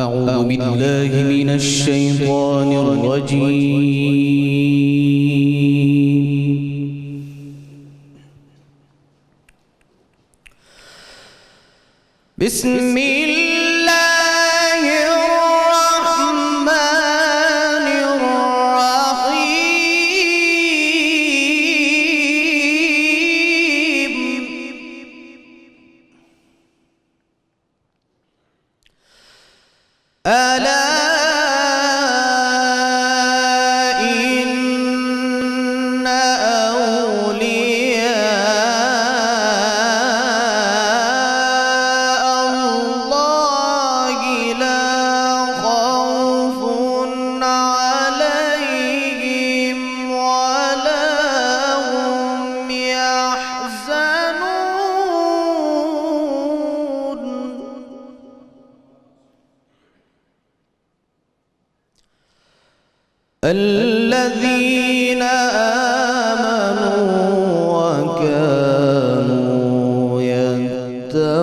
أعوذ بالله من الشيطان الرجيم. بسم الله الرحمن الرحيم. ألا إن أولياء الله لا خوف عليهم ولا هم يحزنون. الذين آمنوا وكانوا يتقون.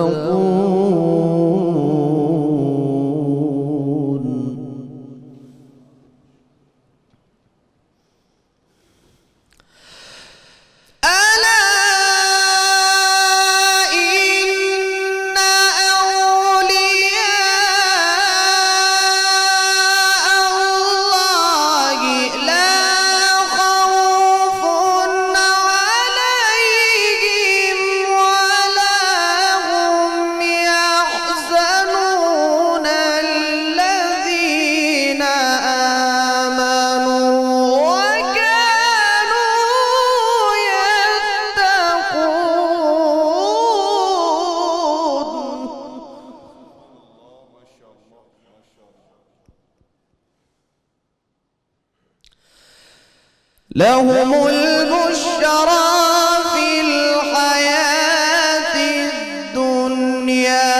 ألا إن أولياء الله لا خوف عليهم ولا هم يحزنون. الذين آمنوا وكانوا يتقون. لهم البشرى في الحياة الدنيا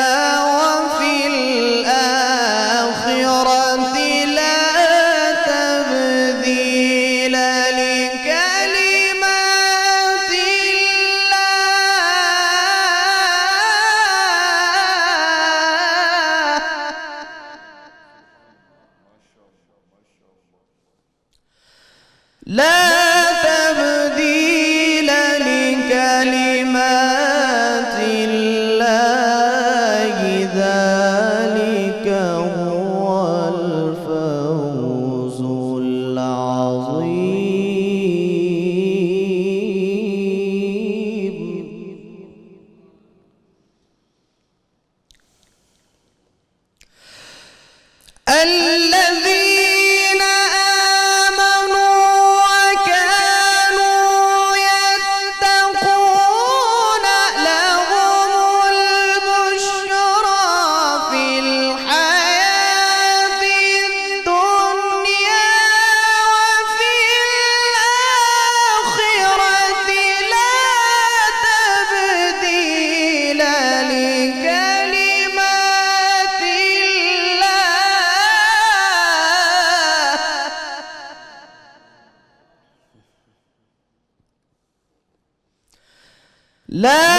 وفي الآخرة لا تبديل لكلمات الله. لا تبديل لكلمات الله. ذلك هو الفوز العظيم. الذين آمنوا وكانوا يتقون لهم البشرى في الحياة الدنيا وفي الآخرة لا تبديل لكلمات الله. لا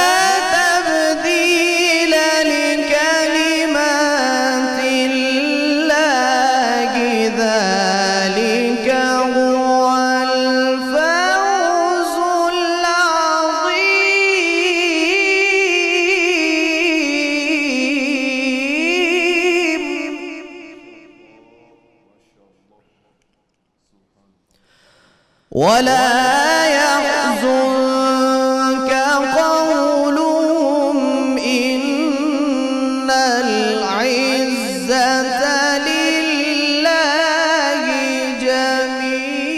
تبديل لكلمات الله. ذلك هو الفوز العظيم. ولا يحزنك قولهم إن العزة لله جميعا.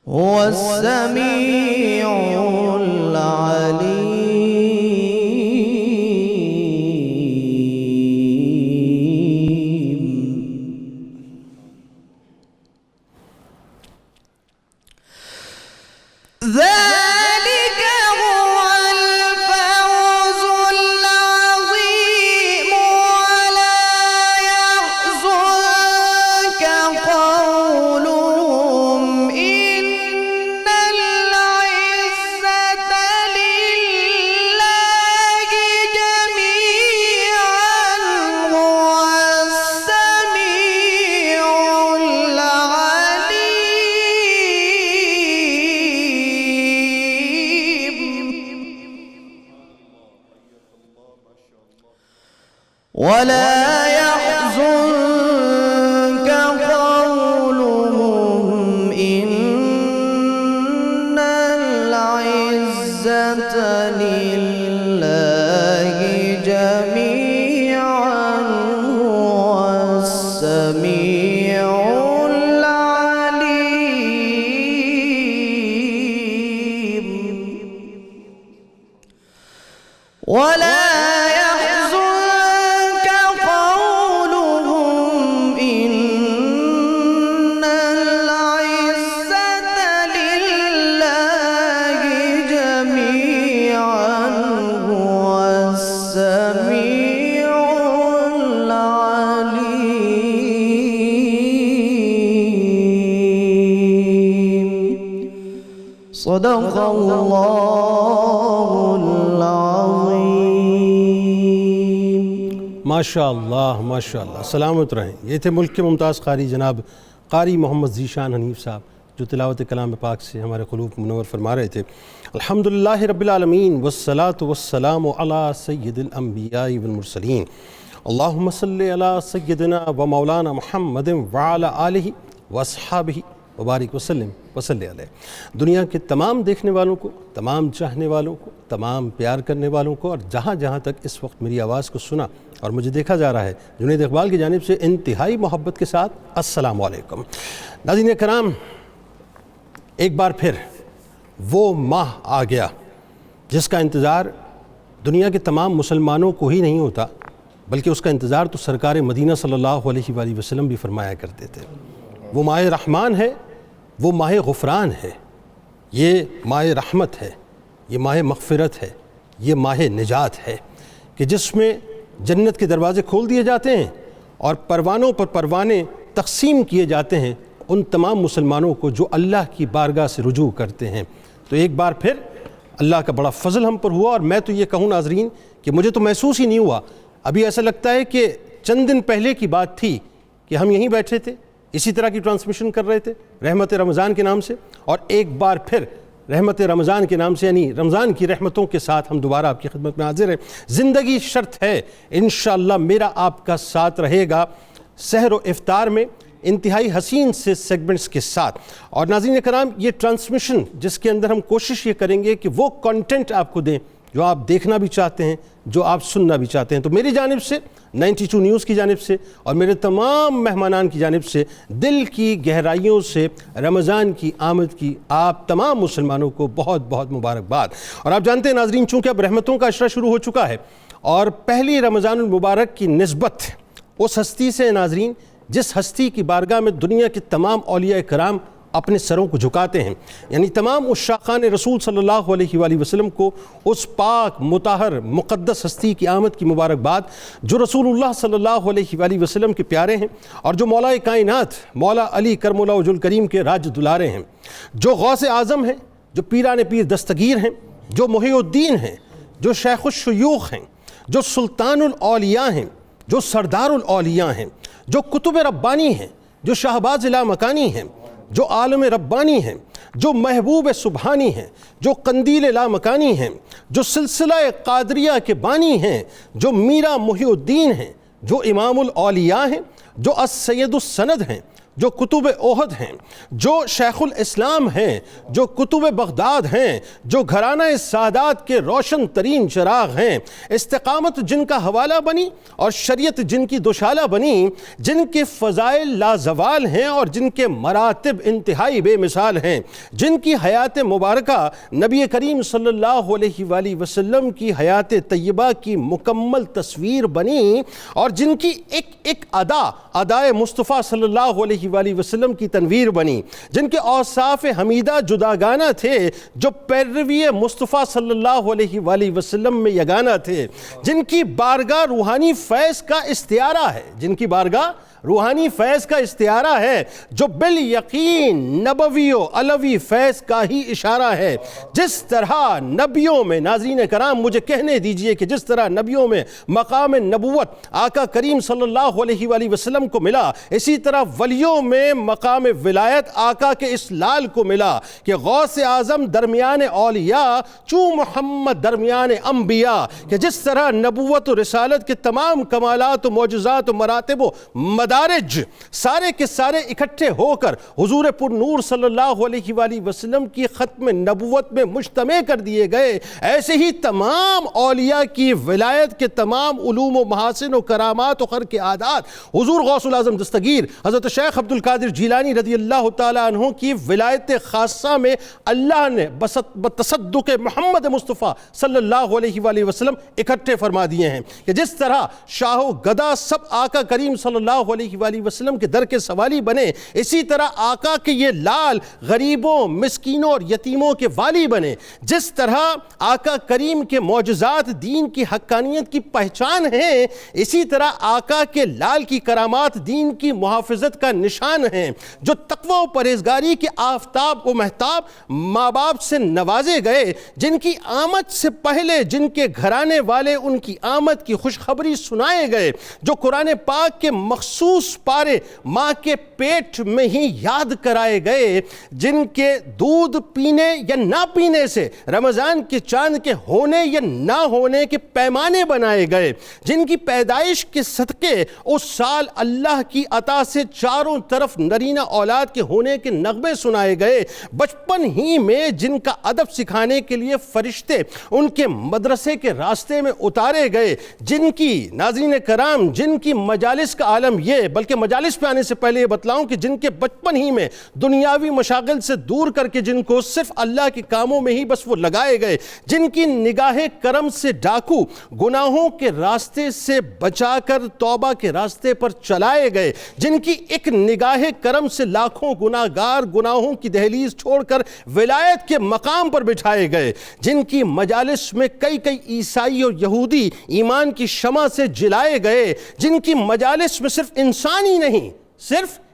هو السميع العليم. ذلك هو الفوز العظيم. ولا يحزنك قولهم إن العزة ولا يحزنك قولهم إن العزة لله جميعا هو السميع العليم. ولا يحزنك قولهم إن العزة لله جميعا هو السميع العليم. صدق الله العظيم. ماشاءاللہ ماشاءاللہ، سلامت رہیں۔ یہ تھے ملک کے ممتاز قاری جناب قاری محمد ذیشان حنیف صاحب، جو تلاوت کلام پاک سے ہمارے قلوب کو منور فرما رہے تھے۔ الحمدللہ رب العالمین والصلاة والسلام علی سید الانبیاء والمرسلین، اللہم صلی علی سیدنا و مولانا محمد وعلی آلہ واصحابہ وبارک وسلم وصلی علیہ۔ دنیا کے تمام دیکھنے والوں کو، تمام چاہنے والوں کو، تمام پیار کرنے والوں کو، اور جہاں جہاں تک اس وقت میری آواز کو سنا اور مجھے دیکھا جا رہا ہے، جنید اقبال کی جانب سے انتہائی محبت کے ساتھ السلام علیکم۔ ناظرین کرام، ایک بار پھر وہ ماہ آ گیا جس کا انتظار دنیا کے تمام مسلمانوں کو ہی نہیں ہوتا، بلکہ اس کا انتظار تو سرکار مدینہ صلی اللہ علیہ وآلہ وسلم بھی فرمایا کرتے تھے۔ وہ ماہ رحمان ہے، وہ ماہ غفران ہے، یہ ماہ رحمت ہے، یہ ماہ مغفرت ہے، یہ ماہ نجات ہے، کہ جس میں جنت کے دروازے کھول دیے جاتے ہیں اور پروانوں پر پروانے تقسیم کیے جاتے ہیں ان تمام مسلمانوں کو جو اللہ کی بارگاہ سے رجوع کرتے ہیں۔ تو ایک بار پھر اللہ کا بڑا فضل ہم پر ہوا، اور میں تو یہ کہوں ناظرین کہ مجھے تو محسوس ہی نہیں ہوا، ابھی ایسا لگتا ہے کہ چند دن پہلے کی بات تھی کہ ہم یہیں بیٹھے تھے، اسی طرح کی ٹرانسمیشن کر رہے تھے رحمت رمضان کے نام سے، اور ایک بار پھر رحمت رمضان کے نام سے یعنی رمضان کی رحمتوں کے ساتھ ہم دوبارہ آپ کی خدمت میں حاضر ہیں۔ زندگی شرط ہے، انشاءاللہ میرا آپ کا ساتھ رہے گا سحر و افطار میں انتہائی حسین سے سیگمنٹس کے ساتھ۔ اور ناظرین کرام، یہ ٹرانسمیشن جس کے اندر ہم کوشش یہ کریں گے کہ وہ کنٹینٹ آپ کو دیں جو آپ دیکھنا بھی چاہتے ہیں، جو آپ سننا بھی چاہتے ہیں۔ تو میری جانب سے 92 نیوز کی جانب سے اور میرے تمام مہمانان کی جانب سے دل کی گہرائیوں سے رمضان کی آمد کی آپ تمام مسلمانوں کو بہت بہت مبارکباد۔ اور آپ جانتے ہیں ناظرین، چونکہ اب رحمتوں کا عشرہ شروع ہو چکا ہے اور پہلی رمضان المبارک کی نسبت اس ہستی سے ناظرین جس ہستی کی بارگاہ میں دنیا کے تمام اولیاء کرام اپنے سروں کو جھکاتے ہیں، یعنی تمام عشاقان رسول صلی اللہ علیہ وآلہ وسلم کو اس پاک مطہر مقدس ہستی کی آمد کی مبارکباد جو رسول اللہ صلی اللہ علیہ وآلہ وسلم کے پیارے ہیں اور جو مولا کائنات مولا علی کرم اللہ وجہ الکریم کے راج دلارے ہیں، جو غوث اعظم ہیں، جو پیران پیر دستگیر ہیں، جو محی الدین ہیں، جو شیخ الشیوخ ہیں، جو سلطان الاولیاء ہیں، جو سردار الاولیاء ہیں، جو کتب ربانی ہیں، جو شہباز لامکانی ہیں، جو عالم ربانی ہیں، جو محبوب سبحانی ہیں، جو قندیل لامکانی ہیں، جو سلسلہ قادریہ کے بانی ہیں، جو میرا محی الدین ہیں، جو امام الاولیاء ہیں، جو السید السند ہیں، جو کتب احد ہیں، جو شیخ الاسلام ہیں، جو کتب بغداد ہیں، جو گھرانہ سادات کے روشن ترین چراغ ہیں، استقامت جن کا حوالہ بنی اور شریعت جن کی دوشالہ بنی، جن کے فضائل لازوال ہیں اور جن کے مراتب انتہائی بے مثال ہیں، جن کی حیات مبارکہ نبی کریم صلی اللہ علیہ وآلہ وسلم کی حیات طیبہ کی مکمل تصویر بنی اور جن کی ایک ایک ادائے مصطفیٰ صلی اللہ علیہ وآلہ وسلم کی تنویر بنی، جن کے اوصاف حمیدہ جداگانہ تھے جو پیروی مصطفیٰ صلی اللہ علیہ وآلہ وسلم میں یگانہ تھے، جن کی بارگاہ روحانی فیض کا استعارہ ہے، جن کی بارگاہ روحانی فیض کا استعارہ ہے جو بالیقین نبوی و علوی فیض کا ہی اشارہ ہے۔ جس طرح نبیوں میں، ناظرین کرام مجھے کہنے دیجئے کہ جس طرح نبیوں میں مقام نبوت آقا کریم صلی اللہ علیہ وآلہ وسلم کو ملا، اسی طرح ولیوں میں مقام ولایت آقا کے اس لال کو ملا کہ غوث اعظم درمیان اولیاء چوں محمد درمیان انبیاء، کہ جس طرح نبوت و رسالت کے تمام کمالات و معجزات و مراتب و مدارج سارے کے سارے اکٹھے ہو کر حضور پر نور صلی اللہ علیہ وآلہ وسلم کی ختم نبوت میں مجتمع کر دیے گئے، ایسے ہی تمام اولیاء کی ولایت کے تمام علوم و محاسن و کرامات و خرق عادات حضور غوث الاعظم دستگیر حضرت شیخ عبد القادر جیلانی رضی اللہ تعالیٰ عنہ کی ولایت خاصہ میں اللہ نے بتصدق محمد مصطفیٰ صلی اللہ علیہ وآلہ وسلم اکٹھے فرما دیے ہیں کہ جس طرح شاہ و گدا سب آقا کریم صلی اللہ علیہ وآلہ وسلم کے در کے سوالی بنے، اسی طرح آقا کے یہ لال غریبوں، مسکینوں اور یتیموں کے والی بنے۔ جس طرح آقا کریم کے معجزات دین کی حقانیت کی پہچان ہیں، اسی طرح آقا کے لال کی کرامات دین کی محافظت کا نشان ہیں۔ جو تقوی و پرہیزگاری کے آفتاب و مہتاب ماں باپ سے نوازے گئے، جن کی آمد سے پہلے جن کے گھرانے والے ان کی آمد کی خوشخبری سنائے گئے، جو قرآن پاک کے مخصوص پارے ماں کے پیٹ میں ہی یاد کرائے گئے، جن کے دودھ پینے یا نہ پینے سے رمضان کے چاند کے ہونے یا نہ ہونے کے پیمانے بنائے گئے، جن کی پیدائش کے صدقے اس سال اللہ کی عطا سے چاروں طرف نرینہ اولاد کے ہونے کے نغمے سنائے گئے، بچپن ہی میں جن کا ادب سکھانے کے لیے فرشتے ان کے مدرسے کے راستے میں اتارے گئے، جن کی ناظرین کرام جن کی مجالس کا عالم یہ، بلکہ مجالس پہ آنے سے پہلے یہ بتلاؤں کہ جن کے بچپن ہی میں دنیاوی مشاغل سے دور کر کے جن کو صرف اللہ کے کاموں میں ہی بس وہ لگائے گئے، جن کی نگاہ کرم سے ڈاکو گناہوں کے راستے سے بچا کر توبہ کے راستے پر چلائے گئے، جن کی ایک نگاہ کرم سے لاکھوں گناہگار گناہوں کی دہلیز چھوڑ کر ولایت کے مقام پر بٹھائے گئے، جن کی مجالس میں کئی عیسائی اور یہودی ایمان کی شمع سے جلائے گئے، جن کی مجالس میں صرف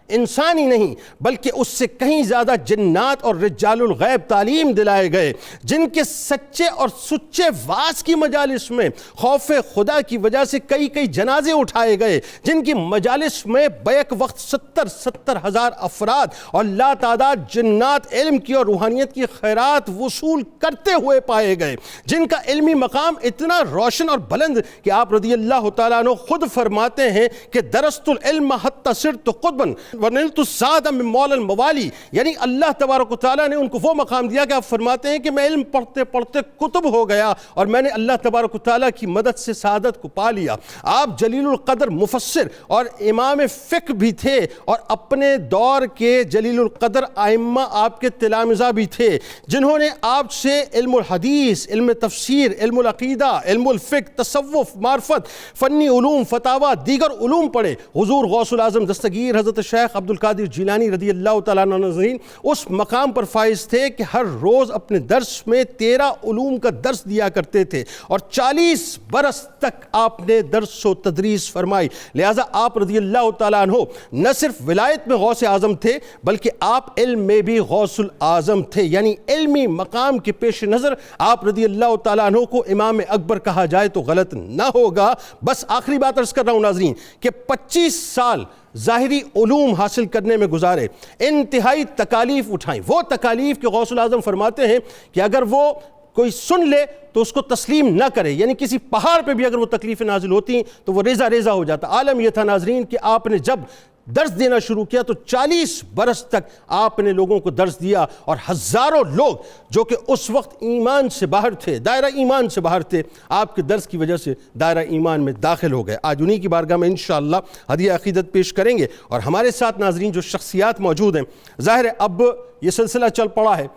انسان ہی نہیں بلکہ اس سے کہیں زیادہ جنات اور رجال الغیب تعلیم دلائے گئے، جن کے سچے اور سچے واعظ کی مجالس میں خوف خدا کی وجہ سے کئی جنازے اٹھائے گئے، جن کی مجالس میں بیک وقت 70 ہزار افراد اور لا تعداد جنات علم کی اور روحانیت کی خیرات وصول کرتے ہوئے پائے گئے، جن کا علمی مقام اتنا روشن اور بلند کہ آپ رضی اللہ تعالیٰ عنہ خود فرماتے ہیں کہ درست العلم حتی صرت قطباً ونلت السعادة من مولا الموالی، یعنی اللہ تبارک و تعالیٰ نے ان کو وہ مقام دیا کہ آپ فرماتے ہیں کہ میں علم پڑھتے پڑھتے قطب ہو گیا اور میں نے اللہ تبارک و تعالیٰ کی مدد سے سعادت کو پا لیا۔ آپ جلیل القدر مفسر اور امام فقہ بھی تھے اور اپنے دور کے جلیل القدر ائمہ آپ کے تلامذہ بھی تھے، جنہوں نے آپ سے علم الحدیث، علم تفسیر، علم العقیدہ، علم الفقہ، تصوف، معرفت، فنی علوم، فتاوی، دیگر علوم پڑھے۔ حضور غوث الاعظم دستگیر حضرت شیخ عبد القادر جیلانی رضی اللہ تعالیٰ عنہ ناظرین اس مقام پر فائز تھے کہ ہر روز اپنے درس میں 13 علوم کا درس دیا کرتے تھے اور 40 برس تک آپ نے درس و تدریس فرمائی۔ لہٰذا آپ رضی اللہ تعالیٰ عنہ نہ صرف ولایت میں غوث اعظم تھے بلکہ آپ علم میں بھی غوث الاعظم تھے، یعنی علمی مقام کے پیش نظر آپ رضی اللہ تعالیٰ عنہ کو امام اکبر کہا جائے تو غلط نہ ہوگا۔ بس آخری بات عرض کر رہا ہوں ناظرین کہ 25 سال ظاہری علوم حاصل کرنے میں گزارے، انتہائی تکالیف اٹھائیں، وہ تکالیف کہ غوث الاعظم فرماتے ہیں کہ اگر وہ کوئی سن لے تو اس کو تسلیم نہ کرے، یعنی کسی پہاڑ پہ بھی اگر وہ تکلیفیں نازل ہوتی ہیں تو وہ ریزہ ہو جاتا۔ عالم یہ تھا ناظرین کہ آپ نے جب درس دینا شروع کیا تو 40 برس تک آپ نے لوگوں کو درس دیا اور ہزاروں لوگ جو کہ اس وقت ایمان سے باہر تھے، دائرہ ایمان سے باہر تھے، آپ کے درس کی وجہ سے دائرہ ایمان میں داخل ہو گئے۔ آج انہی کی بارگاہ میں انشاءاللہ ہدیہ عقیدت پیش کریں گے اور ہمارے ساتھ ناظرین جو شخصیات موجود ہیں، ظاہر ہے اب یہ سلسلہ چل پڑا ہے،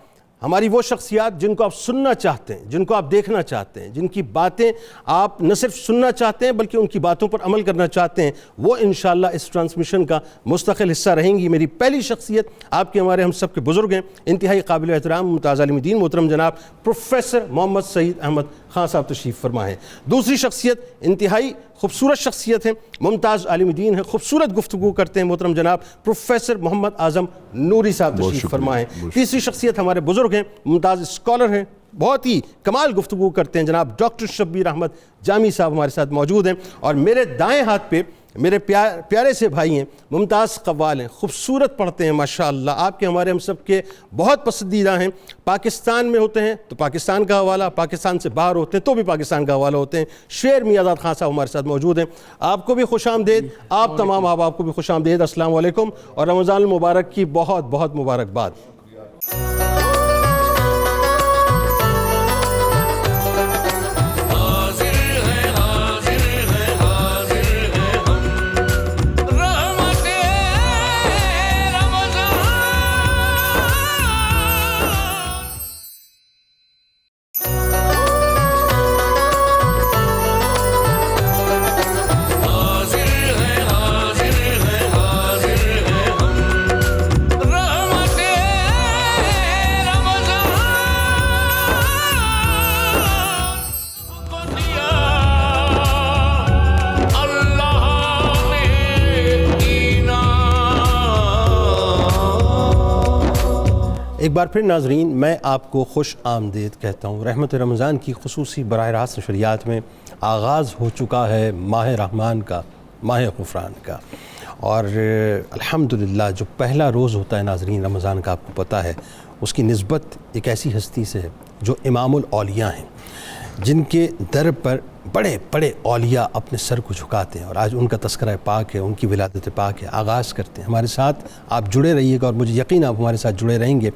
ہماری وہ شخصیات جن کو آپ سننا چاہتے ہیں، جن کو آپ دیکھنا چاہتے ہیں، جن کی باتیں آپ نہ صرف سننا چاہتے ہیں بلکہ ان کی باتوں پر عمل کرنا چاہتے ہیں، وہ انشاءاللہ اس ٹرانسمیشن کا مستقل حصہ رہیں گی۔ میری پہلی شخصیت آپ کے ہمارے ہم سب کے بزرگ ہیں، انتہائی قابل احترام ممتاز عالم دین محترم جناب پروفیسر محمد سعید احمد خان صاحب تشریف فرما ہیں۔ دوسری شخصیت انتہائی خوبصورت شخصیت ہیں، ممتاز عالم دین ہیں، خوبصورت گفتگو کرتے ہیں محترم جناب پروفیسر محمد اعظم نوری صاحب تشریف فرمائیں۔ تیسری شخصیت ہمارے بزرگ ہیں، ممتاز اسکالر ہیں، بہت ہی کمال گفتگو کرتے ہیں، جناب ڈاکٹر شبیر احمد جامی صاحب ہمارے ساتھ موجود ہیں۔ اور میرے دائیں ہاتھ پہ میرے پیارے سے بھائی ہیں، ممتاز قوال ہیں، خوبصورت پڑھتے ہیں ماشاءاللہ، آپ کے ہمارے ہم سب کے بہت پسندیدہ ہیں۔ پاکستان میں ہوتے ہیں تو پاکستان کا حوالہ، پاکستان سے باہر ہوتے ہیں تو بھی پاکستان کا حوالہ ہوتے ہیں۔ شیر میاں آزاد خان صاحب ہمارے ساتھ موجود ہیں، آپ کو بھی خوش آمدید، آپ تمام احباب کو بھی خوش آمدید، السلام علیکم اور رمضان المبارک کی بہت بہت مبارکباد۔ ایک بار پھر ناظرین میں آپ کو خوش آمدید کہتا ہوں۔ رحمت رمضان کی خصوصی براہ راست نشریات میں آغاز ہو چکا ہے ماہ رحمان کا، ماہ غفران کا، اور الحمدللہ جو پہلا روز ہوتا ہے ناظرین رمضان کا، آپ کو پتہ ہے اس کی نسبت ایک ایسی ہستی سے ہے جو امام الاولیاء ہیں، جن کے در پر بڑے بڑے اولیاء اپنے سر کو جھکاتے ہیں، اور آج ان کا تذکرہ پاک ہے، ان کی ولادت پاک ہے، آغاز کرتے ہیں۔ ہمارے ساتھ آپ جڑے رہیے گا اور مجھے یقین آپ ہمارے ساتھ جڑے رہیں گے،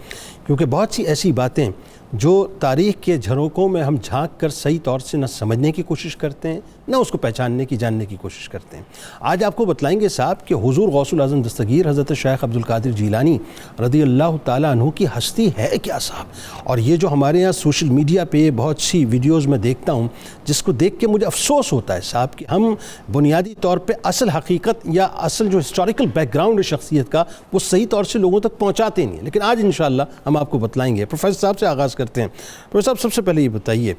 کیونکہ بہت سی ایسی باتیں جو تاریخ کے جھروکوں میں ہم جھانک کر صحیح طور سے نہ سمجھنے کی کوشش کرتے ہیں، نہ اس کو پہچاننے کی، جاننے کی کوشش کرتے ہیں۔ آج آپ کو بتلائیں گے صاحب کہ حضور غوث الاعظم دستگیر حضرت شیخ عبد القادر جیلانی رضی اللہ تعالیٰ عنہ کی ہستی ہے کیا صاحب۔ اور یہ جو ہمارے ہاں سوشل میڈیا پہ بہت سی ویڈیوز میں دیکھتا ہوں، جس کو دیکھ کے مجھے افسوس ہوتا ہے صاحب کہ ہم بنیادی طور پہ اصل حقیقت یا اصل جو ہسٹوریکل بیک گراؤنڈ ہے شخصیت کا، وہ صحیح طور سے لوگوں تک پہنچاتے نہیں ہیں۔ لیکن آج انشاءاللہ ہم آپ کو بتلائیں گے۔ پروفیسر صاحب سے آغاز کرتے ہیں۔ پروفیسر صاحب سب سے پہلے یہ بتائیے،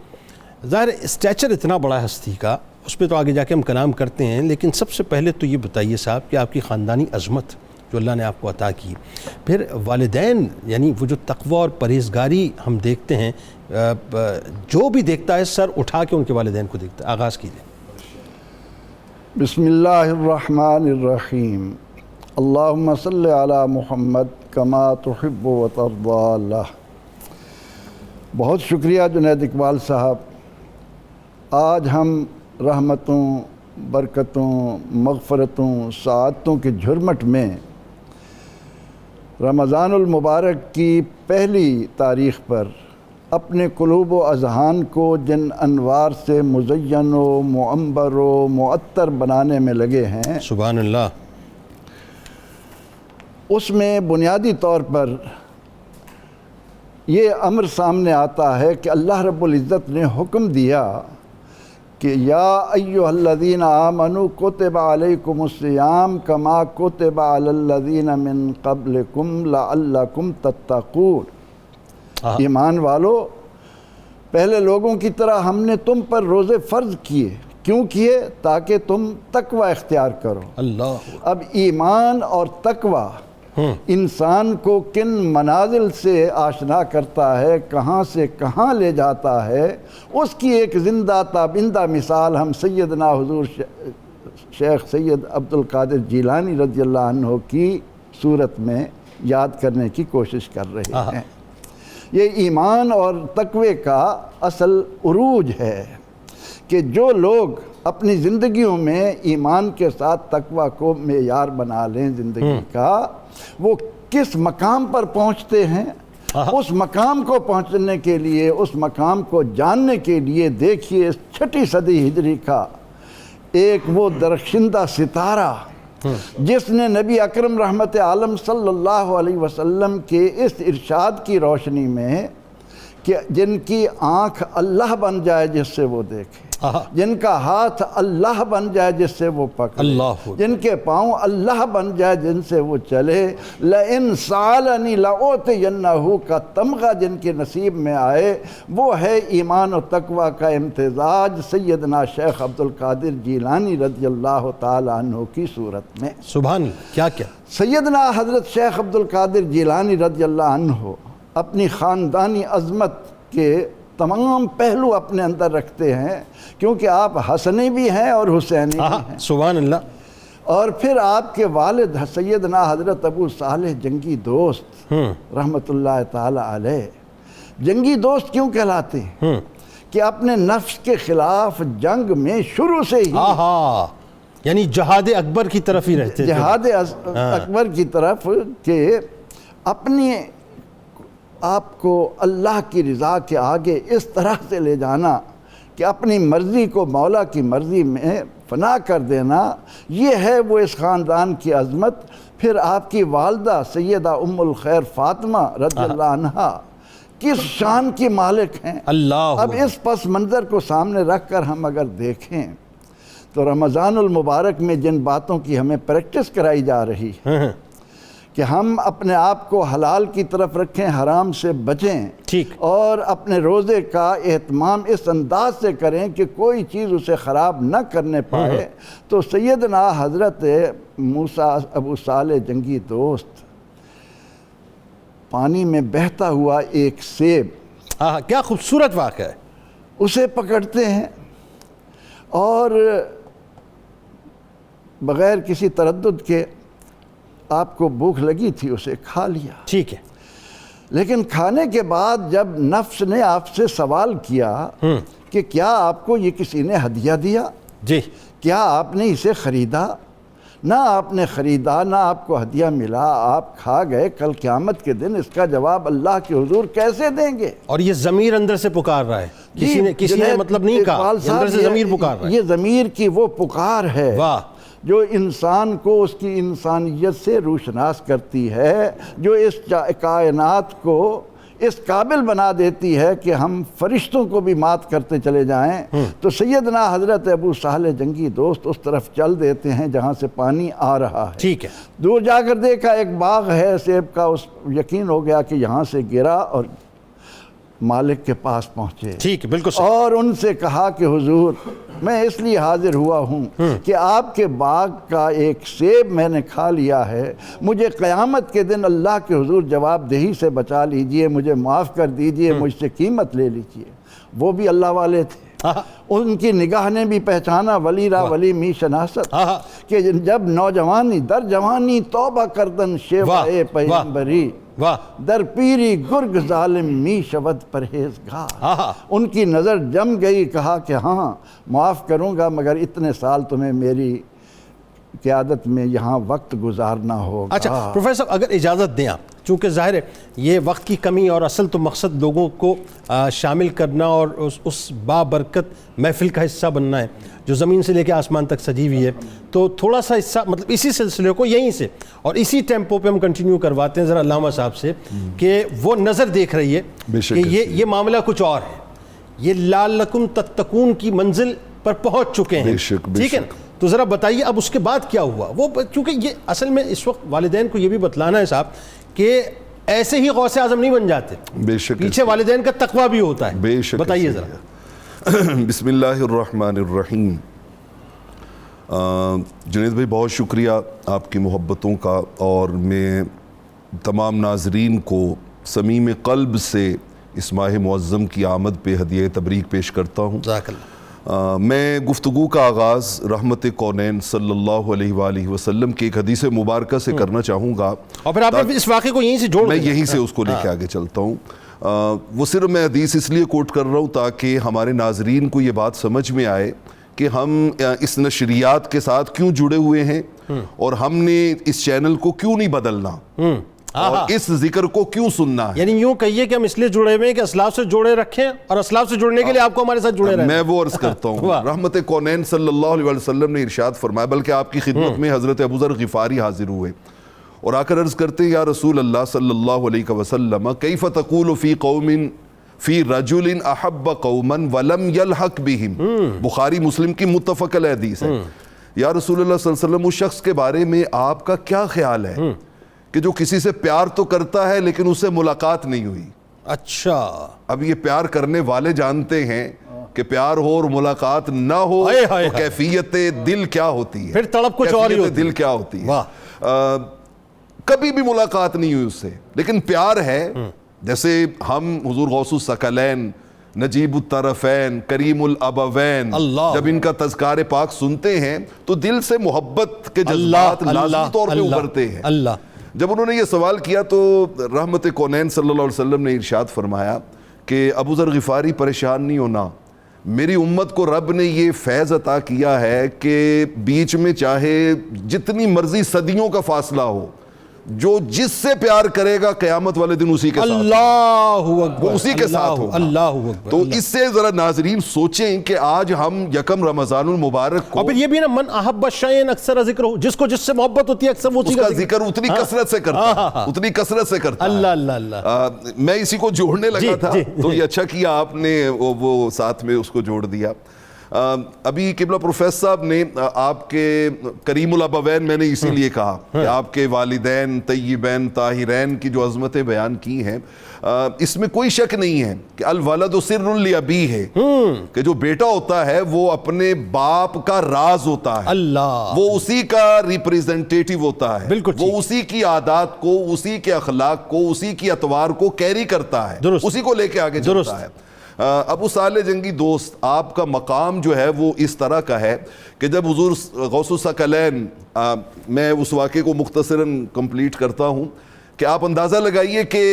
ظاہر اسٹیچر اتنا بڑا ہے ہستی کا، اس پہ تو آگے جا کے ہم کلام کرتے ہیں، لیکن سب سے پہلے تو یہ بتائیے صاحب کہ آپ کی خاندانی عظمت جو اللہ نے آپ کو عطا کی، پھر والدین یعنی وہ جو تقوی اور پرہیزگاری ہم دیکھتے ہیں، جو بھی دیکھتا ہے سر اٹھا کے ان کے والدین کو دیکھتا ہے۔ آغاز کیجیے۔ بسم اللہ الرحمن الرحیم، اللہم صلی علی محمد کما تحب و ترضی اللہ۔ بہت شکریہ جنید اقبال صاحب۔ آج ہم رحمتوں، برکتوں، مغفرتوں، سعادتوں کے جھرمٹ میں رمضان المبارک کی پہلی تاریخ پر اپنے قلوب و اذہان کو جن انوار سے مزین و معمر و معطر بنانے میں لگے ہیں، سبحان اللہ، اس میں بنیادی طور پر یہ امر سامنے آتا ہے کہ اللہ رب العزت نے حکم دیا کہ یا ایھا الذین آمنوا کتب علیکم الصیام کما کتب علی الذین من قبلکم لعلکم تتقون۔ ایمان والو، پہلے لوگوں کی طرح ہم نے تم پر روزے فرض کیے، کیوں کیے؟ تاکہ تم تقوی اختیار کرو۔ اللہ، اب ایمان اور تقوی انسان کو کن منازل سے آشنا کرتا ہے، کہاں سے کہاں لے جاتا ہے، اس کی ایک زندہ تابندہ مثال ہم سیدنا حضور شیخ سید عبد القادر جیلانی رضی اللہ عنہ کی صورت میں یاد کرنے کی کوشش کر رہے ہیں۔ یہ ایمان اور تقوی کا اصل عروج ہے کہ جو لوگ اپنی زندگیوں میں ایمان کے ساتھ تقوی کو معیار بنا لیں زندگی کا، وہ کس مقام پر پہنچتے ہیں۔ اس مقام کو پہنچنے کے لیے، اس مقام کو جاننے کے لیے دیکھیے اس 6 صدی ہجری کا ایک وہ درخشندہ ستارہ جس نے نبی اکرم رحمت عالم صلی اللہ علیہ وسلم کے اس ارشاد کی روشنی میں کہ جن کی آنکھ اللہ بن جائے جس سے وہ دیکھے، جن کا ہاتھ اللہ بن جائے جس سے وہ پکڑے، جن کے پاؤں اللہ بن جائے جن سے وہ چلے، لَإِن سَأَلَنِي لَأُعْطِيَنَّهُ کا تمغہ جن کے نصیب میں آئے، وہ ہے ایمان و تقوی کا امتزاج سیدنا شیخ عبدالقادر جیلانی رضی اللہ تعالیٰ عنہ کی صورت میں۔ سبحان اللہ، کیا کیا سیدنا حضرت شیخ عبدالقادر جیلانی رضی اللہ عنہ اپنی خاندانی عظمت کے تمام پہلو اپنے اندر رکھتے ہیں، کیونکہ آپ حسنی بھی ہیں اور حسینی بھی ہیں۔ سبحان اللہ۔ اور پھر آپ کے والد سیدنا حضرت ابو صالح جنگی دوست رحمۃ اللہ تعالی علیہ، جنگی دوست کیوں کہلاتے ہیں؟ کہ اپنے نفس کے خلاف جنگ میں شروع سے ہی یعنی جہاد اکبر کی طرف ہی رہتے، جہاد اکبر کی طرف، کہ اپنی آپ کو اللہ کی رضا کے آگے اس طرح سے لے جانا کہ اپنی مرضی کو مولا کی مرضی میں فنا کر دینا، یہ ہے وہ اس خاندان کی عظمت۔ پھر آپ کی والدہ سیدہ ام الخیر فاطمہ رضی اللہ عنہا کس شان کی مالک ہیں۔ اب اس پس منظر کو سامنے رکھ کر ہم اگر دیکھیں تو رمضان المبارک میں جن باتوں کی ہمیں پریکٹس کرائی جا رہی ہے کہ ہم اپنے آپ کو حلال کی طرف رکھیں، حرام سے بچیں، اور اپنے روزے کا اہتمام اس انداز سے کریں کہ کوئی چیز اسے خراب نہ کرنے پائے، تو سیدنا حضرت موسیٰ ابو صالح جنگی دوست پانی میں بہتا ہوا ایک سیب، کیا خوبصورت واقعہ ہے، اسے پکڑتے ہیں اور بغیر کسی تردد کے، آپ کو بھوک لگی تھی، اسے کھا لیا، ٹھیک ہے، لیکن کھانے کے بعد جب نفس نے آپ سے سوال کیا کہ کیا آپ کو یہ کسی نے ہدیہ دیا، کیا آپ نے اسے خریدا؟ نہ آپ نے خریدا، نہ آپ کو ہدیہ ملا، آپ کھا گئے، کل قیامت کے دن اس کا جواب اللہ کے حضور کیسے دیں گے؟ اور یہ ضمیر اندر سے پکار رہا ہے، کسی نے مطلب نہیں کہا، اندر سے ضمیر پکار رہا ہے، یہ ضمیر کی وہ پکار ہے جو انسان کو اس کی انسانیت سے روشناس کرتی ہے، جو اس کائنات کو اس قابل بنا دیتی ہے کہ ہم فرشتوں کو بھی مات کرتے چلے جائیں۔ تو سیدنا حضرت ابو صالح جنگی دوست اس طرف چل دیتے ہیں جہاں سے پانی آ رہا ہے، ٹھیک ہے، دور جا کر دیکھا ایک باغ ہے سیب کا، اس یقین ہو گیا کہ یہاں سے گرا اور مالک کے پاس پہنچے، ٹھیک ہے، بالکل، اور ان سے کہا کہ حضور میں اس لیے حاضر ہوا ہوں کہ آپ کے باغ کا ایک سیب میں نے کھا لیا ہے، مجھے قیامت کے دن اللہ کے حضور جواب دہی سے بچا لیجئے، مجھے معاف کر دیجئے، مجھ سے قیمت لے لیجئے۔ وہ بھی اللہ والے تھے، ان کی نگاہ نے بھی پہچانا ولی را ولی می شناست، کہ جب نوجوانی در جوانی توبہ کردن شیوائے پیغمبری، در پیری گرگ ظالم می شود پرہیزگار۔ ان کی نظر جم گئی، کہا کہ ہاں معاف کروں گا، مگر اتنے سال تمہیں میری قیادت میں یہاں وقت گزارنا ہوگا۔ اچھا پروفیسر اگر اجازت دیں آپ، چونکہ ظاہر ہے یہ وقت کی کمی اور اصل تو مقصد لوگوں کو شامل کرنا اور اس بابرکت محفل کا حصہ بننا ہے جو زمین سے لے کے آسمان تک سجی ہوئی ہے، تو تھوڑا سا حصہ مطلب اسی سلسلے کو یہیں سے اور اسی ٹیمپو پہ ہم کنٹینیو کرواتے ہیں ذرا علامہ صاحب سے، کہ وہ نظر دیکھ رہی ہے کہ یہ معاملہ کچھ اور ہے، یہ لعلکم تتقون کی منزل پر پہنچ چکے ہیں، ٹھیک ہے نا؟ تو ذرا بتائیے اب اس کے بعد کیا ہوا؟ وہ چونکہ یہ اصل میں اس وقت والدین کو یہ بھی بتلانا ہے صاحب کہ ایسے ہی غوث اعظم نہیں بن جاتے، پیچھے والدین کا تقویٰ بھی ہوتا ہے، بتائیے ذرا۔ بسم اللہ الرحمن الرحیم۔ جنید بھائی بہت شکریہ آپ کی محبتوں کا، اور میں تمام ناظرین کو صمیم قلب سے اس ماہ معظم کی آمد پہ ہدیہ تبریک پیش کرتا ہوں۔ جزاک اللہ۔ میں گفتگو کا آغاز رحمت کونین صلی اللہ علیہ وآلہ وسلم کی ایک حدیث مبارکہ سے کرنا چاہوں گا، اور پھر آپ نے اس واقعے کو یہیں سے جوڑ، میں یہیں سے اس کو لے کے آگے چلتا ہوں۔ وہ صرف میں حدیث اس لیے کوٹ کر رہا ہوں تاکہ ہمارے ناظرین کو یہ بات سمجھ میں آئے کہ ہم اس نشریات کے ساتھ کیوں جڑے ہوئے ہیں، اور ہم نے اس چینل کو کیوں نہیں بدلنا، اور اس ذکر کو کیوں سننا ہے۔ یعنی یوں کہیے کہ ہم اس لیے جڑے ہوئے ہیں کہ اسلاف سے جوڑے رکھیں، اور اسلاف سے جڑنے کے لیے آپ کو ہمارے ساتھ جڑے رہے۔ میں وہ عرض کرتا ہوں، رحمت کونین صلی اللہ علیہ وسلم نے ارشاد فرمایا، بلکہ آپ کی خدمت میں حضرت ابو ذر غفاری حاضر ہوئے اور آ کر عرض کرتے ہیں، یا رسول اللہ صلی اللہ علیہ وسلم کیف تقول فی قوم فی رجل احب قوما ولم یلحق بہم، بخاری مسلم کی متفق علیہ حدیث ہے۔ یا رسول اللہ صلی اللہ علیہ وسلم اس شخص کے بارے میں آپ کا کیا خیال ہے کہ جو کسی سے پیار تو کرتا ہے لیکن اس سے ملاقات نہیں ہوئی؟ اچھا، اب یہ پیار کرنے والے جانتے ہیں کہ پیار ہو اور ملاقات نہ ہو تو کیفیت دل کیا ہوتی ہے، پھر تڑپ کچھ اور ہی ہوتی ہے، دل کیا ہوتی ہے۔ کبھی بھی ملاقات نہیں ہوئی اس سے لیکن پیار ہے، جیسے ہم حضور غوث الثقلین، نجیب الطرفین، کریم الابوین، جب ان کا تذکار پاک سنتے ہیں تو دل سے محبت کے جذبات لازمی طور پہ ابھرتے ہیں۔ جب انہوں نے یہ سوال کیا تو رحمت کونین صلی اللہ علیہ وسلم نے ارشاد فرمایا کہ ابو ذر غفاری پریشان نہیں ہونا، میری امت کو رب نے یہ فیض عطا کیا ہے کہ بیچ میں چاہے جتنی مرضی صدیوں کا فاصلہ ہو، جو جس سے پیار کرے گا قیامت والے دن اسی کے ساتھ، اللہ اکبر، وہ اسی کے ساتھ ہوگا۔ اللہ اکبر۔ تو اس سے ذرا ناظرین سوچیں کہ آج ہم یکم رمضان المبارک کو، اور پھر یہ بھی نا من احب شیئا اکثر ذکر ہو، جس کو جس سے محبت ہوتی ہے اکثر وہ اس کا ذکر اتنی کثرت سے کرتا ہے، اتنی کثرت سے کرتا ہے۔ اللہ اللہ اللہ۔ میں اسی کو جوڑنے لگا تھا تو یہ اچھا کیا آپ نے وہ ساتھ میں اس کو جوڑ دیا۔ ابھی قبلہ پروفیسر صاحب نے آپ کے کریم الابوین، میں نے اسی لیے کہا کہ آپ کے والدین طیبین طاہرین کی جو عظمتیں بیان کی ہیں، اس میں کوئی شک نہیں ہے کہ الولد سر لابیہ ہے، کہ جو بیٹا ہوتا ہے وہ اپنے باپ کا راز ہوتا ہے، اللہ، وہ اسی کا ریپریزنٹیٹیو ہوتا ہے، وہ اسی کی عادات کو، اسی کے اخلاق کو، اسی کی اطوار کو کیری کرتا ہے، اسی کو لے کے آگے چلتا ہے۔ ابو صالح جنگی دوست، آپ کا مقام جو ہے وہ اس طرح کا ہے کہ جب حضور غوث الثقلین، میں اس واقعے کو مختصراً کمپلیٹ کرتا ہوں کہ آپ اندازہ لگائیے کہ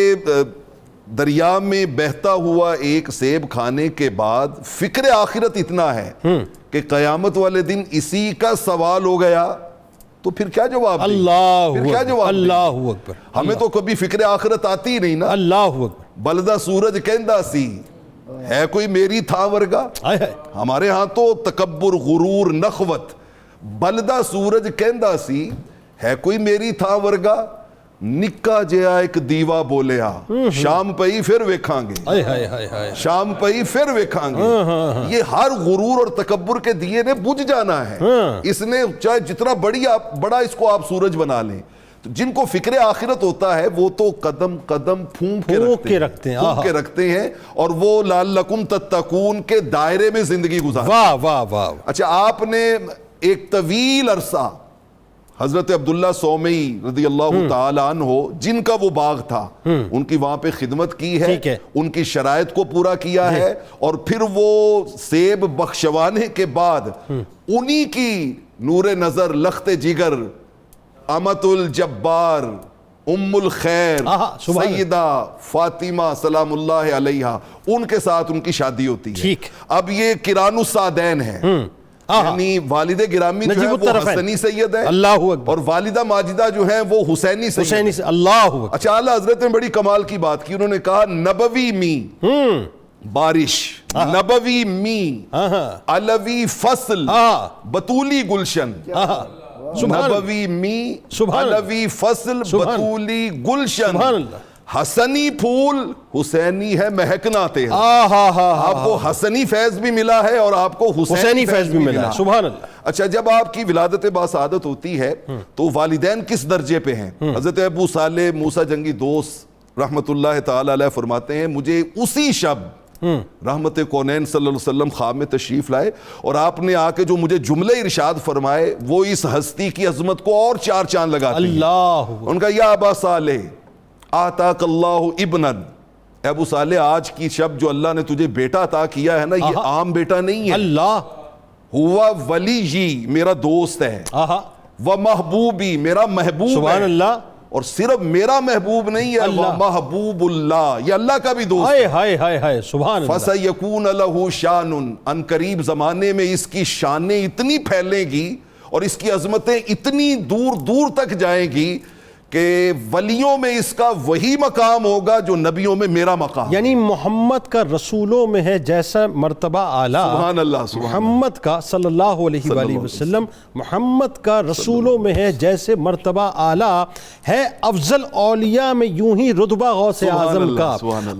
دریا میں بہتا ہوا ایک سیب کھانے کے بعد فکر آخرت اتنا ہے کہ قیامت والے دن اسی کا سوال ہو گیا تو پھر کیا جواب دیں؟ اللہ اکبر۔ ہمیں تو کبھی فکر آخرت آتی ہی نہیں نا۔ اللہ اکبر۔ بلدہ سورج کہندا سی ہے کوئی میری تھا ورگا، ہمارے ہاں تو تکبر، غرور، نخوت، بلدہ سورج کہندا سی ہے کوئی میری تھا ورگا، نکا جیا ایک دیوا بولیا، شام پئی پھر ویکھاں گے، شام پئی پھر ویکھاں گے۔ یہ ہر غرور اور تکبر کے دیے نے بجھ جانا ہے، اس نے چاہے جتنا بڑا اس کو آپ سورج بنا لیں، جن کو فکر آخرت ہوتا ہے وہ تو قدم قدم پھونک کے رکھتے ہیں اور وہ لعلکم تتقون کے دائرے میں زندگی گزارتے ہیں۔ واہ واہ واہ۔ اچھا، آپ نے ایک طویل عرصہ حضرت عبداللہ صومعی رضی اللہ تعالی عنہ، جن کا وہ باغ تھا، ان کی وہاں پہ خدمت کی ہے، ان کی شرائط کو پورا کیا ہے، اور پھر وہ سیب بخشوانے کے بعد انہی کی نور نظر، لخت جگر، امت الجبار، ام الخیر سیدہ فاطمہ سلام اللہ علیہ، ان کے ساتھ ان کی شادی ہوتی ہے۔ اب یہ قران السعدین ہے، یعنی والد گرامی جو ہے وہ حسنی سید ہے، اور والدہ ماجدہ جو ہیں وہ حسینی سید ہے۔ اچھا، اعلیٰ حضرت نے بڑی کمال کی بات کی، انہوں نے کہا نبوی می بارش، نبوی می علوی فصل، بطولی گلشن، نبوی می علوی فصل بطولی گلشن، حسنی پھول حسینی ہے مہکنا تیرا۔ آپ کو حسنی فیض بھی ملا ہے اور آپ کو حسینی فیض بھی ملا ہے، سبحان اللہ۔ اچھا، جب آپ کی ولادت باسعادت ہوتی ہے تو والدین کس درجے پہ ہیں؟ حضرت ابو صالح موسیٰ جنگی دوست رحمت اللہ تعالی علیہ فرماتے ہیں مجھے اسی شب رحمت کونین صلی اللہ علیہ وسلم خواب میں تشریف لائے اور آپ نے آ کے جو مجھے جملے ارشاد فرمائے وہ اس ہستی کی عظمت کو اور چار چاند لگاتے ہیں۔ ان کا یا ابا صالح آتاک اللہ ابنن، ابو صالح آج کی شب جو اللہ نے تجھے بیٹا عطا کیا ہے نا، یہ عام بیٹا نہیں ہے، ہوا ولی، میرا دوست ہے، و محبوبی، میرا محبوب ہے، اور صرف میرا محبوب نہیں ہے، وہ محبوب اللہ، یہ اللہ کا بھی دوست ہے۔ فَسَيَكُونَ لَهُ شَانٌ، ان قریب زمانے میں اس کی شانیں اتنی پھیلیں گی اور اس کی عظمتیں اتنی دور دور تک جائیں گی کہ ولیوں میں اس کا وہی مقام ہوگا جو نبیوں میں میرا مقام. یعنی محمد کا رسولوں میں ہے جیسا مرتبہ اعلیٰ, سبحان اللہ, محمد کا صلی اللہ علیہ وآلہ وسلم, محمد کا رسولوں میں ہے جیسے مرتبہ اعلیٰ ہے. افضل اولیاء میں یوں ہی رتبہ غوث اعظم کا,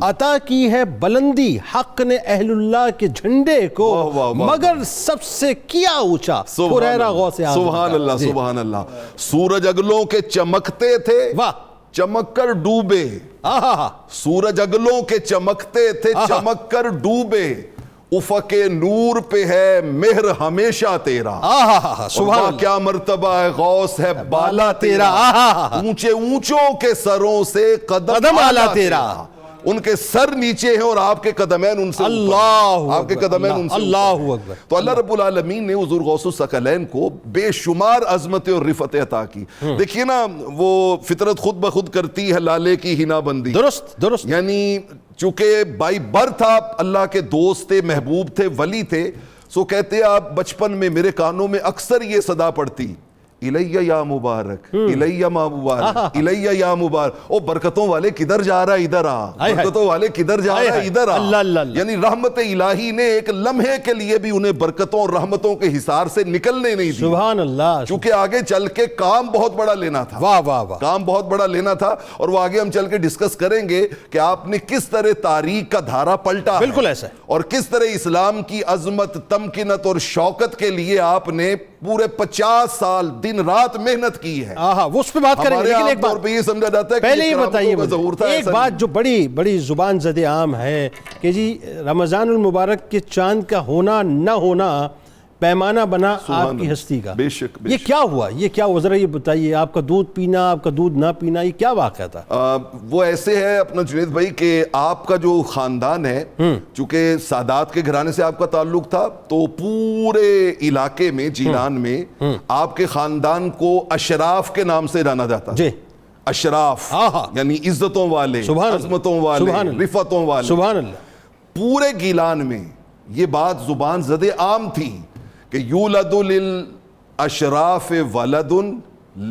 عطا کی ہے بلندی حق نے اہل اللہ کے جھنڈے کو, مگر سب سے کیا اونچا پریرا غوث اعظم. سبحان اللہ, سبحان اللہ. سورج اگلوں کے چمکتے تھے, واہ, چمک کر ڈوبے. سورج اگلوں کے چمکتے تھے, چمک کر ڈوبے. افق نور پہ ہے مہر ہمیشہ تیرا. سبحان اللہ, کیا مرتبہ ہے غوث ہے بالا تیرا. اونچے اونچوں کے سروں سے قدم اعلیٰ تیرا. ان کے سر نیچے ہیں اور آپ کے قدمین ان سے اللہ, آپ کے قدمین ان سے اللہ اکبر. تو اللہ رب العالمین نے حضور غوث الثقلین کو بے شمار عظمت اور رفعت عطا کی. دیکھیے نا, وہ فطرت خود بخود کرتی ہے لالے کی ہنا بندی. درست درست. یعنی چونکہ بائی برتھ آپ اللہ کے دوست تھے, محبوب تھے, ولی تھے, سو کہتے آپ بچپن میں میرے کانوں میں اکثر یہ صدا پڑتی, الیہ یا مبارک, الیہ ما مبارک, الیہ یا مبارک. او برکتوں والے کدھر جا رہا ہے, ادھر آ. برکتوں والے کدھر جا رہا ہے, ادھر آ. یعنی رحمت الہی نے ایک لمحے کے لیے بھی انہیں برکتوں اور رحمتوں کے حصار سے نکلنے نہیں دی. سبحان اللہ. چونکہ آگے چل کے کام بہت بڑا لینا تھا. واہ واہ واہ, کام بہت بڑا لینا تھا, اور وہ آگے ہم چل کے ڈسکس کریں گے کہ آپ نے کس طرح تاریخ کا دھارا پلٹا. بالکل ایسا ہے. اور کس طرح اسلام کی عظمت, تمکنت اور شوکت کے لیے آپ نے پورے 50 سال دن رات محنت کی ہے. وہ اس پہ بات کریں گے, لیکن ایک بات یہ سمجھا جاتا ہے پہلے یہ بتائیے ایک بات جو بڑی زبان زد عام ہے کہ جی رمضان المبارک کے چاند کا ہونا نہ ہونا پیمانہ بنا آپ کی ہستی کا. بے شک. یہ کیا ہوا, یہ کیا ذرا یہ بتائیے. آپ کا دودھ پینا, آپ کا دودھ نہ پینا, یہ کیا واقعہ تھا؟ وہ ایسے ہے اپنا جنید بھائی کہ آپ کا جو خاندان ہے, چونکہ سادات کے گھرانے سے آپ کا تعلق تھا, تو پورے علاقے میں جیلان میں آپ کے خاندان کو اشراف کے نام سے جانا جاتا. جی, اشراف یعنی عزتوں والے, عظمتوں والے, رفعتوں والے. سبحان اللہ. پورے گیلان میں یہ بات زبان زد عام تھی کہ یولد للاشراف ولد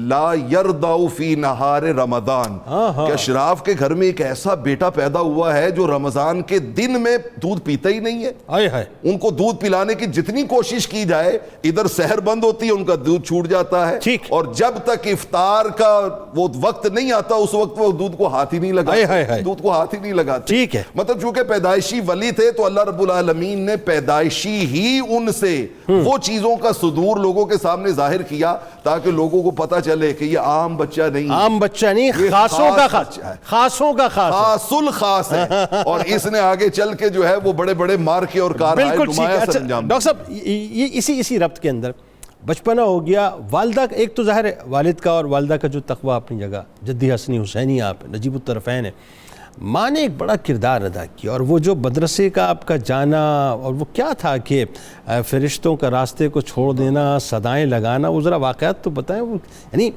لا یرضع فی نہار رمضان, کہ اشراف کے گھر میں ایک ایسا بیٹا پیدا ہوا ہے جو رمضان کے دن میں دودھ پیتا ہی نہیں ہے. ان کو دودھ پلانے کی جتنی کوشش کی جائے, ادھر سحر بند ہوتی ہے, ان کا دودھ چھوٹ جاتا ہے, اور جب تک افطار کا وہ وقت نہیں آتا اس وقت وہ دودھ کو ہاتھ ہی نہیں لگاتے. دودھ کو ہاتھ ہی نہیں لگاتے. ٹھیک ہے. مطلب چونکہ پیدائشی ولی تھے تو اللہ رب العالمین نے پیدائشی ہی ان سے وہ چیزوں کا صدور لوگوں کے سامنے ظاہر کیا تاکہ لوگوں کو پتہ چلے کہ یہ عام بچہ نہیں, عام بچہ نہیں, خاصوں کا خاص, خاصوں کا خاص, خاص الخاص ہے. اور اس نے آگے چل کے جو ہے وہ بڑے بڑے مارکے اور کارنامے نمایاں سر انجام. ڈاکٹر صاحب یہ اسی ربط کے اندر بچپنا ہو گیا, والدہ ایک تو ظاہر ہے والد کا اور والدہ کا جو تقویٰ اپنی جگہ, جدی حسنی حسینی آپ نجیب الطرفین ہے, ماں نے ایک بڑا کردار ادا کیا. اور وہ جو مدرسے کا آپ کا جانا, اور وہ کیا تھا کہ فرشتوں کا راستے کو چھوڑ دینا, صدائیں لگانا, وہ ذرا واقعات تو بتائیں. وہ یعنی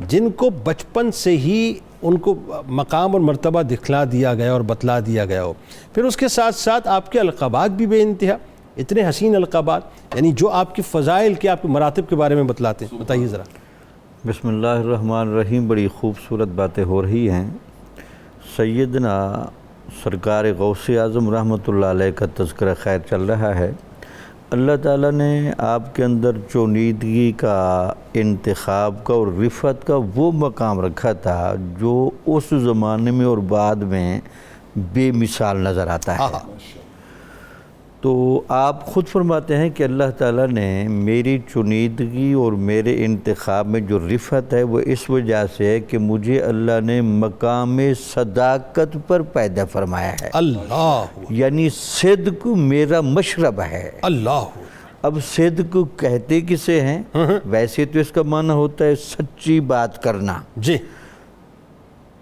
جن کو بچپن سے ہی ان کو مقام اور مرتبہ دکھلا دیا گیا اور بتلا دیا گیا ہو, پھر اس کے ساتھ ساتھ آپ کے القابات بھی بے انتہا, اتنے حسین القابات, یعنی جو آپ کی فضائل کے, آپ کے مراتب کے بارے میں بتلاتے ہیں, بتائیے ذرا. بسم اللہ الرحمن الرحیم. بڑی خوبصورت باتیں ہو رہی ہیں. سیدنا سرکار غوث اعظم رحمۃ اللہ علیہ کا تذکرہ خیر چل رہا ہے. اللہ تعالیٰ نے آپ کے اندر چونیدگی کا, انتخاب کا اور رفعت کا وہ مقام رکھا تھا جو اس زمانے میں اور بعد میں بے مثال نظر آتا ہے. تو آپ خود فرماتے ہیں کہ اللہ تعالیٰ نے میری چنیدگی اور میرے انتخاب میں جو رفعت ہے وہ اس وجہ سے ہے کہ مجھے اللہ نے مقام صداقت پر پیدا فرمایا ہے. اللہ, یعنی صدق میرا مشرب ہے. اللہ. اب صدق کہتے کسے ہیں؟ ویسے تو اس کا معنی ہوتا ہے سچی بات کرنا. جی.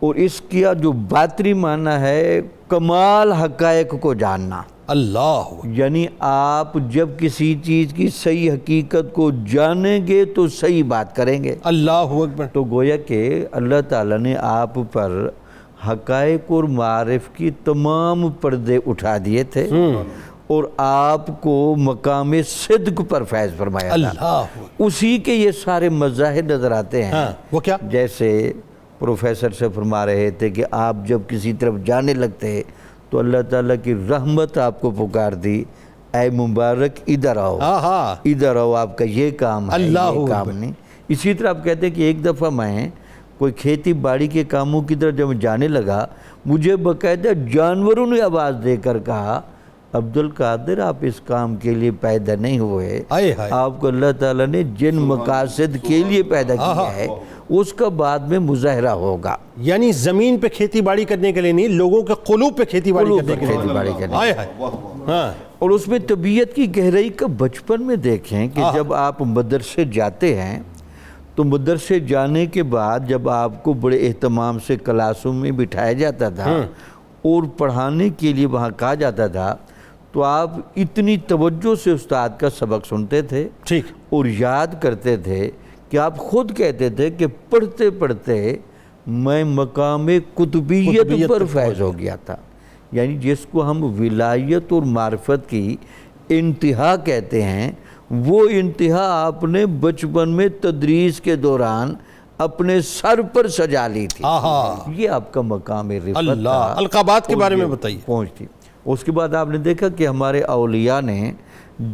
اور اس کا جو باطنی معنی ہے کمال حقائق کو جاننا. اللہ. یعنی آپ جب کسی چیز کی صحیح حقیقت کو جانیں گے تو صحیح بات کریں گے. اللہ اکبر. تو گویا کہ اللہ تعالیٰ نے آپ پر حقائق اور معارف کی تمام پردے اٹھا دیے تھے اور آپ کو مقام صدق پر فیض فرمایا تھا. اللہ. اسی کے یہ سارے مظاہر نظر آتے ہیں. وہ کیا؟ جیسے پروفیسر سے فرما رہے تھے کہ آپ جب کسی طرف جانے لگتے تو اللہ تعالیٰ کی رحمت آپ کو پکار دی، اے مبارک ادھر آؤ، ادھر آؤ، آپ کا یہ کام ہے، یہ کام نہیں۔ اسی طرح آپ کہتے ہیں کہ ایک دفعہ میں کوئی کھیتی باڑی کے کاموں کی طرف جب جانے لگا، مجھے باقاعدہ جانوروں نے آواز دے کر کہا، عبد القادر آپ اس کام کے لیے پیدا نہیں ہوئے، آپ کو اللہ تعالیٰ نے جن مقاصد کے لیے پیدا کیا ہے اس کا بعد میں مظاہرہ ہوگا۔ یعنی زمین پہ کھیتی باڑی کرنے کے لیے نہیں، لوگوں کے قلوب پہ کھیتی باڑی کرنے کے لیے۔ اور اس میں طبیعت کی گہرائی کا بچپن میں دیکھیں کہ جب آپ مدرسے جاتے ہیں تو مدرسے جانے کے بعد جب آپ کو بڑے اہتمام سے کلاسوں میں بٹھایا جاتا تھا اور پڑھانے کے لیے وہاں کہا جاتا تھا تو آپ اتنی توجہ سے استاد کا سبق سنتے تھے اور یاد کرتے تھے کہ آپ خود کہتے تھے کہ پڑھتے پڑھتے میں مقام قطبیت پر فیض ہو گیا تھا، یعنی جس کو ہم ولایت اور معرفت کی انتہا کہتے ہیں، وہ انتہا آپ نے بچپن میں تدریس کے دوران اپنے سر پر سجا لی تھی۔ یہ آپ کا مقام رفعت تھا۔ القابات کے بارے میں بتائیے۔ پہنچتی اس کے بعد آپ نے دیکھا کہ ہمارے اولیاء نے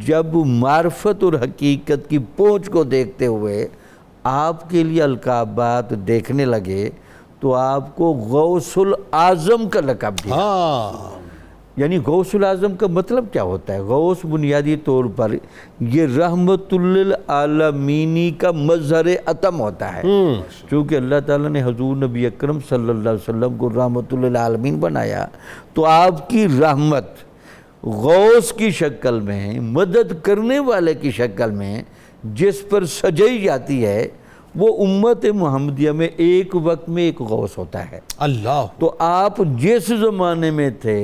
جب معرفت اور حقیقت کی پہنچ کو دیکھتے ہوئے آپ کے لیے القابات دیکھنے لگے تو آپ کو غوث العظم کا لقب دیا۔ یعنی غوث العظم کا مطلب کیا ہوتا ہے؟ غوث بنیادی طور پر یہ رحمت للعالمینی کا مظہر عتم ہوتا ہے، چونکہ اللہ تعالیٰ نے حضور نبی اکرم صلی اللہ علیہ وسلم کو رحمت للعالمین بنایا تو آپ کی رحمت غوث کی شکل میں، مدد کرنے والے کی شکل میں جس پر سجائی جاتی ہے، وہ امت محمدیہ میں ایک وقت میں ایک غوث ہوتا ہے۔ اللہ تو آپ جس زمانے میں تھے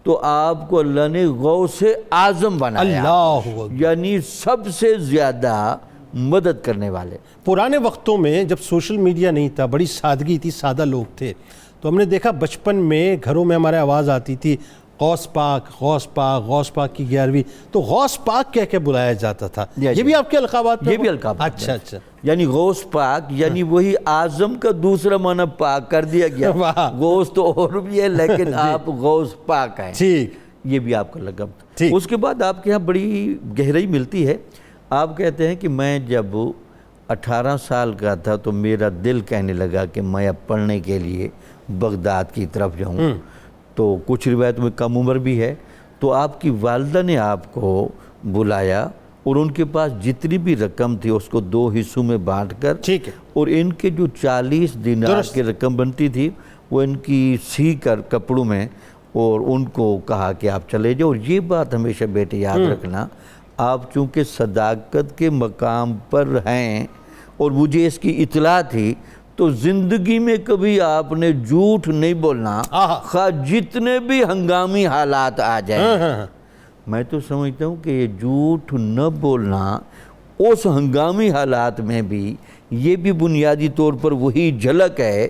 تو آپ کو اللہ نے غوث اعظم بنایا، یعنی سب سے زیادہ مدد کرنے والے۔ پرانے وقتوں میں جب سوشل میڈیا نہیں تھا، بڑی سادگی تھی، سادہ لوگ تھے، تو ہم نے دیکھا بچپن میں گھروں میں ہمارے آواز آتی تھی غوث پاک، غوث پاک، غوث پاک کی 11ویں، تو غوث پاک کہہ کے بلایا جاتا تھا۔ یہ بھی آپ کے القابات؟ یہ بھی القابات۔ اچھا اچھا، یعنی غوث پاک یعنی وہی اعظم کا دوسرا معنی پاک کر دیا گیا۔ غوث تو اور بھی ہے لیکن آپ غوث پاک ہیں، یہ بھی آپ کا لقب۔ اس کے بعد آپ کے یہاں بڑی گہرائی ملتی ہے۔ آپ کہتے ہیں کہ میں جب 18 سال کا تھا تو میرا دل کہنے لگا کہ میں اب پڑھنے کے لیے بغداد کی طرف جاؤں، تو کچھ روایت میں کم عمر بھی ہے، تو آپ کی والدہ نے آپ کو بلایا اور ان کے پاس جتنی بھی رقم تھی اس کو 2 حصوں میں بانٹ کر، اور ان کے جو 40 دینار کی رقم بنتی تھی وہ ان کی سی کر کپڑوں میں، اور ان کو کہا کہ آپ چلے جاؤ۔ اور یہ بات ہمیشہ بیٹے یاد رکھنا، آپ چونکہ صداقت کے مقام پر ہیں اور مجھے اس کی اطلاع تھی، تو زندگی میں کبھی آپ نے جھوٹ نہیں بولنا، خواہ جتنے بھی ہنگامی حالات آ جائیں۔ میں تو سمجھتا ہوں کہ یہ جھوٹ نہ بولنا اس ہنگامی حالات میں بھی، یہ بھی بنیادی طور پر وہی جھلک ہے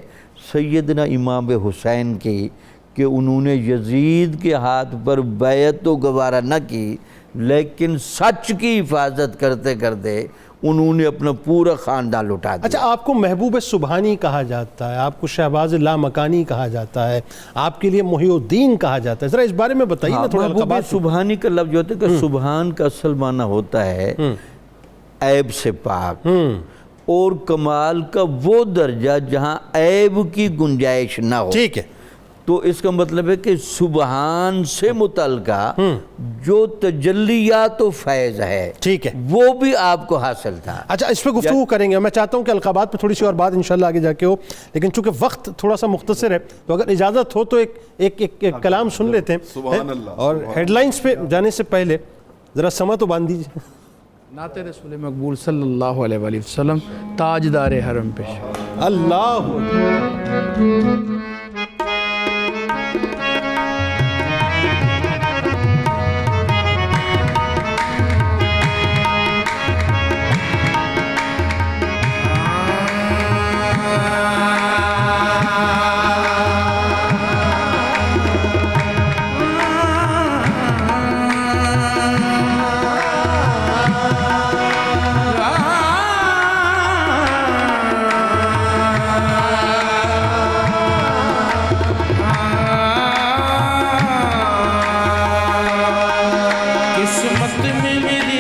سیدنا امام حسین کی کہ انہوں نے یزید کے ہاتھ پر بیعت تو گوارا نہ کی، لیکن سچ کی حفاظت کرتے کرتے انہوں نے اپنا پورا خاندان لٹا دیا۔ اچھا، آپ کو محبوب سبحانی کہا جاتا ہے، آپ کو شہباز لامکانی کہا جاتا ہے، آپ کے لیے محی الدین کہا جاتا ہے، ذرا اس بارے میں بتائیے نا تھوڑا۔ محبوب سبحانی کا لفظ جو ہوتا ہے کہ سبحان کا اصل معنی ہوتا ہے عیب سے پاک، اور کمال کا وہ درجہ جہاں عیب کی گنجائش نہ ہو۔ ٹھیک ہے، تو اس کا مطلب ہے کہ سبحان سے متعلقہ جو تجلیات و فیض ہے، ٹھیک ہے، وہ بھی آپ کو حاصل تھا۔ اچھا، اس پہ گفتگو کریں گے، میں چاہتا ہوں کہ القابات پہ تھوڑی سی اور بات انشاءاللہ آگے جا کے ہو، لیکن چونکہ وقت تھوڑا سا مختصر ہے تو اگر اجازت ہو تو ایک کلام سن لیتے ہیں، اور ہیڈ لائنز پہ جانے سے پہلے ذرا سما تو باندھ دیجیے۔ نعت رسول مقبول صلی اللہ علیہ وآلہ وسلم، تاجدار حرم پیش۔ اللہ میں میری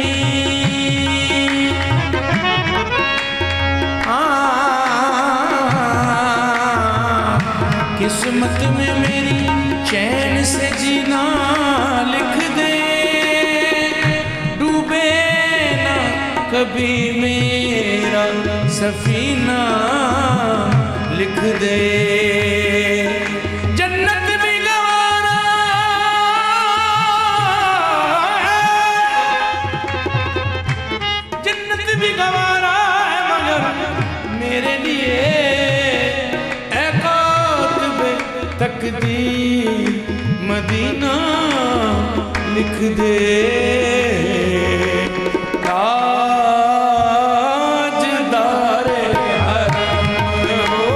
قسمت میں میری چین سے جینا لکھ دے، ڈوبے نہ کبھی میرا سفینہ لکھ دے، جنت بھی گوارا جنت بھی گوارا ہے مگر میرے لیے اے کاتب تقدیر مدینہ لکھ دے، تاجدار حرم ہو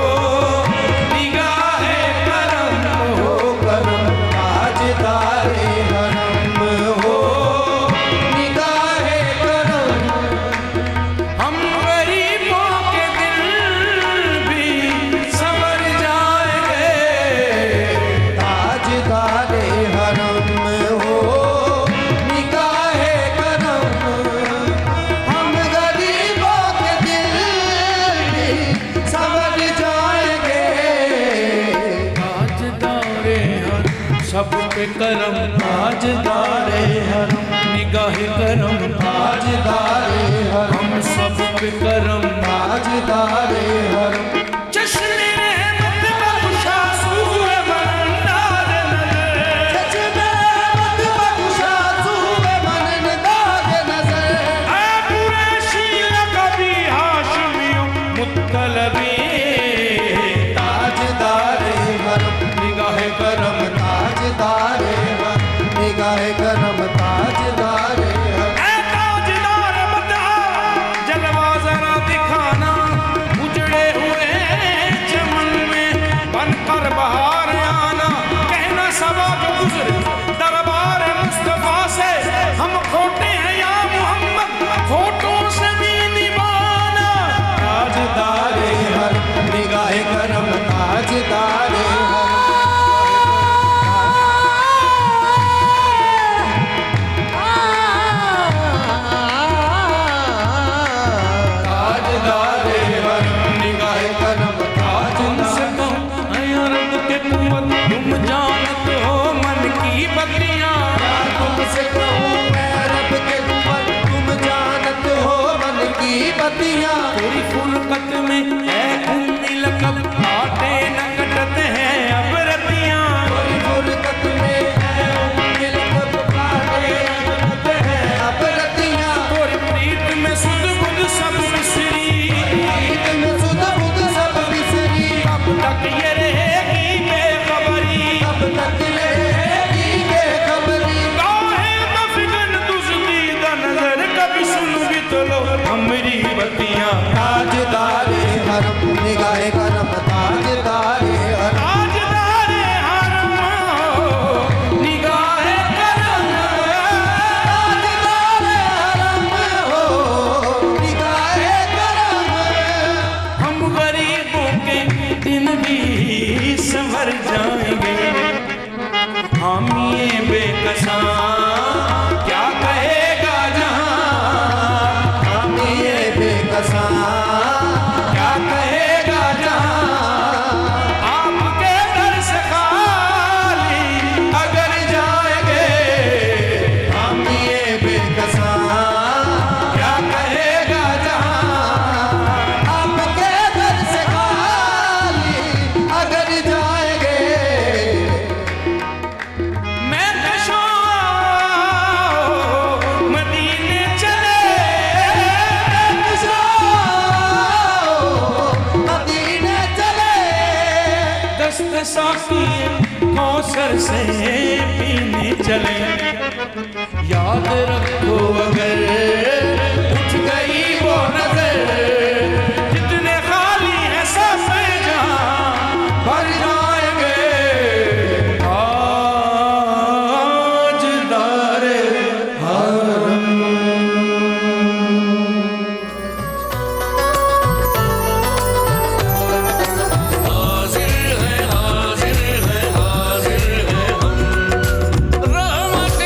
نگاہ کرم ہو کرم، تاجدار حرم ہو نگاہ کرم، ہم غریبوں کے دل بھی سنور جائیں گے، تاجدار حرم ہو نگاہ کرم، ہم غریبوں کے دل بھی سنور جائیں گے، تاجدار حرم سب پہ کرم، تاجدار حرم نگاہ کرم، تاجدار حرم سب پہ کرم، تاجدار حرم چشم رحمت بخشا سور بندار نظر، چشم رحمت بخشا سور بندار نظر، اے قریشی لقبی ہاشمیوں مطلبی، تاجدار حرم نگاہ کرم، تاجدار حرم نگاہ کرم، تاجدار حرم، اے تاجدار مدعا جلوہ ذرا دکھانا، اجڑے ہوئے چمن میں بن کر بہار آنا، کہنا سبا جو گزرے دربار مصطفیٰ سے، ہم کھوٹے ہیں یا محمد کھوٹوں سے بھی نبھانا، تاجدار حرم نگاہ کرم، تاجدار حرم تاجدار حرم نگاہ کرم، تم سے کہوں اے عرب کے قوت تم جانت ہو من کی بکریاں، تم سے کہوں اے عرب کے قوت تم جانت ہو من کی بکریاں، تیری خلقت میں اے امی لقب آٹے نہ کٹتے ہیں اب رتیاں، تیری خلقت میں اے امی لقب آٹے نہ کٹتے ہیں اب رتیاں، تیری پریت میں سدھ بدھ سب مصری، پریت میں سدھ بدھ سب مصری، کب تک یہ رہے گی بے خبری، کب تک یہ رہے گی بے خبری، گاہیں مفگن دزدیدہ نظر کبھی سن بھی تو لو ہمری بتیاں، تاجدار حرم نگاہ کرم، تاجدار حرم، تاجدار حرم نگاہ کرم، تاجدار حرم ہو نگاہ کرم، ہم غریبوں کے دن بھی سنور جائیں گے، حامی بے کساں کیا کہے گا جہاں، حامی بے کساں کیا کہے گا جہاں، آپ کے در سے خالی اگر جائیں گے، حامی بے کساں کیا کہے گا جہاں، آپ کے در سے خالی اگر جائیں گے، میں کشوں مدینے چلے، مدینے چلے، دست ساقی کوثر سے پینے چلے، یاد رکھو اگر اٹھ گئی وہ نظر، جتنے خالی ہیں سب جہاں بھر جائیں گے، تاجدار حرم رحمت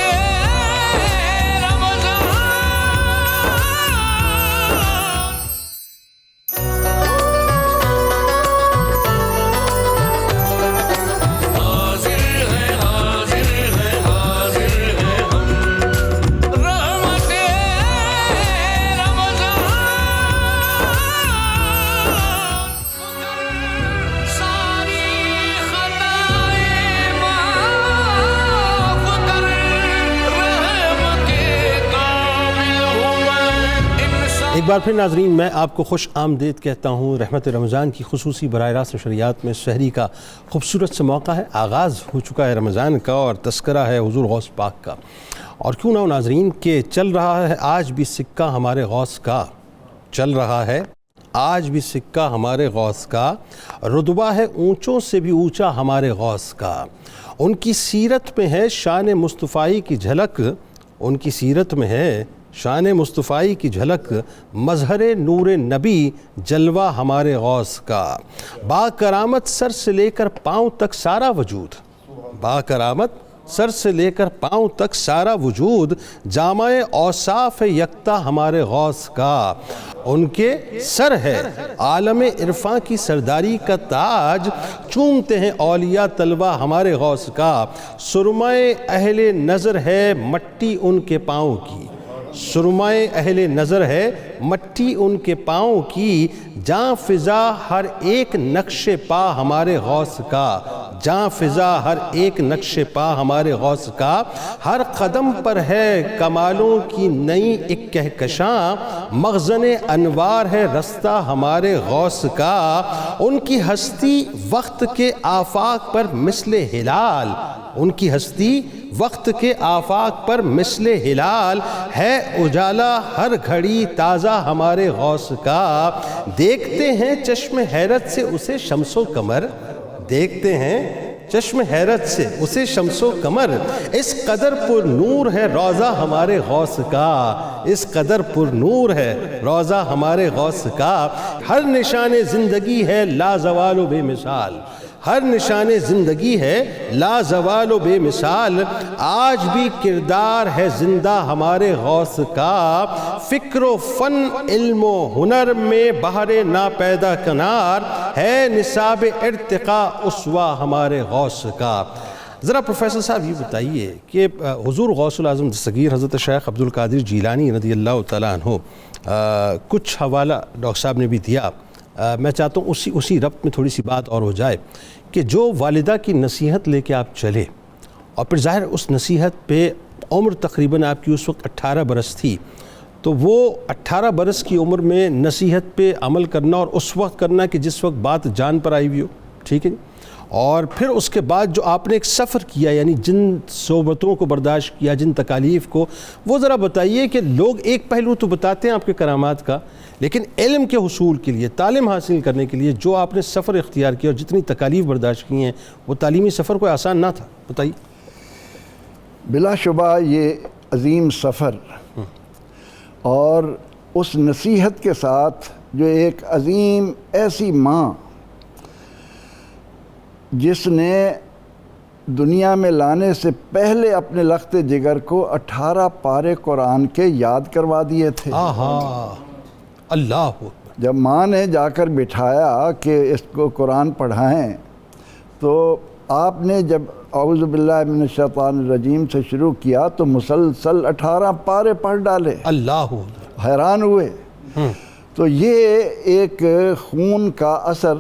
بار پھر ناظرین میں آپ کو خوش آمدید کہتا ہوں۔ رحمت رمضان کی خصوصی براہ راست نشریات میں سحری کا خوبصورت سے موقع ہے، آغاز ہو چکا ہے رمضان کا اور تذکرہ ہے حضور غوث پاک کا، اور کیوں نہ ہو ناظرین کہ چل رہا ہے آج بھی سکہ ہمارے غوث کا، چل رہا ہے آج بھی سکہ ہمارے غوث کا، رتبہ ہے اونچوں سے بھی اونچا ہمارے غوث کا، ان کی سیرت میں ہے شان مصطفی کی جھلک، ان کی سیرت میں ہے شان مصطفی کی جھلک، مظہر نور نبی جلوہ ہمارے غوث کا، با کرامت سر سے لے کر پاؤں تک سارا وجود، با کرامت سر سے لے کر پاؤں تک سارا وجود، جامع اوصاف یکتا ہمارے غوث کا، ان کے سر ہے عالم عرفاں کی سرداری کا تاج، چومتے ہیں اولیاء طلبہ ہمارے غوث کا، سرمہ اہل نظر ہے مٹی ان کے پاؤں کی، سرمہ اہل نظر ہے مٹی ان کے پاؤں کی، جاں فضا ہر ایک نقش پا ہمارے غوث کا، جاں فضا ہر ایک نقش پا ہمارے غوث کا، ہر قدم پر ہے کمالوں کی نئی ایک کہکشاں، مخزن انوار ہے رستہ ہمارے غوث کا، ان کی ہستی وقت کے آفاق پر مثل ہلال، ان کی ہستی وقت کے آفاق پر مثل ہلال، ہے اجالا ہر گھڑی تازہ ہمارے غوث کا، دیکھتے ہیں چشم حیرت سے اسے شمس و قمر، دیکھتے ہیں چشم حیرت سے اسے شمس و قمر، اس قدر پر نور ہے روضہ ہمارے غوث کا، اس قدر پر نور ہے روضہ ہمارے غوث کا، ہر نشان زندگی ہے لازوال و بے مثال، ہر نشان زندگی ہے لازوال و بے مثال، آج بھی کردار ہے زندہ ہمارے غوث کا، فکر و فن علم و ہنر میں بحر ناپیدا کنار، ہے نصاب ارتقاء اسوہ ہمارے غوث کا۔ ذرا پروفیسر صاحب یہ بتائیے کہ حضور غوث العظم دستگیر حضرت شیخ عبد القادر جیلانی رضی اللہ تعالیٰ عنہ کچھ حوالہ ڈاکٹر صاحب نے بھی دیا، میں چاہتا ہوں اسی ربط میں تھوڑی سی بات اور ہو جائے کہ جو والدہ کی نصیحت لے کے آپ چلے اور پھر ظاہر اس نصیحت پہ عمر تقریباً آپ کی اس وقت 18 برس تھی، تو وہ 18 برس کی عمر میں نصیحت پہ عمل کرنا اور اس وقت کرنا کہ جس وقت بات جان پر آئی ہوئی ہو، ٹھیک ہے، اور پھر اس کے بعد جو آپ نے ایک سفر کیا، یعنی جن صحبتوں کو برداشت کیا، جن تکالیف کو، وہ ذرا بتائیے کہ لوگ ایک پہلو تو بتاتے ہیں آپ کے کرامات کا، لیکن علم کے حصول کے لیے، تعلیم حاصل کرنے کے لیے جو آپ نے سفر اختیار کیا اور جتنی تکالیف برداشت کی ہیں، وہ تعلیمی سفر کوئی آسان نہ تھا، بتائیے۔ بلا شبہ یہ عظیم سفر اور اس نصیحت کے ساتھ جو ایک عظیم ایسی ماں جس نے دنیا میں لانے سے پہلے اپنے لخت جگر کو 18 پارے قرآن کے یاد کروا دیے تھے، اللہ اکبر، جب ماں نے جا کر بٹھایا کہ اس کو قرآن پڑھائیں تو آپ نے جب اعوذ باللہ من الشیطان الرجیم سے شروع کیا تو مسلسل 18 پارے پڑھ ڈالے، اللہ حیران ہوئے۔ تو یہ ایک خون کا اثر،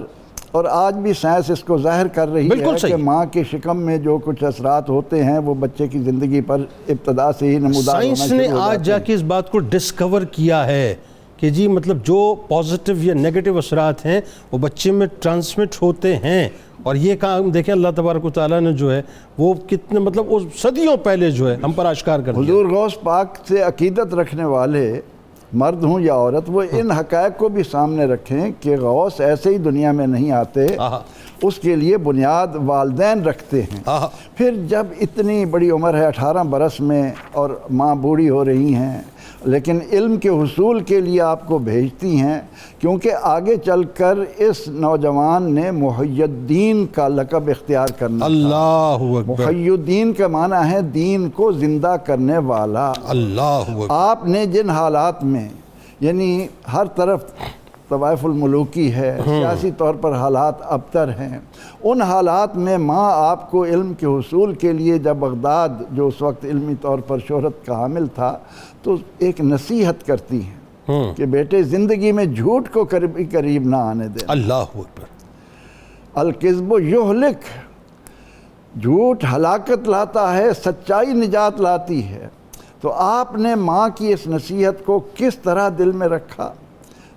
اور آج بھی سائنس اس کو ظاہر کر رہی ہے کہ ماں کے شکم میں جو کچھ اثرات ہوتے ہیں وہ بچے کی زندگی پر ابتدا سے ہی نمودار ہونا شروع ہو جاتے ہیں۔ سائنس نے آج جا کے اس بات کو ڈسکور کیا ہے کہ جی مطلب جو پازیٹیو یا نیگیٹو اثرات ہیں وہ بچے میں ٹرانسمٹ ہوتے ہیں، اور یہ کام دیکھیں اللہ تبارک و تعالیٰ نے جو ہے وہ کتنے مطلب وہ صدیوں پہلے جو ہے ہم پر آشکار کر دیا۔ حضور غوث پاک سے عقیدت رکھنے والے مرد ہوں یا عورت، وہ ان حقائق کو بھی سامنے رکھیں کہ غوث ایسے ہی دنیا میں نہیں آتے، اس کے لیے بنیاد والدین رکھتے ہیں۔ پھر جب اتنی بڑی عمر ہے 18 برس میں اور ماں بوڑھی ہو رہی ہیں، لیکن علم کے حصول کے لیے آپ کو بھیجتی ہیں، کیونکہ آگے چل کر اس نوجوان نے محی الدین کا لقب اختیار کرنا، اللہ اکبر، محی الدین کا معنی ہے دین کو زندہ کرنے والا، اللہ اکبر۔ آپ نے جن حالات میں، یعنی ہر طرف طوائف الملوکی ہے، سیاسی طور پر حالات ابتر ہیں، ان حالات میں ماں آپ کو علم کے حصول کے لیے جب بغداد جو اس وقت علمی طور پر شہرت کا حامل تھا تو ایک نصیحت کرتی ہیں کہ بیٹے زندگی میں جھوٹ کو قریب نہ آنے دیں، اللہ اکبر، الکذب یہلک، جھوٹ ہلاکت لاتا ہے، سچائی نجات لاتی ہے، تو آپ نے ماں کی اس نصیحت کو کس طرح دل میں رکھا،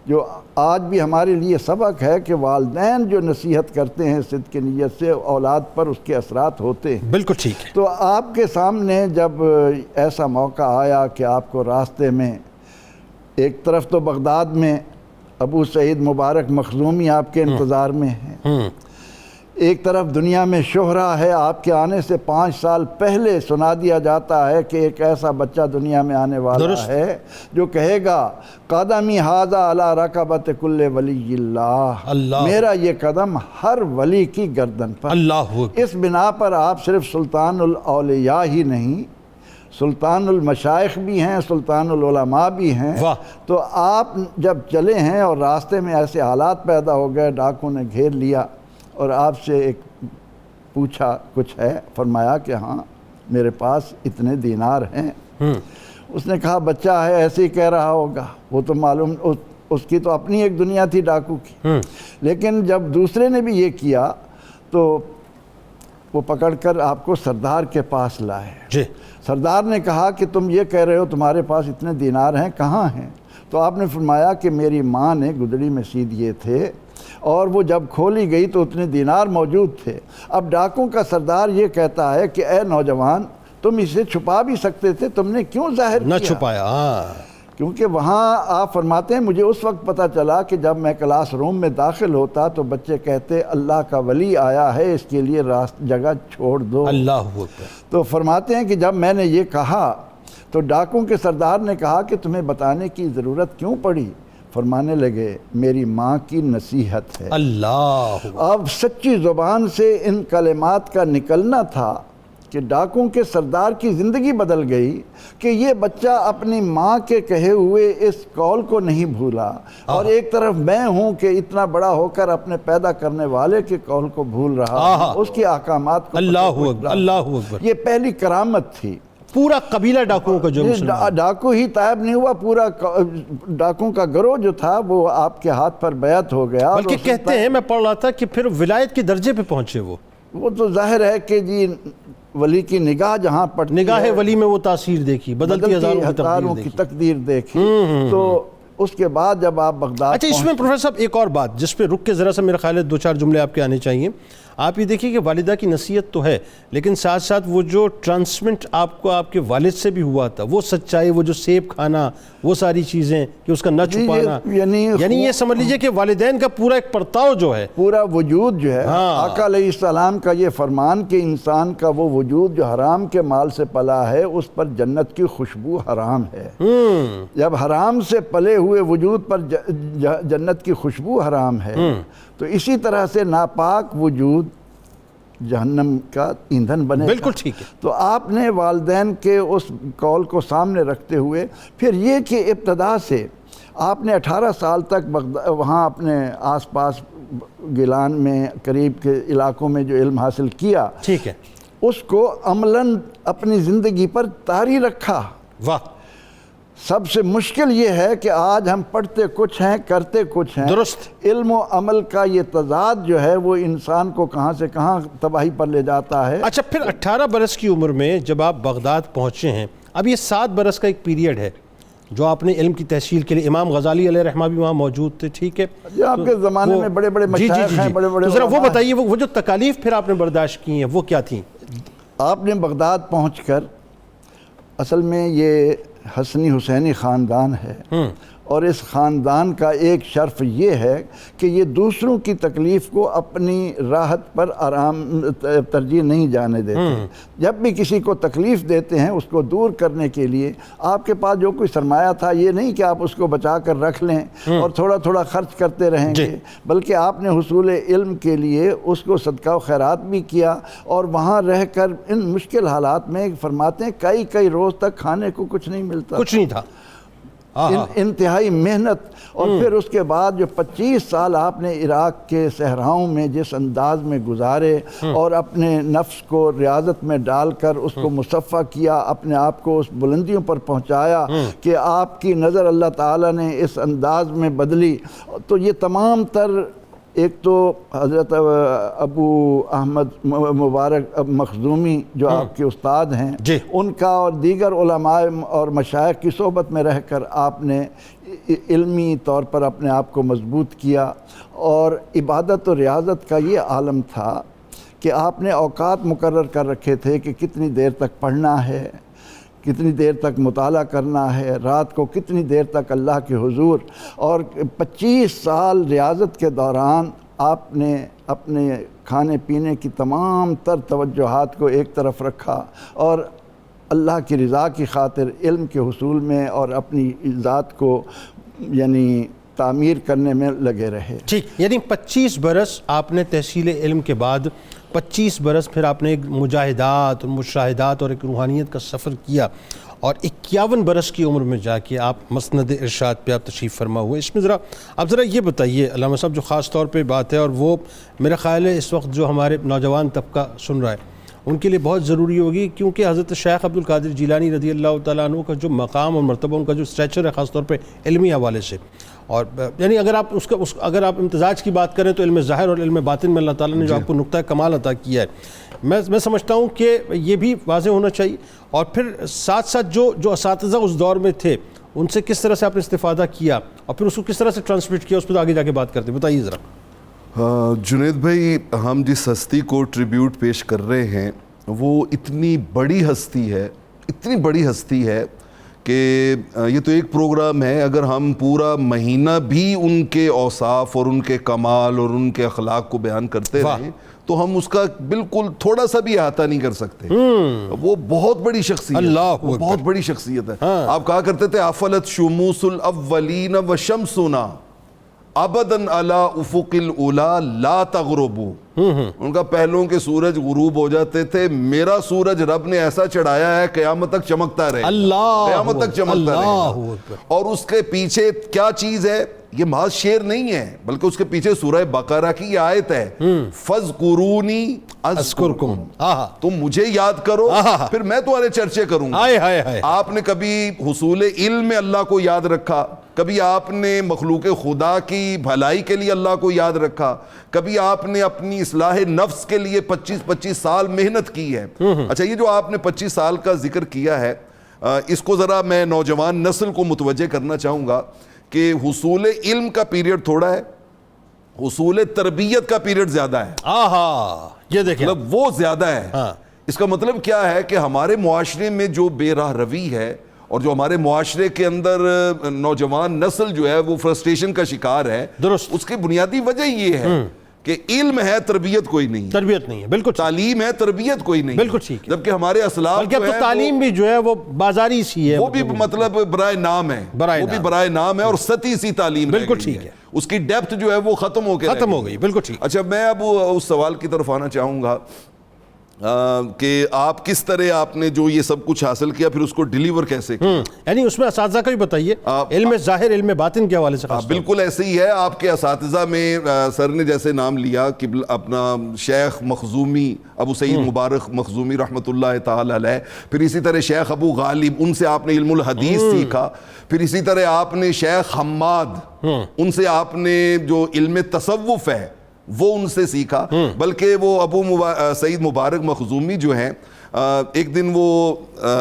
جو آج بھی ہمارے لیے سبق ہے کہ والدین جو نصیحت کرتے ہیں صدق نیت سے، اولاد پر اس کے اثرات ہوتے ہیں۔ بالکل ٹھیک ہے۔ تو آپ کے سامنے جب ایسا موقع آیا کہ آپ کو راستے میں، ایک طرف تو بغداد میں ابو سعید مبارک مخزومی آپ کے انتظار میں ہیں، ایک طرف دنیا میں شہرہ ہے، آپ کے آنے سے 5 سال پہلے سنا دیا جاتا ہے کہ ایک ایسا بچہ دنیا میں آنے والا ہے جو کہے گا قدمی ھذا علی رکبۃ کل ولی اللہ، میرا یہ قدم ہر ولی کی گردن پر۔ اللہ اس بنا پر آپ صرف سلطان الاولیاء ہی نہیں، سلطان المشائخ بھی ہیں، سلطان العلماء بھی ہیں۔ تو آپ جب چلے ہیں اور راستے میں ایسے حالات پیدا ہو گئے، ڈاکو نے گھیر لیا اور آپ سے ایک پوچھا کچھ ہے، فرمایا کہ ہاں میرے پاس اتنے دینار ہیں۔ اس نے کہا بچہ ہے ایسے ہی کہہ رہا ہوگا، وہ تو معلوم اس کی تو اپنی ایک دنیا تھی ڈاکو کی، لیکن جب دوسرے نے بھی یہ کیا تو وہ پکڑ کر آپ کو سردار کے پاس لائے۔ سردار نے کہا کہ تم یہ کہہ رہے ہو تمہارے پاس اتنے دینار ہیں، کہاں ہیں؟ تو آپ نے فرمایا کہ میری ماں نے گدڑی میں سی دیے تھے اور وہ جب کھولی گئی تو اتنے دینار موجود تھے۔ اب ڈاکوں کا سردار یہ کہتا ہے کہ اے نوجوان، تم اسے چھپا بھی سکتے تھے، تم نے کیوں ظاہر کیا؟ نہ چھپایا۔ کیونکہ وہاں آپ فرماتے ہیں مجھے اس وقت پتہ چلا کہ جب میں کلاس روم میں داخل ہوتا تو بچے کہتے اللہ کا ولی آیا ہے، اس کے لیے جگہ چھوڑ دو۔ اللہ اکبر۔ تو فرماتے ہیں کہ جب میں نے یہ کہا تو ڈاکوں کے سردار نے کہا کہ تمہیں بتانے کی ضرورت کیوں پڑی؟ فرمانے لگے میری ماں کی نصیحت ہے۔ اللہ۔ اب سچی زبان سے ان کلمات کا نکلنا تھا کہ ڈاکوں کے سردار کی زندگی بدل گئی کہ یہ بچہ اپنی ماں کے کہے ہوئے اس قول کو نہیں بھولا، اور ایک طرف میں ہوں کہ اتنا بڑا ہو کر اپنے پیدا کرنے والے کے قول کو بھول رہا ہوں، اس کے احکامات کو۔ اللہ اکبر، اللہ اکبر۔ یہ پہلی کرامت تھی۔ پورا قبیلہ ڈاکوؤں کا جو ڈاکو ہی طائب نہیں ہوا، پورا ڈاکوں کا گروہ جو تھا وہ آپ کے ہاتھ پر بیعت ہو گیا۔ بلکہ کہتے ہیں میں پڑھ رہا تھا کہ پھر ولایت کے درجے پہ پہنچے وہ تو ظاہر ہے کہ جی ولی کی نگاہ جہاں پڑتی ہے، نگاہ ولی میں وہ تاثیر دیکھی، بدلتی ہزاروں کی تقدیر دیکھی۔ تو اس کے بعد جب آپ بغداد اچھا، اس میں پروفیسر صاحب ایک اور بات جس پہ رک کے ذرا سا میرا خیال ہے 2-4 جملے آپ کے آنے چاہیے۔ آپ یہ دیکھیے کہ والدہ کی نصیحت تو ہے، لیکن ساتھ ساتھ وہ جو ٹرانسمنٹ آپ کو آپ کے والد سے بھی ہوا تھا، وہ سچائی، وہ جو سیب کھانا، وہ ساری چیزیں کہ اس کا نہ چھپانا، یعنی یہ سمجھ لیجئے کہ والدین کا پورا ایک پرتاؤ جو ہے، پورا وجود جو ہے، آقا علیہ السلام کا یہ فرمان کہ انسان کا وہ وجود جو حرام کے مال سے پلا ہے اس پر جنت کی خوشبو حرام ہے۔ جب حرام سے پلے ہوئے وجود پر جنت کی خوشبو حرام ہے تو اسی طرح سے ناپاک وجود جہنم کا ایندھن بنے گا۔ بالکل ٹھیک ہے۔ تو آپ نے والدین کے اس قول کو سامنے رکھتے ہوئے پھر یہ کہ ابتدا سے آپ نے 18 سال تک وہاں اپنے آس پاس گیلان میں قریب کے علاقوں میں جو علم حاصل کیا، ٹھیک ہے، اس کو عملاً اپنی زندگی پر طاری رکھا۔ واہ۔ سب سے مشکل یہ ہے کہ آج ہم پڑھتے کچھ ہیں، کرتے کچھ ہیں۔ درست۔ علم و عمل کا یہ تضاد جو ہے وہ انسان کو کہاں سے کہاں تباہی پر لے جاتا ہے۔ اچھا، پھر 18 برس کی عمر میں جب آپ بغداد پہنچے ہیں، اب یہ 7 برس کا ایک پیریڈ ہے جو آپ نے علم کی تحصیل کے لیے، امام غزالی علیہ رحمہ بھی وہاں موجود تھے، ٹھیک ہے؟ آپ کے زمانے میں بڑے بڑے مشائخ ہیں، بڑے بڑے، ذرا وہ بتائیے وہ جو تکالیف پھر آپ نے برداشت کی ہیں وہ کیا تھیں؟ آپ نے بغداد پہنچ کر، اصل میں یہ حسنی حسینی خاندان ہے، اور اس خاندان کا ایک شرف یہ ہے کہ یہ دوسروں کی تکلیف کو اپنی راحت پر آرام ترجیح نہیں جانے دیتے۔ جب بھی کسی کو تکلیف دیتے ہیں اس کو دور کرنے کے لیے آپ کے پاس جو کوئی سرمایہ تھا، یہ نہیں کہ آپ اس کو بچا کر رکھ لیں اور تھوڑا تھوڑا خرچ کرتے رہیں گے، بلکہ آپ نے حصول علم کے لیے اس کو صدقہ و خیرات بھی کیا، اور وہاں رہ کر ان مشکل حالات میں فرماتے ہیں کئی روز تک کھانے کو کچھ نہیں ملتا، کچھ نہیں تھا، انتہائی محنت۔ اور پھر اس کے بعد جو 25 سال آپ نے عراق کے صحراؤں میں جس انداز میں گزارے اور اپنے نفس کو ریاضت میں ڈال کر اس کو مصفہ کیا، اپنے آپ کو اس بلندیوں پر پہنچایا کہ آپ کی نظر اللہ تعالیٰ نے اس انداز میں بدلی، تو یہ تمام تر ایک تو حضرت ابو احمد مبارک مخزومی جو آپ کے استاد ہیں جی، ان کا اور دیگر علماء اور مشائخ کی صحبت میں رہ کر آپ نے علمی طور پر اپنے آپ کو مضبوط کیا، اور عبادت و ریاضت کا یہ عالم تھا کہ آپ نے اوقات مقرر کر رکھے تھے کہ کتنی دیر تک پڑھنا ہے، کتنی دیر تک مطالعہ کرنا ہے، رات کو کتنی دیر تک اللہ کے حضور، اور 25 سال ریاضت کے دوران آپ نے اپنے کھانے پینے کی تمام تر توجہات کو ایک طرف رکھا اور اللہ کی رضا کی خاطر علم کے حصول میں اور اپنی ذات کو یعنی تعمیر کرنے میں لگے رہے۔ ٹھیک، یعنی 25 برس آپ نے تحصیل علم کے بعد 25 برس پھر آپ نے ایک مجاہدات اور مشاہدات اور ایک روحانیت کا سفر کیا، اور 51 برس کی عمر میں جا کے آپ مسند ارشاد پہ آپ تشریف فرما ہوئے۔ اس میں آپ ذرا یہ بتائیے علامہ صاحب، جو خاص طور پہ بات ہے، اور وہ میرا خیال ہے اس وقت جو ہمارے نوجوان طبقہ سن رہا ہے ان کے لیے بہت ضروری ہوگی، کیونکہ حضرت شیخ عبد القادر جیلانی رضی اللہ تعالیٰ عنہ کا جو مقام اور مرتبہ، ان کا جو اسٹریچر ہے خاص طور پہ علمی حوالے سے، اور یعنی اگر آپ امتزاج کی بات کریں تو علم ظاہر اور علم باطن میں اللہ تعالیٰ نے جو آپ کو نقطہ کمال عطا کیا ہے، میں سمجھتا ہوں کہ یہ بھی واضح ہونا چاہیے، اور پھر ساتھ ساتھ جو اساتذہ اس دور میں تھے ان سے کس طرح سے آپ نے استفادہ کیا اور پھر اس کو کس طرح سے ٹرانسمٹ کیا، اس پہ آگے جا کے بات کرتے ہیں، بتائیے ذرا۔ جنید بھائی، ہم جس ہستی کو ٹریبیوٹ پیش کر رہے ہیں وہ اتنی بڑی ہستی ہے کہ یہ تو ایک پروگرام ہے، اگر ہم پورا مہینہ بھی ان کے اوصاف اور ان کے کمال اور ان کے اخلاق کو بیان کرتے رہیں تو ہم اس کا بالکل تھوڑا سا بھی احاطہ نہیں کر سکتے۔ وہ بہت بڑی شخصیت، وہ بہت بڑی شخصیت ہے۔ آپ کہا کرتے تھے افلت شموس الاولین وشمسنا ابداً علی افق الاولا لا تغربو، ان کا پہلوں کے سورج غروب ہو جاتے تھے، میرا سورج رب نے ایسا چڑھایا ہے قیامت تک چمکتا رہے، قیامت تک چمکتا رہے۔ اور اس کے پیچھے کیا چیز ہے؟ یہ محض شعر نہیں ہے، بلکہ اس کے پیچھے سورہ بقرہ کی آیت ہے، فَاذْكُرُونِي أَذْكُرْكُمْ، تم مجھے یاد کرو پھر میں تمہارے چرچے کروں گا۔ آپ نے کبھی حصول علم میں اللہ کو یاد رکھا، کبھی آپ نے مخلوق خدا کی بھلائی کے لیے اللہ کو یاد رکھا، کبھی آپ نے اپنی اصلاح نفس کے لیے 25 سال محنت کی ہے۔ اچھا، یہ جو آپ نے 25 سال کا ذکر کیا ہے، اس کو ذرا میں نوجوان نسل کو متوجہ کرنا چاہوں گا کہ حصول علم کا پیریڈ تھوڑا ہے، حصول تربیت کا پیریڈ زیادہ ہے۔ یہ دیکھیں، مطلب وہ زیادہ ہے۔ اس کا مطلب کیا ہے کہ ہمارے معاشرے میں جو بے راہ روی ہے اور جو ہمارے معاشرے کے اندر نوجوان نسل جو ہے وہ فرسٹریشن کا شکار ہے، درست، اس کی بنیادی وجہ یہ ہے کہ علم ہے، تربیت کوئی نہیں، تربیت نہیں ہے، بالکل تعلیم ہے، تربیت کوئی نہیں، بالکل ٹھیک ہے، جبکہ ہمارے اسلاف بلکہ اب تو تعلیم بھی جو ہے وہ بازاری سی ہے، وہ بھی مطلب برائے نام ہے، وہ بھی برائے نام ہے، اور سطحی سی تعلیم بالکل ٹھیک ہے، اس کی ڈیپتھ جو ہے وہ ختم ہو گئی، بالکل ٹھیک۔ اچھا، میں اب اس سوال کی طرف آنا چاہوں گا کہ آپ کس طرح آپ نے جو یہ سب کچھ حاصل کیا پھر اس کو ڈیلیور کیسے کیا، یعنی اس میں اساتذہ کا بھی بتائیے، علم ظاہر علم باطن کے حوالے سے۔ بالکل ایسے ہی ہے، آپ کے اساتذہ میں سر نے جیسے نام لیا کہ اپنا شیخ مخزومی ابو سعید مبارک مخزومی رحمۃ اللہ تعالی علیہ، پھر اسی طرح شیخ ابو غالب، ان سے آپ نے علم الحدیث سیکھا، پھر اسی طرح آپ نے شیخ حماد، ان سے آپ نے جو علم تصوف ہے وہ ان سے سیکھا، بلکہ وہ ابو سعید مبارک مخزومی جو ہیں ایک دن وہ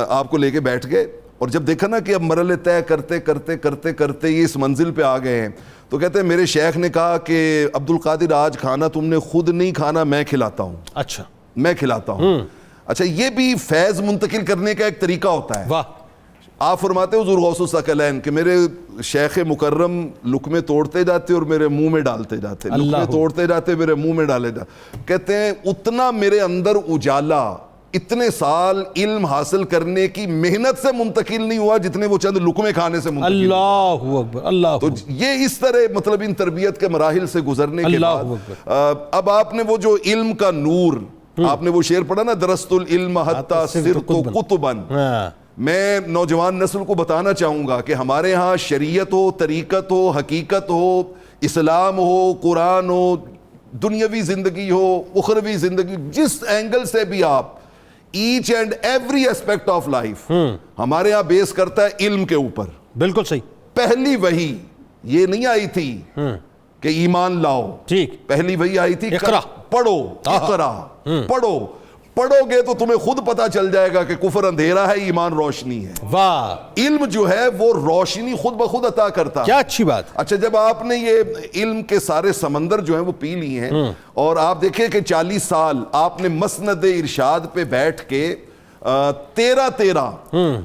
آپ کو لے کے بیٹھ گئے، اور جب دیکھا نا کہ اب مرحلے طے کرتے کرتے کرتے کرتے یہ اس منزل پہ آ گئے ہیں، تو کہتے ہیں میرے شیخ نے کہا کہ عبد القادر آج کھانا تم نے خود نہیں کھانا، میں کھلاتا ہوں۔ اچھا، میں کھلاتا ہوں۔ اچھا، یہ بھی فیض منتقل کرنے کا ایک طریقہ ہوتا ہے۔ واہ، آپ فرماتے حضور غوث الثقلین کہ میرے شیخ مکرم لقمے توڑتے جاتے اور میرے منہ میں ڈالتے جاتے، لقمے توڑتے جاتے میرے منہ میں ڈالے جاتے، کہتے ہیں اتنا میرے اندر اجالا اتنے سال علم حاصل کرنے کی محنت سے منتقل نہیں ہوا جتنے وہ چند لقمے کھانے سے منتقل۔ اللہ اکبر، اللہ تو یہ اس طرح مطلب ان تربیت کے مراحل سے گزرنے کے بعد اب آپ نے وہ جو علم کا نور، آپ نے وہ شعر پڑھا نا، درست العلم حتی صرت قطباً، میں نوجوان نسل کو بتانا چاہوں گا کہ ہمارے ہاں شریعت ہو، طریقت ہو، حقیقت ہو، اسلام ہو، قرآن ہو، دنیاوی زندگی ہو، اخروی زندگی، جس اینگل سے بھی آپ، each and every aspect of life ہمارے ہاں بیس کرتا ہے علم کے اوپر۔ بالکل صحیح۔ پہلی وحی یہ نہیں آئی تھی کہ ایمان لاؤ. ٹھیک. پہلی وہی آئی تھی اقرا. پڑھو. اقرا پڑھو. پڑھو گے تو تمہیں خود پتا چل جائے گا کہ کفر اندھیرا ہے, ایمان روشنی ہے. واہ, علم جو ہے وہ روشنی خود بخود عطا کرتا ہے. کیا اچھی بات. اچھا, جب آپ نے یہ علم کے سارے سمندر جو ہیں وہ پی لی ہیں, اور آپ دیکھیں کہ 40 سال آپ نے مسند ارشاد پہ بیٹھ کے 13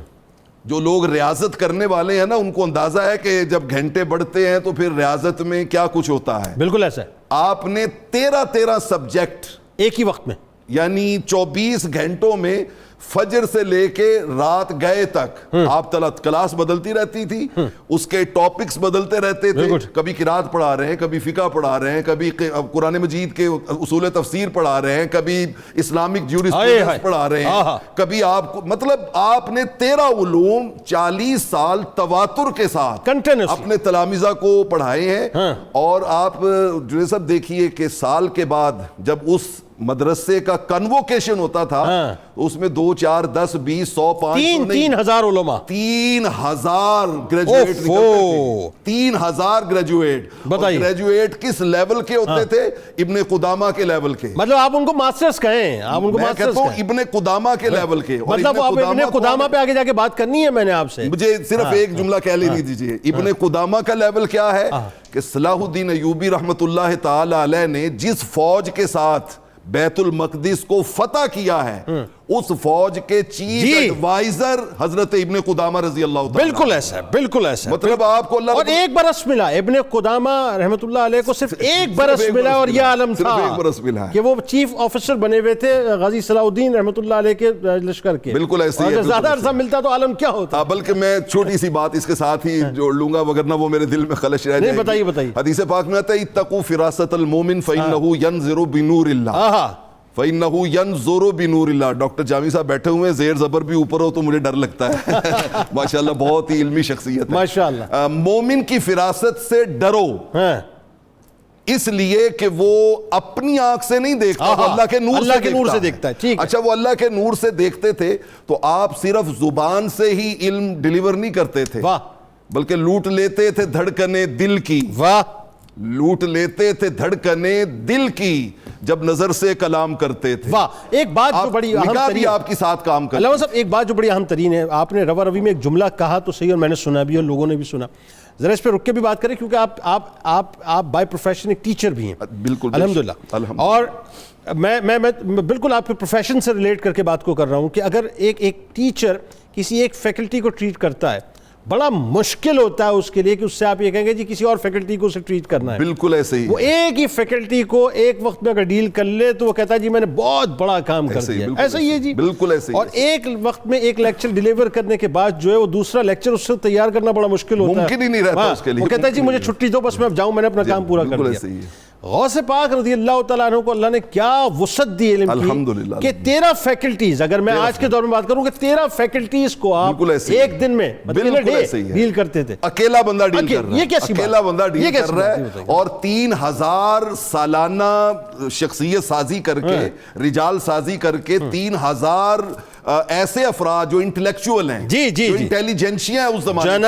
جو لوگ ریاضت کرنے والے ہیں نا, ان کو اندازہ ہے کہ جب گھنٹے بڑھتے ہیں تو پھر ریاضت میں کیا کچھ ہوتا ہے. بالکل ایسا ہے. آپ نے 13 سبجیکٹ ایک ہی وقت میں, یعنی 24 گھنٹوں میں فجر سے لے کے رات گئے تک آپ کلاس بدلتی رہتی تھی, اس کے ٹاپکس بدلتے رہتے تھے. کبھی قرات پڑھا رہے ہیں, کبھی فقہ پڑھا رہے ہیں, کبھی قرآن مجید کے اصول تفسیر پڑھا رہے ہیں, کبھی اسلامک جیورسپروڈنس پڑھا رہے ہیں, کبھی آپ کو, مطلب آپ نے 13 علوم 40 سال تواتر کے ساتھ اپنے تلامذہ کو پڑھائے ہیں. اور آپ جو سب دیکھیے کہ سال کے بعد جب اس مدرسے کا کنووکیشن ہوتا تھا, اس میں 2 4 10 20 100 500 3,000 علماء, 3,000 گریجویٹ نکلتے تھے. 3,000 گریجویٹ. گریجویٹ کس لیول کے ہوتے تھے؟ ابن قدامہ کے لیول کے. مطلب آپ ان کو ماسٹرز کہیں, آپ ان کو ماسٹرز کہیں. ابن قدامہ کے لیول کے. مطلب آپ ابن قدامہ پہ آگے جا کے بات کرنی ہے میں نے آپ سے. مجھے صرف ایک جملہ کہہ لینے دیجئے. ابن قدامہ کا لیول کیا ہے کہ صلاح الدین ایوبی رحمت اللہ تعالی علیہ نے جس فوج کے ساتھ بیت المقدس کو فتح کیا ہے, اس فوج کے چیف ایڈوائزر حضرت ابن قدامہ رضی اللہ تعالی. بالکل ایسا ہے, بالکل ایسا. مطلب آپ کو اللہ, اور 1 برس ملا ابن قدامہ رحمت اللہ علیہ کو, صرف 1 برس ملا, اور یہ عالم تھا کہ وہ چیف آفیسر بنے ہوئے تھے غازی صلاح الدین رحمت اللہ علیہ کے لشکر کے. بالکل ایسے ہی. اگر زیادہ عرصہ ملتا تو عالم کیا ہوتا. بلکہ میں چھوٹی سی بات اس کے ساتھ ہی جوڑ لوں گا, وگرنہ وہ میرے دل میں خلش رہ جائے گی. بتائیے بتائیے. حدیث پاک میں آتا ہے اتقوا فراست المومن فإنه ينظر بنور اللہ. فَإِنَّهُ يَنْظُرُ بِنُورِ اللَّهِ. ڈاکٹر جامی صاحب بیٹھے ہوئے ہیں, زیر زبر بھی اوپر ہو تو مجھے ڈر لگتا ہے. ماشاءاللہ بہت ہی علمی شخصیت ہے ماشاءاللہ. مومن کی فراست سے ڈرو, اس لیے کہ وہ اپنی آنکھ سے نہیں دیکھتا, وہ اللہ کے نور سے دیکھتا ہے. اچھا, وہ اللہ کے نور سے دیکھتے تھے تو آپ صرف زبان سے ہی علم ڈیلیور نہیں کرتے تھے, بلکہ لوٹ لیتے تھے دھڑکنے دل کی. لوٹ لیتے تھے دھڑکنے دل کی جب نظر سے کلام کرتے تھے. ایک بات جو بڑی اہم ترین, آپ کی ساتھ کام کرتے. علامہ صاحب ایک بات جو بڑی اہم ترین ہے, آپ نے روا روی میں ایک جملہ کہا تو صحیح, اور میں نے سنا بھی اور لوگوں نے بھی سنا. ذرا اس پہ رک کے بھی بات کریں, کیونکہ آپ بائی پروفیشن ایک ٹیچر بھی ہیں. بالکل الحمدللہ. اور میں بالکل آپ کے پروفیشن سے ریلیٹ کر کے بات کو کر رہا ہوں کہ اگر ایک ٹیچر کسی ایک فیکلٹی کو ٹریٹ کرتا ہے, بڑا مشکل ہوتا ہے اس کے لیے کہ اس سے آپ یہ کہیں گے جی کسی اور فیکلٹی کو اسے ٹریٹ کرنا ہے. بالکل ایسے ہی. وہ ایک ہی فیکلٹی کو ایک وقت میں اگر ڈیل کر لے تو وہ کہتا ہے جی میں نے بہت بڑا کام کر دیا. ایسا ہی ہے جی, بالکل ایسے ہی. اور ایک وقت میں ایک لیکچر ڈیلیور کرنے کے بعد جو ہے وہ دوسرا لیکچر اس سے تیار کرنا بڑا مشکل ہوتا ہے, ممکن ہی نہیں رہتا اس کے لیے. وہ کہتا ہے جی مجھے چھٹی دو, بس میں اب جاؤں, میں نے اپنا کام پورا کر دیا. غوث پاک رضی اللہ تعالیٰ عنہ کو اللہ نے کیا وسعت دی علم کی کہ 13 فیکلٹیز, اگر میں آج کے دور میں بات کروں کہ 13 فیکلٹیز کو آپ ایک دن میں ڈیل کرتے تھے. اکیلا بندہ ڈیل کر رہا ہے, اکیلا بندہ ڈیل کر رہا ہے, اور 3000 سالانہ شخصیت سازی کر کے, رجال سازی کر کے 3000 ایسے افراد جو انٹلیکچوئل ہیں, جو انٹیلیجنشیا ہیں اس زمانے,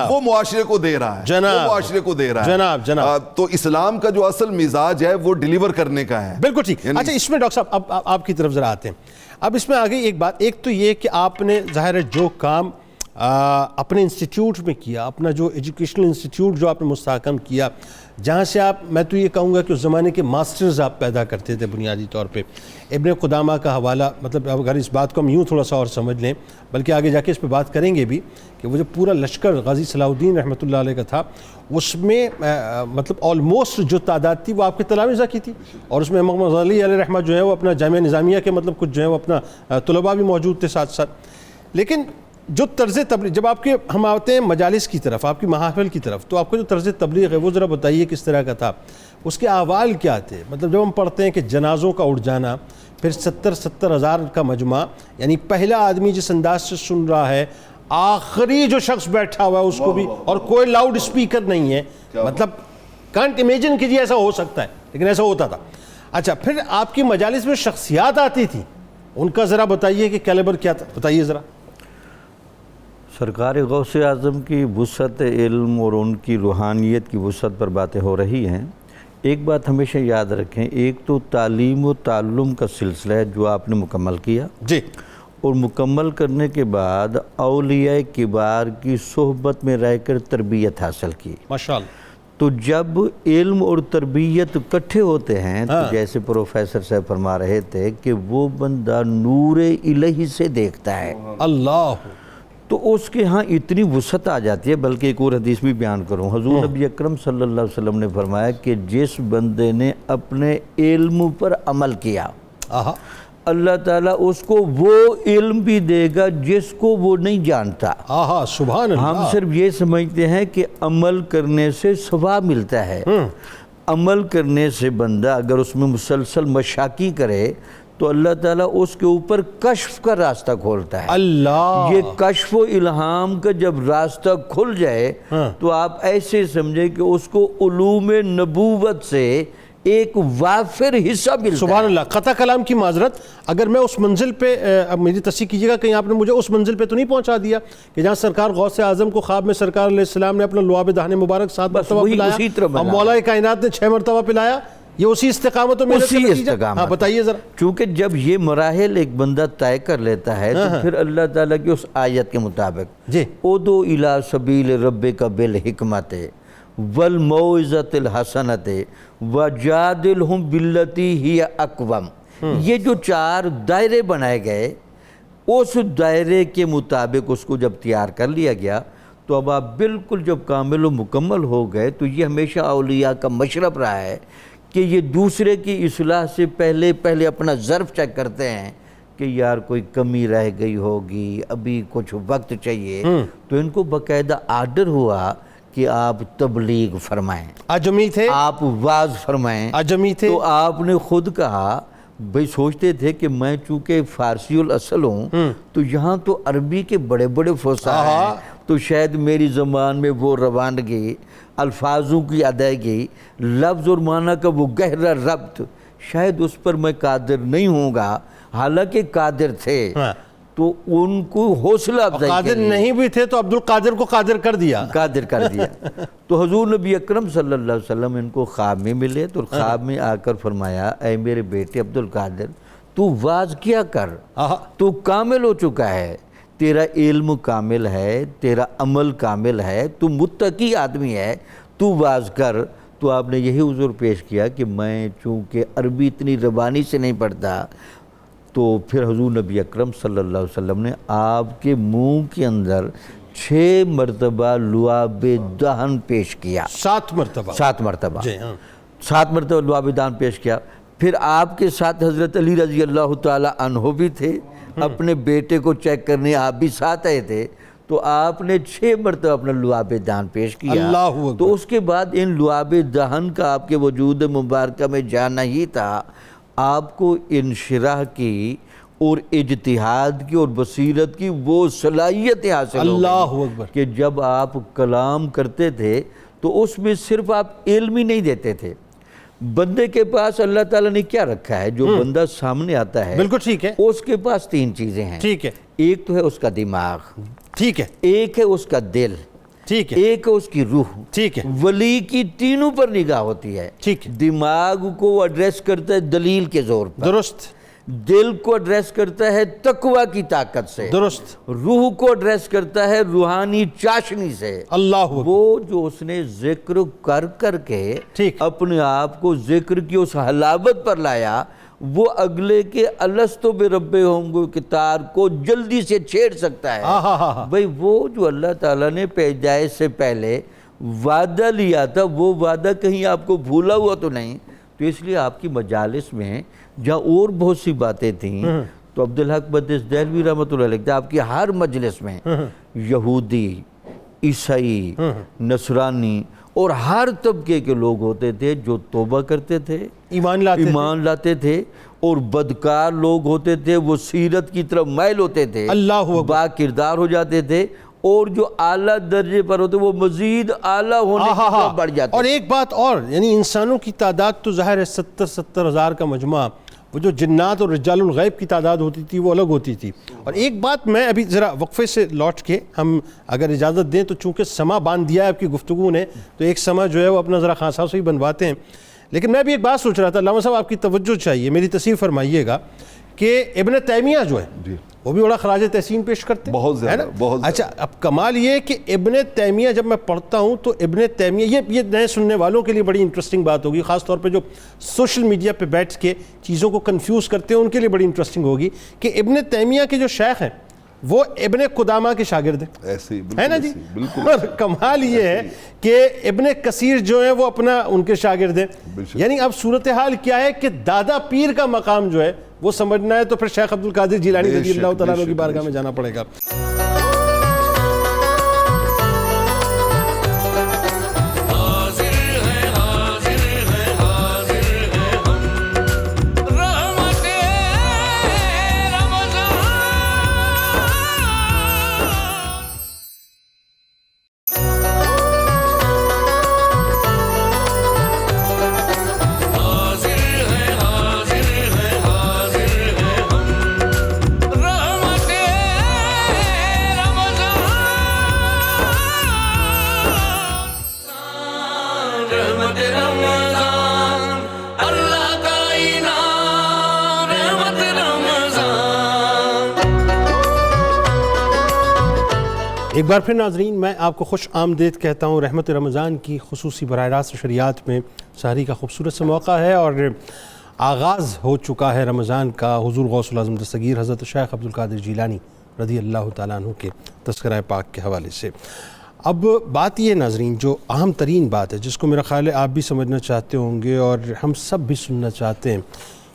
وہ معاشرے کو دے رہا ہے, وہ معاشرے کو دے رہا ہے. تو اسلام کا جو اصل مزاج ہے وہ ڈیلیور کرنے کا ہے. بالکل ٹھیک. اچھا, اس میں ڈاکٹر صاحب اب آپ کی طرف ذرا آتے ہیں. اب اس میں آگے ایک بات, ایک تو یہ کہ آپ نے ظاہر ہے جو کام اپنے انسٹیٹیوٹ میں کیا, اپنا جو ایجوکیشنل انسٹیٹیوٹ جو آپ نے مستحکم کیا, جہاں سے آپ, میں تو یہ کہوں گا کہ اس زمانے کے ماسٹرز آپ پیدا کرتے تھے بنیادی طور پہ. ابن قدامہ کا حوالہ, مطلب اگر اس بات کو ہم یوں تھوڑا سا اور سمجھ لیں, بلکہ آگے جا کے اس پہ بات کریں گے بھی, کہ وہ جو پورا لشکر غازی صلاح الدین رحمۃ اللہ علیہ کا تھا, اس میں مطلب آلموسٹ جو تعداد تھی وہ آپ کے تلامذہ کی تھی, اور اس میں محمد غزالی علیہ رحمہ جو ہے وہ اپنا جامعہ نظامیہ کے مطلب کچھ جو ہے وہ اپنا طلباء بھی موجود تھے ساتھ ساتھ. لیکن جو طرز تبلیغ, جب آپ کے ہم آتے ہیں مجالس کی طرف, آپ کی محافل کی طرف, تو آپ کا جو طرز تبلیغ ہے وہ ذرا بتائیے کس طرح کا تھا, اس کے احوال کیا تھے. مطلب جب ہم پڑھتے ہیں کہ جنازوں کا اٹھ جانا, پھر 70 ہزار کا مجمع, یعنی پہلا آدمی جس انداز سے سن رہا ہے, آخری جو شخص بیٹھا ہوا ہے اس کو بھی, اور کوئی لاؤڈ اسپیکر نہیں ہے, مطلب کانٹ امیجن کیجیے ایسا ہو سکتا ہے, لیکن ایسا ہوتا تھا. اچھا, پھر آپ کی مجالس میں شخصیات آتی تھیں, ان کا ذرا بتائیے کہ کیلیبر کیا تھا, بتائیے ذرا. سرکار غوث اعظم کی وسعت علم اور ان کی روحانیت کی وسعت پر باتیں ہو رہی ہیں. ایک بات ہمیشہ یاد رکھیں، ایک تو تعلیم و تعلم کا سلسلہ ہے جو آپ نے مکمل کیا جی، اور مکمل کرنے کے بعد اولیاء کبار کی صحبت میں رہ کر تربیت حاصل کی. ماشاءاللہ. تو جب علم اور تربیت اکٹھے ہوتے ہیں تو جیسے پروفیسر صاحب فرما رہے تھے کہ وہ بندہ نور الہی سے دیکھتا ہے، اللہ. تو اس کے ہاں اتنی وسعت آ جاتی ہے. بلکہ ایک اور حدیث بھی بیان کروں، حضور نبی اکرم صلی اللہ علیہ وسلم نے فرمایا کہ جس بندے نے اپنے علم پر عمل کیا، اللہ تعالیٰ اس کو وہ علم بھی دے گا جس کو وہ نہیں جانتا. سبحان اللہ. ہم صرف یہ سمجھتے ہیں کہ عمل کرنے سے ثواب ملتا ہے. عمل کرنے سے بندہ اگر اس میں مسلسل مشاقی کرے تو اللہ تعالیٰ اس کے اوپر کشف کا راستہ کھولتا ہے. اللہ. یہ کشف و الہام کا جب راستہ کھل جائے تو آپ ایسے سمجھے کہ اس کو علوم نبوت سے ایک وافر حصہ ملتا ہے. سبحان اللہ. قطع کلام کی معذرت، اگر میں اس منزل پہ میری تصحیح کیجیے گا، کہیں آپ نے مجھے اس منزل پہ تو نہیں پہنچا دیا کہ جہاں سرکار غوث اعظم کو خواب میں سرکار علیہ السلام نے اپنا لعاب دہن مبارک 7 مرتبہ پلایا اور مولا کائنات نے 6 مرتبہ پلایا؟ یہ اسی استقامت و محنت کا نتیجہ؟ ہاں بتائیے ذرا. چونکہ جب یہ مراحل ایک بندہ طے کر لیتا ہے تو پھر اللہ تعالیٰ کی اس آیت کے مطابق جی اُدعُ اِلیٰ سَبِیلِ رَبِّکَ بِالْحِکْمَتِ وَالْمَوْعِظَةِ الْحَسَنَةِ وَجَادِلْهُمْ بِالَّتِی ہِیَ اقوم. یہ جو 4 دائرے بنائے گئے، اس دائرے کے مطابق اس کو جب تیار کر لیا گیا تو اب آپ بالکل جب کامل و مکمل ہو گئے. تو یہ ہمیشہ اولیاء کا مشرب رہا ہے کہ یہ دوسرے کی اصلاح سے پہلے اپنا ظرف چیک کرتے ہیں کہ یار کوئی کمی رہ گئی ہوگی، ابھی کچھ وقت چاہیے. تو ان کو باقاعدہ آرڈر ہوا کہ آپ تبلیغ فرمائیں، عجمی تھے، آپ واعظ فرمائیں، عجمی تھے. تو آپ نے خود کہا، بھئی سوچتے تھے کہ میں چونکہ فارسی الاصل ہوں تو یہاں تو عربی کے بڑے بڑے فصاح ہیں، تو شاید میری زبان میں وہ روانگی، الفاظوں کی ادائیگی، لفظ اور معنی کا وہ گہرا ربط، شاید اس پر میں قادر نہیں ہوں گا. حالانکہ قادر تھے تو ان کو حوصلہ افزائی قادر نہیں بھی تھے تو عبد القادر کو قادر کر دیا. تو حضور نبی اکرم صلی اللہ علیہ وسلم ان کو خواب میں ملے تو خواب میں آ کر فرمایا، اے میرے بیٹے عبد القادر، تو واعظ کیا کر، تو کامل ہو چکا ہے، تیرا علم کامل ہے، تیرا عمل کامل ہے، تو متقی آدمی ہے، تو واعظ کر. تو آپ نے یہی عذر پیش کیا کہ میں چونکہ عربی اتنی زبانی سے نہیں پڑھتا. تو پھر حضور نبی اکرم صلی اللہ علیہ وسلم نے آپ کے منہ کے اندر 6 مرتبہ لعاب دہن پیش کیا. 7 مرتبہ 7 مرتبہ جی 7 مرتبہ لعاب دہن پیش کیا. پھر آپ کے ساتھ حضرت علی رضی اللہ تعالی عنہ بھی تھے، اپنے بیٹے کو چیک کرنے آپ بھی ساتھ آئے تھے. تو آپ نے 6 مرتبہ اپنا لعاب دہن پیش کیا. اللہ اکبر. تو اس کے بعد ان لعاب دہن کا آپ کے وجود مبارکہ میں جانا ہی تھا. آپ کو انشراح کی اور اجتہاد کی اور بصیرت کی وہ صلاحیتیں حاصل ہو اللہ گئی اکبر کہ جب آپ کلام کرتے تھے تو اس میں صرف آپ علم ہی نہیں دیتے تھے. بندے کے پاس اللہ تعالیٰ نے کیا رکھا ہے، جو بندہ سامنے آتا ہے بالکل ٹھیک ہے، اس کے پاس 3 چیزیں ہیں. ٹھیک ہے. ایک تو ہے اس کا دماغ، ٹھیک ہے، ایک ہے اس کا دل، ٹھیک ہے، ایک ہے اس کی روح. ٹھیک ہے. ولی کی تینوں پر نگاہ ہوتی ہے. ٹھیک ہے. دماغ کو وہ ایڈریس کرتا ہے دلیل کے زور پر، درست. دل کو ایڈریس کرتا ہے تقوی کی طاقت سے، درست. روح کو ایڈریس کرتا ہے روحانی چاشنی سے. اللہ اکبر. وہ جو اس نے ذکر کر کر کے اپنے آپ کو ذکر کی اس حلاوت پر لایا، وہ اگلے کے الستو بربہم کے تار کو جلدی سے چھیڑ سکتا ہے. بھئی وہ جو اللہ تعالیٰ نے پیدائش سے پہلے وعدہ لیا تھا، وہ وعدہ کہیں آپ کو بھولا ہوا تو نہیں. تو اس لیے آپ کی مجالس میں جہاں اور بہت سی باتیں تھیں تو عبدالحق بدیس دہلوی رحمۃ اللہ علیہ آپ کی ہر مجلس میں یہودی، عیسائی، نصرانی اور ہر طبقے کے لوگ ہوتے تھے جو توبہ کرتے تھے، ایمان لاتے تھے، اور بدکار لوگ ہوتے تھے وہ سیرت کی طرف مائل ہوتے تھے، با کردار ہو جاتے تھے، اور جو اعلیٰ درجے پر ہوتے وہ مزید اعلیٰ ہونے کی طرف بڑھ جاتے. اور ایک بات اور، یعنی انسانوں کی تعداد تو ظاہر ہے 70 ہزار کا مجموعہ، وہ جو جنات اور رجال الغیب کی تعداد ہوتی تھی وہ الگ ہوتی تھی. اور ایک بات میں ابھی ذرا وقفے سے لوٹ کے ہم اگر اجازت دیں تو چونکہ سما باندھ دیا ہے آپ کی گفتگو نے تو ایک سما جو ہے وہ اپنا ذرا خاصا سے ہی بنواتے ہیں. لیکن میں بھی ایک بات سوچ رہا تھا، علامہ صاحب آپ کی توجہ چاہیے، میری تصحیح فرمائیے گا کہ ابن تیمیہ جو ہے وہ بھی بڑا خراج تحسین پیش کرتے ہیں، بہت زیادہ، بہت زیادہ. اچھا اب کمال یہ ہے کہ ابن تیمیہ جب میں پڑھتا ہوں تو ابن تیمیہ یہ نئے سننے والوں کے لیے بڑی انٹرسٹنگ بات ہوگی، خاص طور پہ جو سوشل میڈیا پہ بیٹھ کے چیزوں کو کنفیوز کرتے ہیں ان کے لیے بڑی انٹرسٹنگ ہوگی کہ ابن تیمیہ کے جو شیخ ہیں وہ ابن قدامہ کے شاگرد ہیں، ایسے ہے نا جی؟ بالکل. اور کمال یہ ہے کہ ابن کثیر جو ہیں وہ اپنا ان کے شاگرد ہیں. یعنی اب صورتحال کیا ہے کہ دادا پیر کا مقام جو ہے وہ سمجھنا ہے تو پھر شیخ عبد القادر جیلانی رضی اللہ تعالیٰ عنہ کی بارگاہ میں جانا پڑے گا. ایک بار پھر ناظرین میں آپ کو خوش آمدید کہتا ہوں. رحمت رمضان کی خصوصی براہ راست شریعت میں سحری کا خوبصورت سے موقع ہے اور آغاز ہو چکا ہے رمضان کا حضور غوث العظم دستگیر حضرت شیخ عبد القادر جیلانی رضی اللہ تعالیٰ عنہ کے تذکرہ پاک کے حوالے سے. اب بات یہ ناظرین جو اہم ترین بات ہے جس کو میرا خیال ہے آپ بھی سمجھنا چاہتے ہوں گے اور ہم سب بھی سننا چاہتے ہیں،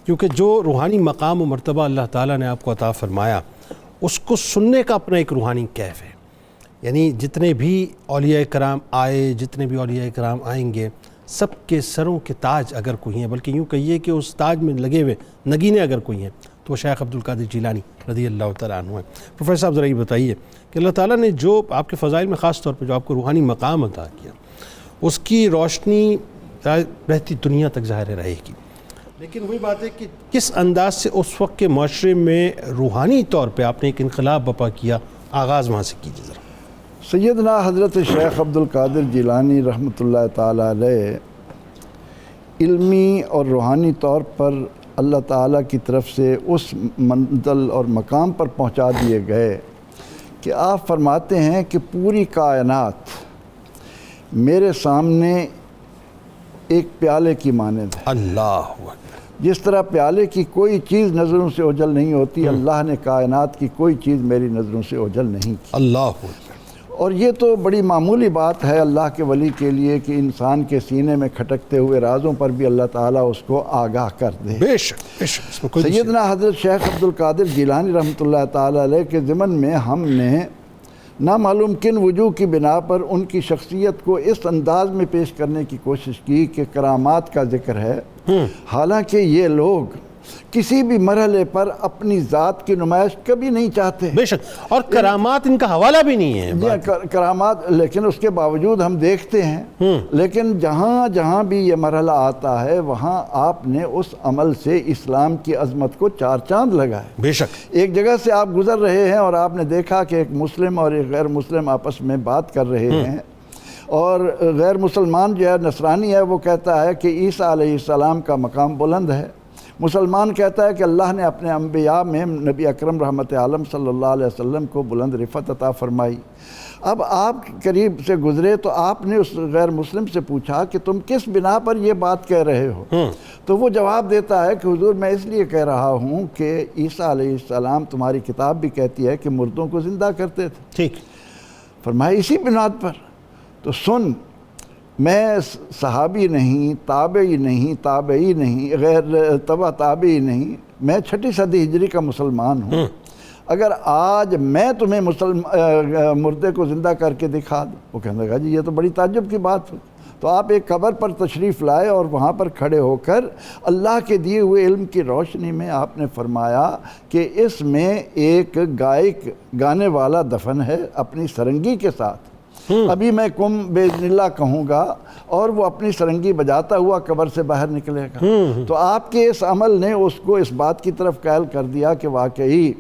کیونکہ جو روحانی مقام و مرتبہ اللہ تعالیٰ نے آپ کو عطا فرمایا اس کو سننے کا اپنا ایک روحانی کیف ہے. یعنی جتنے بھی اولیاء کرام آئے، جتنے بھی اولیاء کرام آئیں گے، سب کے سروں کے تاج اگر کوئی ہیں، بلکہ یوں کہیے کہ اس تاج میں لگے ہوئے نگینے اگر کوئی ہیں تو وہ شیخ عبد القادر جیلانی رضی اللہ تعالیٰ عنہ ہیں. پروفیسر صاحب ذرا یہ بتائیے کہ اللہ تعالیٰ نے جو آپ کے فضائل میں خاص طور پہ جو آپ کو روحانی مقام عطا کیا اس کی روشنی رہتی دنیا تک ظاہر رہے گی، لیکن وہی بات ہے کہ کس انداز سے اس وقت کے معاشرے میں روحانی طور پہ آپ نے ایک انقلاب برپا کیا، آغاز وہاں سے کیجیے ذرا. سیدنا حضرت شیخ عبد القادر جیلانی رحمۃ اللہ تعالیٰ علیہ علمی اور روحانی طور پر اللہ تعالیٰ کی طرف سے اس منزل اور مقام پر پہنچا دیے گئے کہ آپ فرماتے ہیں کہ پوری کائنات میرے سامنے ایک پیالے کی مانند ہے. اللہ جس طرح پیالے کی کوئی چیز نظروں سے اوجھل نہیں ہوتی، اللہ نے کائنات کی کوئی چیز میری نظروں سے اوجھل نہیں کی. اللہ. اور یہ تو بڑی معمولی بات ہے اللہ کے ولی کے لیے کہ انسان کے سینے میں کھٹکتے ہوئے رازوں پر بھی اللہ تعالیٰ اس کو آگاہ کر دے. بے شک اس میں کوئی سیدنا حضرت شیخ عبد القادر جیلانی رحمۃ اللہ تعالیٰ علیہ کے ضمن میں ہم نے نامعلوم کن وجوہ کی بنا پر ان کی شخصیت کو اس انداز میں پیش کرنے کی کوشش کی کہ کرامات کا ذکر ہے، حالانکہ یہ لوگ کسی بھی مرحلے پر اپنی ذات کی نمائش کبھی نہیں چاہتے. بے شک، اور کرامات ان کا حوالہ بھی نہیں ہے. کرامات، لیکن اس کے باوجود ہم دیکھتے ہیں لیکن جہاں جہاں بھی یہ مرحلہ آتا ہے وہاں آپ نے اس عمل سے اسلام کی عظمت کو چار چاند لگائے. بے شک ایک جگہ سے آپ گزر رہے ہیں اور آپ نے دیکھا کہ ایک مسلم اور ایک غیر مسلم آپس میں بات کر رہے ہیں، اور غیر مسلمان جو ہے نصرانی ہے وہ کہتا ہے کہ عیسیٰ علیہ السلام کا مقام بلند ہے، مسلمان کہتا ہے کہ اللہ نے اپنے انبیاء میں نبی اکرم رحمت عالم صلی اللہ علیہ وسلم کو بلند رفعت عطا فرمائی. اب آپ قریب سے گزرے تو آپ نے اس غیر مسلم سے پوچھا کہ تم کس بنا پر یہ بات کہہ رہے ہو؟ تو وہ جواب دیتا ہے کہ حضور میں اس لیے کہہ رہا ہوں کہ عیسیٰ علیہ السلام تمہاری کتاب بھی کہتی ہے کہ مردوں کو زندہ کرتے تھے. ٹھیک. فرمایا اسی بنیاد پر تو سن، میں صحابی نہیں، تابعی نہیں، تابعی نہیں، غیر تبع تابعی نہیں، میں 6 صدی ہجری کا مسلمان ہوں. اگر آج میں تمہیں مردے کو زندہ کر کے دکھا دوں، وہ کہنے لگا جی یہ تو بڑی تعجب کی بات ہو. تو آپ ایک قبر پر تشریف لائے اور وہاں پر کھڑے ہو کر اللہ کے دیے ہوئے علم کی روشنی میں آپ نے فرمایا کہ اس میں ایک گانے والا دفن ہے اپنی سرنگی کے ساتھ. ابھی میں کم باذن اللہ کہوں گا اور وہ اپنی سرنگی بجاتا ہوا قبر سے باہر نکلے گا۔ تو آپ کے اس عمل نے اس کو اس بات کی طرف قائل کر دیا کہ واقعی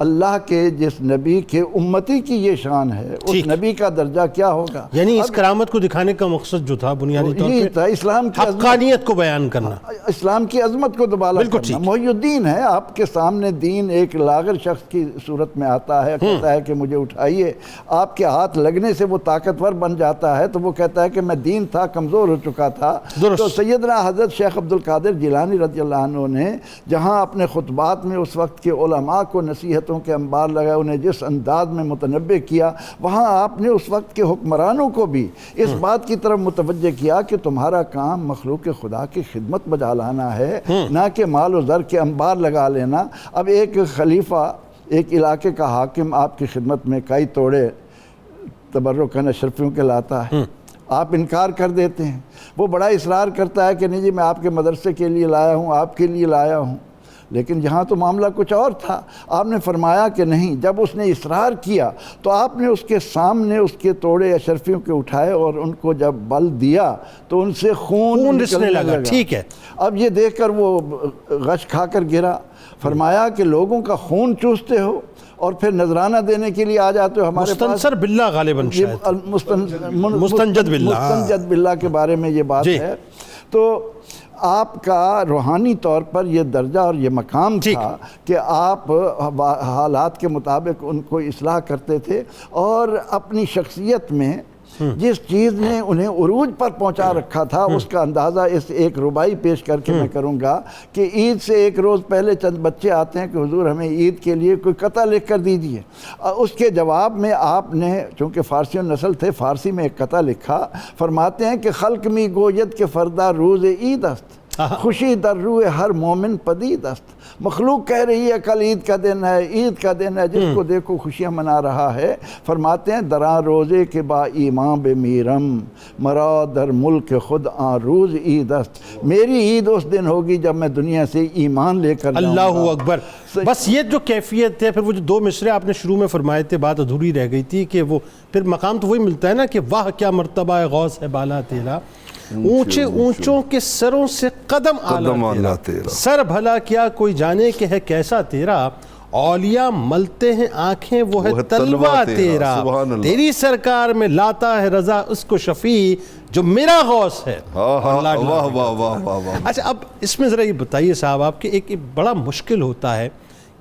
اللہ کے جس نبی کے امتی کی یہ شان ہے، اس نبی کا درجہ کیا ہوگا۔ یعنی اس کرامت کو دکھانے کا مقصد جو تھا بنیادی طور یہی پہ تھا، اسلام کی حقانیت کو بیان کرنا، اسلام کی عظمت کو دوبالا کرنا۔ محی الدین ہے، آپ کے سامنے دین ایک لاغر شخص کی صورت میں آتا ہے، کہتا ہے کہ مجھے اٹھائیے، آپ کے ہاتھ لگنے سے وہ طاقتور بن جاتا ہے، تو وہ کہتا ہے کہ میں دین تھا، کمزور ہو چکا تھا۔ تو سیدنا حضرت شیخ عبد القادر جیلانی رضی اللہ عنہ نے جہاں اپنے خطبات میں اس وقت کے علماء کو نصیحتوں کے انبار لگائے، انہیں جس انداز میں متنبع کیا، وہاں آپ نے اس وقت کے حکمرانوں کو بھی اس بات کی طرف متوجہ کیا کہ تمہارا کام مخلوق خدا کی خدمت بجا لانا ہے، نہ کہ مال و زر کے انبار لگا لینا۔ اب ایک خلیفہ، ایک علاقے کا حاکم آپ کی خدمت میں کئی توڑے تبرکن اشرفیوں کے لاتا ہے، آپ انکار کر دیتے ہیں، وہ بڑا اصرار کرتا ہے کہ نہیں جی میں آپ کے مدرسے کے لیے لایا ہوں، آپ کے لیے لایا ہوں، لیکن یہاں تو معاملہ کچھ اور تھا۔ آپ نے فرمایا کہ نہیں، جب اس نے اصرار کیا تو آپ نے اس کے سامنے اس کے توڑے اشرفیوں کے اٹھائے اور ان کو جب بل دیا تو ان سے خون رسنے لگا۔ ٹھیک ہے، اب یہ دیکھ کر وہ غش کھا کر گرا، فرمایا کہ لوگوں کا خون چوستے ہو اور پھر نذرانہ دینے کے لیے آ جاتے ہو ہمارے پاس۔ مستنصر باللہ غالباً شاید مستنجد باللہ کے بارے میں یہ بات ہے۔ تو آپ کا روحانی طور پر یہ درجہ اور یہ مقام تھا کہ آپ حالات کے مطابق ان کو اصلاح کرتے تھے، اور اپنی شخصیت میں جس چیز نے انہیں عروج پر پہنچا رکھا تھا اس کا اندازہ اس ایک ربائی پیش کر کے میں کروں گا کہ عید سے ایک روز پہلے چند بچے آتے ہیں کہ حضور ہمیں عید کے لیے کوئی قطع لکھ کر دیجئے۔ اس کے جواب میں آپ نے، چونکہ فارسی نسل تھے، فارسی میں ایک قطع لکھا، فرماتے ہیں کہ خلق می گوید کے فردا روز عید است، خوشی در روح ہر مومن پدید است۔ مخلوق کہہ رہی ہے کل عید کا دن ہے، عید کا دن ہے، جس کو دیکھو خوشیاں منا رہا ہے۔ فرماتے ہیں دراں روزے کے با ایمان بے میرم، مرا در ملک خود آن روز عید است۔ میری عید اس دن ہوگی جب میں دنیا سے ایمان لے کر جاؤں گا۔ اللہ اکبر۔ بس یہ جو کیفیت ہے، پھر وہ جو دو مصرے آپ نے شروع میں فرمائے تھے، بات ادھوری رہ گئی تھی کہ وہ پھر مقام تو وہی ملتا ہے نا کہ واہ کیا مرتبہ غوث ہے بالا تیرا، اونچے اونچوں کے سروں سے قدم اعلیٰ تیرا، سر بھلا کیا کوئی جانے کہ ہے کیسا تیرا، اولیاء ملتے ہیں آنکھیں وہ ہے تلوہ تیرا، تیری سرکار میں لاتا ہے رضا اس کو شفیع جو میرا غوث ہے۔ اچھا اب اس میں ذرا یہ بتائیے صاحب آپ کہ ایک بڑا مشکل ہوتا ہے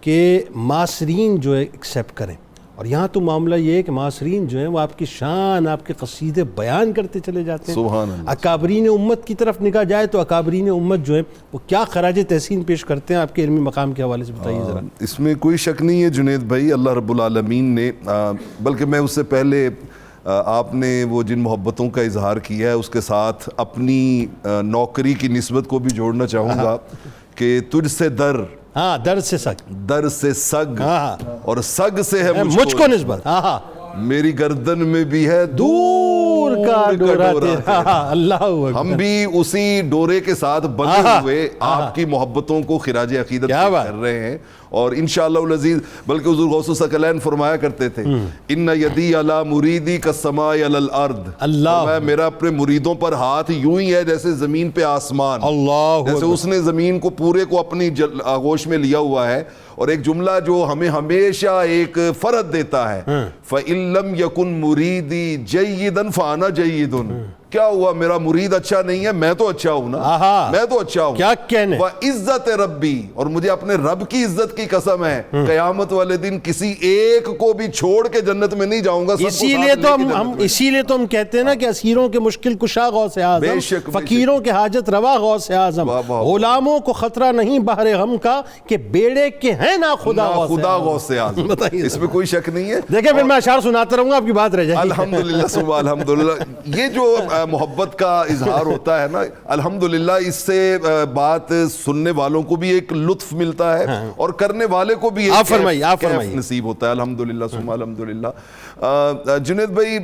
کہ معاصرین جو ہے ایکسیپٹ کریں، اور یہاں تو معاملہ یہ ہے کہ معاصرین جو ہیں وہ آپ کی شان، آپ کے قصیدے بیان کرتے چلے جاتے ہیں۔ سبحان اللہ۔ اکابرین امت کی طرف نگاہ جائے تو اکابرین امت جو ہیں وہ کیا خراج تحسین پیش کرتے ہیں آپ کے علمی مقام کے حوالے سے بتائیے ذرا۔ اس میں کوئی شک نہیں ہے جنید بھائی، اللہ رب العالمین نے، بلکہ میں اس سے پہلے آپ نے وہ جن محبتوں کا اظہار کیا ہے اس کے ساتھ اپنی نوکری کی نسبت کو بھی جوڑنا چاہوں گا کہ تجھ سے در، ہاں در سے سگ، در سے سگ، اور سگ سے ہے مجھ کو نسبت، میری گردن میں بھی ہے دور کا ڈورا تیرا۔ اللہ اکبر۔ ہم بھی اسی ڈورے کے ساتھ بندھے ہوئے آپ کی محبتوں کو خراج عقیدت کر رہے ہیں، اور انشاءاللہ العزیز بلکہ حضور غوث الثقلین فرمایا کرتے تھے ان یدی علی مریدی کالسماء علی الارض، اللہ میرا اپنے مریدوں پر ہاتھ یوں ہی ہے جیسے زمین پہ آسمان، جیسے اس نے زمین کو پورے کو اپنی آغوش میں لیا ہوا ہے۔ اور ایک جملہ جو ہمیں ہمیشہ ایک فرد دیتا ہے، فَإِن لَمْ يَكُنْ مُرِيدِي جَيِّدًا فَأَنَا جَيِّدٌ، کیا ہوا میرا مرید اچھا نہیں ہے، میں تو اچھا ہوں نا، میں تو اچھا ہوں، کیا کہنے، وَعِزَّتِ رَبِّي، اور مجھے اپنے رب کی عزت کی قسم ہے قیامت والے دن کسی ایک کو بھی چھوڑ کے جنت میں نہیں جاؤں گا۔ اسی لیے تو ہم کہتے ہیں نا کہ اسیروں کے مشکل کشا غوث اعظم، فقیروں کے حاجت روا غوث اعظم، غلاموں کو خطرہ نہیں بحر غم کا کہ بیڑے کے ہیں نا خدا غوث اعظم۔ اس میں کوئی شک نہیں ہے۔ دیکھیں پھر میں اشعار سناتا رہوں گا، آپ کی بات رہ جائے گی۔ الحمدللہ ثم الحمدللہ، یہ جو محبت کا اظہار ہوتا ہے نا، الحمدللہ اس سے بات سننے والوں کو بھی ایک لطف ملتا ہے اور کرنے والے کو بھی ایک کیف نصیب ہوتا ہے، الحمدللہ ثم الحمدللہ۔ جنید بھائی،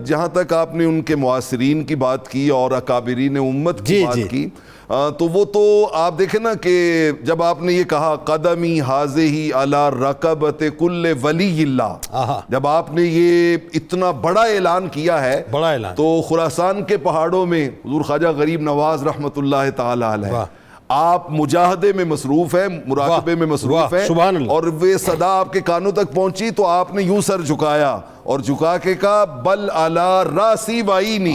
جہاں تک آپ نے ان کے معاصرین کی بات کی اور اکابرین امت کی بات کی، تو وہ تو آپ دیکھیں نا کہ جب آپ نے یہ کہا قدمی حاضی علی رقبت کل ولی اللہ، جب آپ نے یہ اتنا بڑا اعلان کیا ہے، بڑا اعلان، تو خراسان کے پہاڑوں میں حضور خواجہ غریب نواز رحمۃ اللہ تعالی علیہ آپ مجاہدے میں مصروف ہیں، مراقبے میں مصروف ہیں، سبحان اللہ، اور وہ صدا آپ کے کانوں تک پہنچی تو آپ نے یوں سر جھکایا اور جھکا کے کہا بل علی راسی وعینی،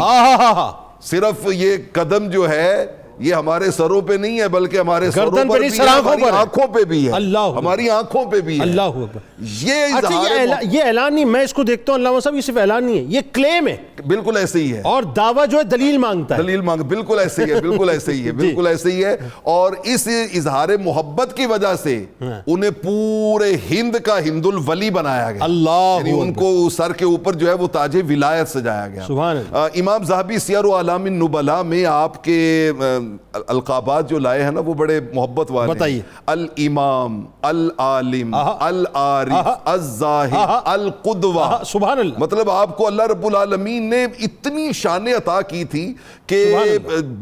صرف یہ قدم جو ہے یہ ہمارے سروں پہ نہیں ہے بلکہ ہمارے سروں پر بھی ہے، ہماری آنکھوں پہ بھی ہے، ہماری آنکھوں پہ بھی ہے۔ اللہ اکبر۔ یہ اعلان نہیں، میں اس کو دیکھتا ہوں علامہ صاحب، یہ صرف اعلان نہیں ہے، یہ کلیم ہے، بالکل ایسے ہی ہے، اور دعویٰ جو ہے دلیل مانگتا ہے، دلیل مانگ، بالکل ایسے ہی ہے، بالکل ایسے ہی ہے، بالکل ایسے ہی ہے۔ اور اس اظہار محبت کی وجہ سے انہیں پورے ہند کا ہند الولی بنایا گیا، اللہ، یعنی ان کو سر کے اوپر جو ہے وہ تاج ولایت سجایا گیا۔ سبحان اللہ۔ امام ذہبی سیر و اعلام النبلاء میں آپ کے القابات جو لائے ہیں نا وہ بڑے محبت والے، بتائیے۔ الامام، العالم، العارف، الزاہد، القدوہ، سبحان اللہ، مطلب آپ کو اللہ رب العالمین نے اتنی شان عطا کی تھی کہ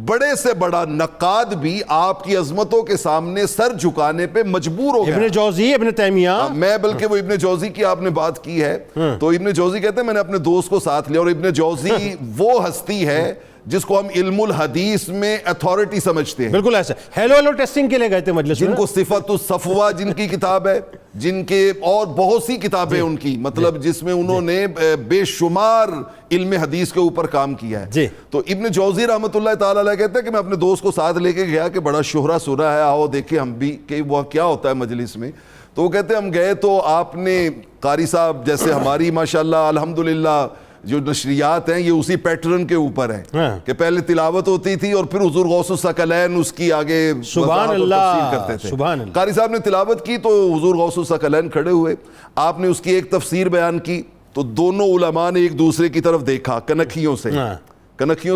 بڑے سے بڑا نقاد بھی آپ کی عظمتوں کے سامنے سر جھکانے پہ مجبور ہو گیا۔ ابن جوزی، ابن تیمیہ، میں بلکہ وہ ابن جوزی کی آپ نے بات کی ہے تو ابن جوزی کہتے ہیں میں نے اپنے دوست کو ساتھ لیا، اور ابن جوزی وہ ہستی ہے جس کو ہم علم الحدیث میں اتھارٹی سمجھتے ہیں، بالکل ایسا، ہیلو ٹیسٹنگ کے لے گئے تھے مجلس میں، جن کو صفت الصفوہ جن کی کتاب ہے، جن کے اور بہت سی کتابیں ان کی، مطلب جس میں انہوں نے بے شمار علم حدیث کے اوپر کام کیا ہے۔ تو ابن جوزی رحمۃ اللہ تعالی علیہ کہتے ہیں کہ میں اپنے دوست کو ساتھ لے کے گیا کہ بڑا شہرہ سنا ہے، آؤ دیکھیں ہم بھی کہ وہ کیا ہوتا ہے مجلس میں۔ تو وہ کہتے ہیں ہم گئے تو آپ نے قاری صاحب جیسے ہماری ماشاءاللہ الحمدللہ جو نشریات ہیں یہ اسی پیٹرن کے اوپر ہیں کہ پہلے تلاوت ہوتی تھی اور پھر حضور غوث الثقلین اس کی آگے سبحان اللہ کرتے تھے۔ سبحان اللہ۔ قاری صاحب نے تلاوت کی تو حضور غوث الثقلین کھڑے ہوئے، آپ نے اس کی ایک تفسیر بیان کی تو دونوں علماء نے ایک دوسرے کی طرف دیکھا، کنکھیوں سے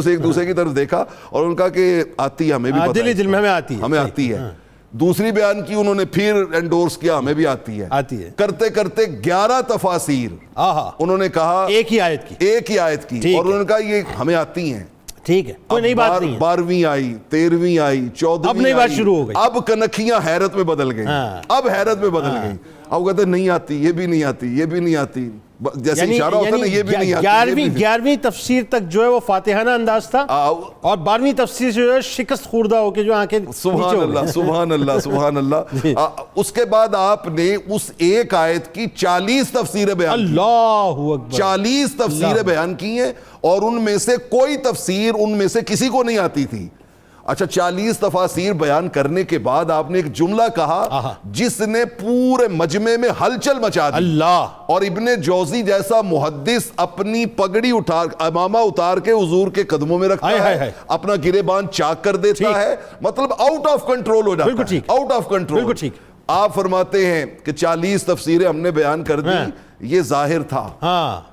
ایک دوسرے کی طرف دیکھا اور ان کا کہ آتی ہے، ہمیں بھی پتہ ہے، دل میں ہمیں آتی ہے۔ دوسری بیان کی انہوں نے پھر انڈورس کیا، ہمیں بھی آتی ہے، کرتے کرتے 11 تفاسیر انہوں نے کہا ایک ہی آیت کی، اور انہوں نے کہا یہ ہمیں آتی ہیں، ٹھیک ہے، کوئی نئی بات نہیں ہے۔ 12ویں آئی، 13ویں آئی، 14ویں، اب نئی بات شروع ہو گئی، اب کنکھیاں حیرت میں بدل گئی، اب کہتے نہیں آتی، یہ بھی نہیں آتی، یہ بھی نہیں آتی، جیسے اشارہ ہوتا ہے نا یہ بھی نہیں آتی۔ 11ویں تفسیر تک جو ہے وہ فاتحانہ انداز تھا، اور 12ویں تفسیر جو ہے شکست خوردہ ہو کے جو آنکھیں سبحان اللہ سبحان اللہ سبحان اللہ۔ اس کے بعد آپ نے اس ایک آیت کی 40 تفسیریں بیان کی، اللہ اکبر، 40 تفسیریں بیان کی ہیں، اور ان میں سے کوئی تفسیر ان میں سے کسی کو نہیں آتی تھی۔ اچھا 40 تفاسیر بیان کرنے کے بعد آپ نے ایک جملہ کہا جس نے پورے مجمع میں ہلچل مچا دی، اللہ، اور ابن جوزی جیسا محدث اپنی پگڑی امامہ اتار کے حضور کے قدموں میں رکھتا ہے، اپنا گریبان چاک کر دیتا ہے، مطلب آؤٹ آف کنٹرول ہو جاتا ہے، آؤٹ آف کنٹرول۔ آپ فرماتے ہیں کہ 40 تفسیریں ہم نے بیان کر دی، یہ ظاہر تھا،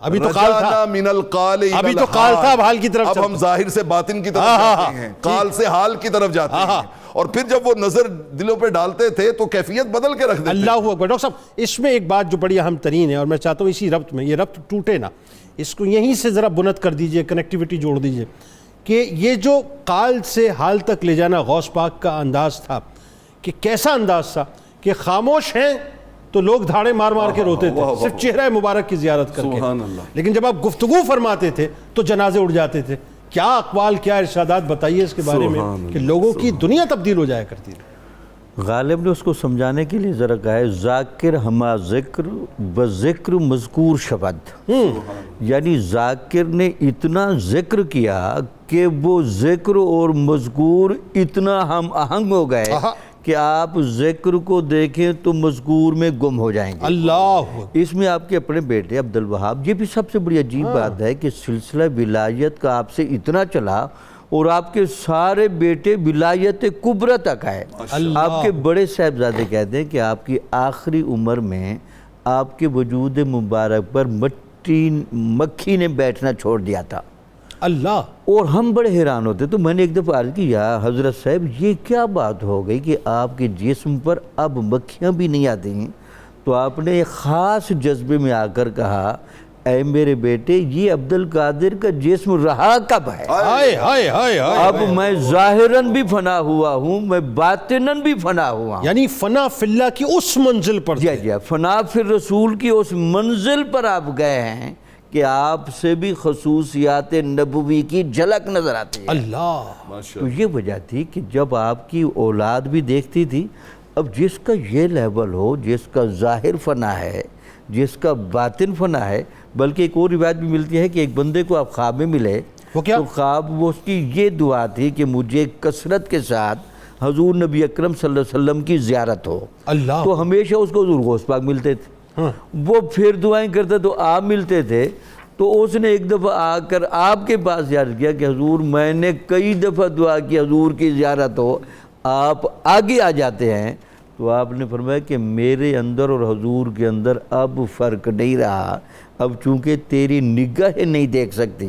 ابھی تو قال تھا، من القال ابھی تو قال تھا، اب حال کی طرف، اب ہم ظاہر سے باطن کی طرف جاتے ہیں، قال سے حال کی طرف جاتے ہیں، اور پھر جب وہ نظر دلوں پہ ڈالتے تھے تو کیفیت بدل کے رکھ دیتے۔ اللہ اکبر۔ ڈاکٹر صاحب اس میں ایک بات جو بڑی اہم ترین ہے، اور میں چاہتا ہوں اسی ربط میں، یہ ربط ٹوٹے نہ، اس کو یہیں سے ذرا بنت کر دیجئے، کنیکٹیوٹی جوڑ دیجئے، کہ یہ جو قال سے حال تک لے جانا غوث پاک کا انداز تھا، کہ کیسا انداز تھا کہ خاموش ہیں تو لوگ دھاڑے مار مار کے روتے تھے صرف چہرہ مبارک کی زیارت کر کے، لیکن جب آپ گفتگو فرماتے تھے تو جنازے اڑ جاتے تھے۔ کیا اقوال، کیا ارشادات بتائیے اس کے بارے میں کہ لوگوں کی دنیا تبدیل ہو جایا کرتی ہے۔ غالب نے اس کو سمجھانے کے لیے ذرا کہا ہے ذاکر ہما ذکر بذکر مذکور شبد، یعنی ذاکر نے اتنا ذکر کیا کہ وہ ذکر اور مذکور اتنا ہم آہنگ ہو گئے کہ آپ ذکر کو دیکھیں تو مذکور میں گم ہو جائیں گے۔ اللہ، اس میں آپ کے اپنے بیٹے عبدالوہاب، یہ بھی سب سے بڑی عجیب بات ہے کہ سلسلہ ولایت کا آپ سے اتنا چلا اور آپ کے سارے بیٹے ولایت کبریٰ تک آئے۔ آپ کے بڑے صاحبزادے کہتے ہیں کہ آپ کی آخری عمر میں آپ کے وجود مبارک پر مکھی نے بیٹھنا چھوڑ دیا تھا۔ اللہ، اور ہم بڑے حیران ہوتے، تو میں نے ایک دفعہ عرض کی، یا حضرت صاحب یہ کیا بات ہو گئی کہ آپ کے جسم پر اب مکھیاں بھی نہیں آتی ہیں؟ تو آپ نے ایک خاص جذبے میں آ کر کہا، اے میرے بیٹے یہ عبد القادر کا جسم رہا کب ہے؟ ہائے ہائے ہائے ہائے، اب میں ظاہراً بھی فنا ہوا ہوں، میں باطناً بھی فنا ہوا ہوں۔ یعنی فنا فی اللہ کی اس منزل پر جی جی، فنا فی الرسول کی اس منزل پر آپ گئے ہیں کہ آپ سے بھی خصوصیات نبوی کی جھلک نظر آتی ہے۔ اللہ، تو یہ وجہ تھی کہ جب آپ کی اولاد بھی دیکھتی تھی، اب جس کا یہ لیول ہو، جس کا ظاہر فنا ہے، جس کا باطن فنا ہے، بلکہ ایک اور روایت بھی ملتی ہے کہ ایک بندے کو آپ خواب میں ملے، وہ کیا؟ تو خواب وہ اس کی یہ دعا تھی کہ مجھے کثرت کے ساتھ حضور نبی اکرم صلی اللہ علیہ وسلم کی زیارت ہو۔ اللہ، تو ہمیشہ اس کو حضور غوث پاک ملتے تھے، وہ پھر دعائیں کرتا تو آپ ملتے تھے۔ تو اس نے ایک دفعہ آ کر آپ کے پاس زیارت کیا کہ حضور میں نے کئی دفعہ دعا کی حضور کی زیارت ہو، آپ آگے آ جاتے ہیں۔ تو آپ نے فرمایا کہ میرے اندر اور حضور کے اندر اب فرق نہیں رہا، اب چونکہ تیری نگاہیں نہیں دیکھ سکتی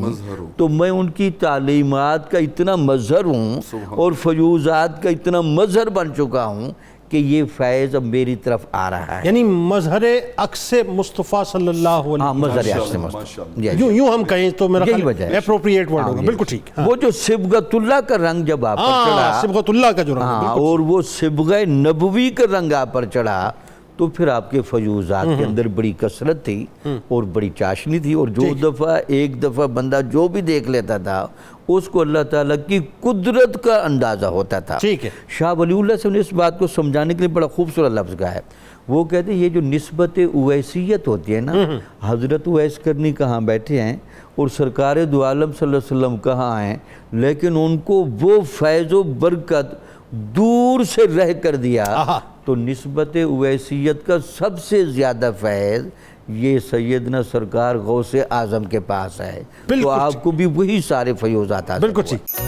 تو میں ان کی تعلیمات کا اتنا مظہر ہوں اور فیوزات کا اتنا مظہر بن چکا ہوں کہ یہ فیض اب میری طرف آ رہا ہے۔ یعنی مظہر عکس مصطفیٰ صلی اللہ علیہ ہاں، وسلم، مظہر عکس مصطفیٰ، یوں ہم کہیں تو میرا یہی وجہ خیال ہے۔ اپروپریٹ ورڈ ہوگا، بالکل ٹھیک۔ وہ جو صبغۃ اللہ کا رنگ جب آپ پر چڑھا، صبغۃ اللہ کا جو رنگ ہے، ہاں، بالکل اور وہ صبغہ نبوی کا رنگ آپ پر چڑھا تو پھر آپ کے فیوزات کے اندر بڑی کثرت تھی اور بڑی چاشنی تھی، اور جو دفعہ ایک دفعہ بندہ جو بھی دیکھ لیتا تھا اس کو اللہ تعالیٰ کی قدرت کا اندازہ ہوتا تھا۔ ٹھیک ہے۔ شاہ ولی اللہ سے نے اس بات کو سمجھانے کے لیے بڑا خوبصورت لفظ کہا ہے، وہ کہتے ہیں یہ جو نسبت اویسیت ہوتی ہے نا، حضرت اویس کرنی کہاں بیٹھے ہیں اور سرکار دو عالم صلی اللہ علیہ وسلم کہاں ہیں، لیکن ان کو وہ فیض و برکت دور سے رہ کر دیا۔ تو نسبت اویسیت کا سب سے زیادہ فیض یہ سیدنا سرکار غوث اعظم کے پاس ہے، تو آپ کو بھی وہی سارے فیوزات حاصل بالکل ہوئے۔ ٹھیک۔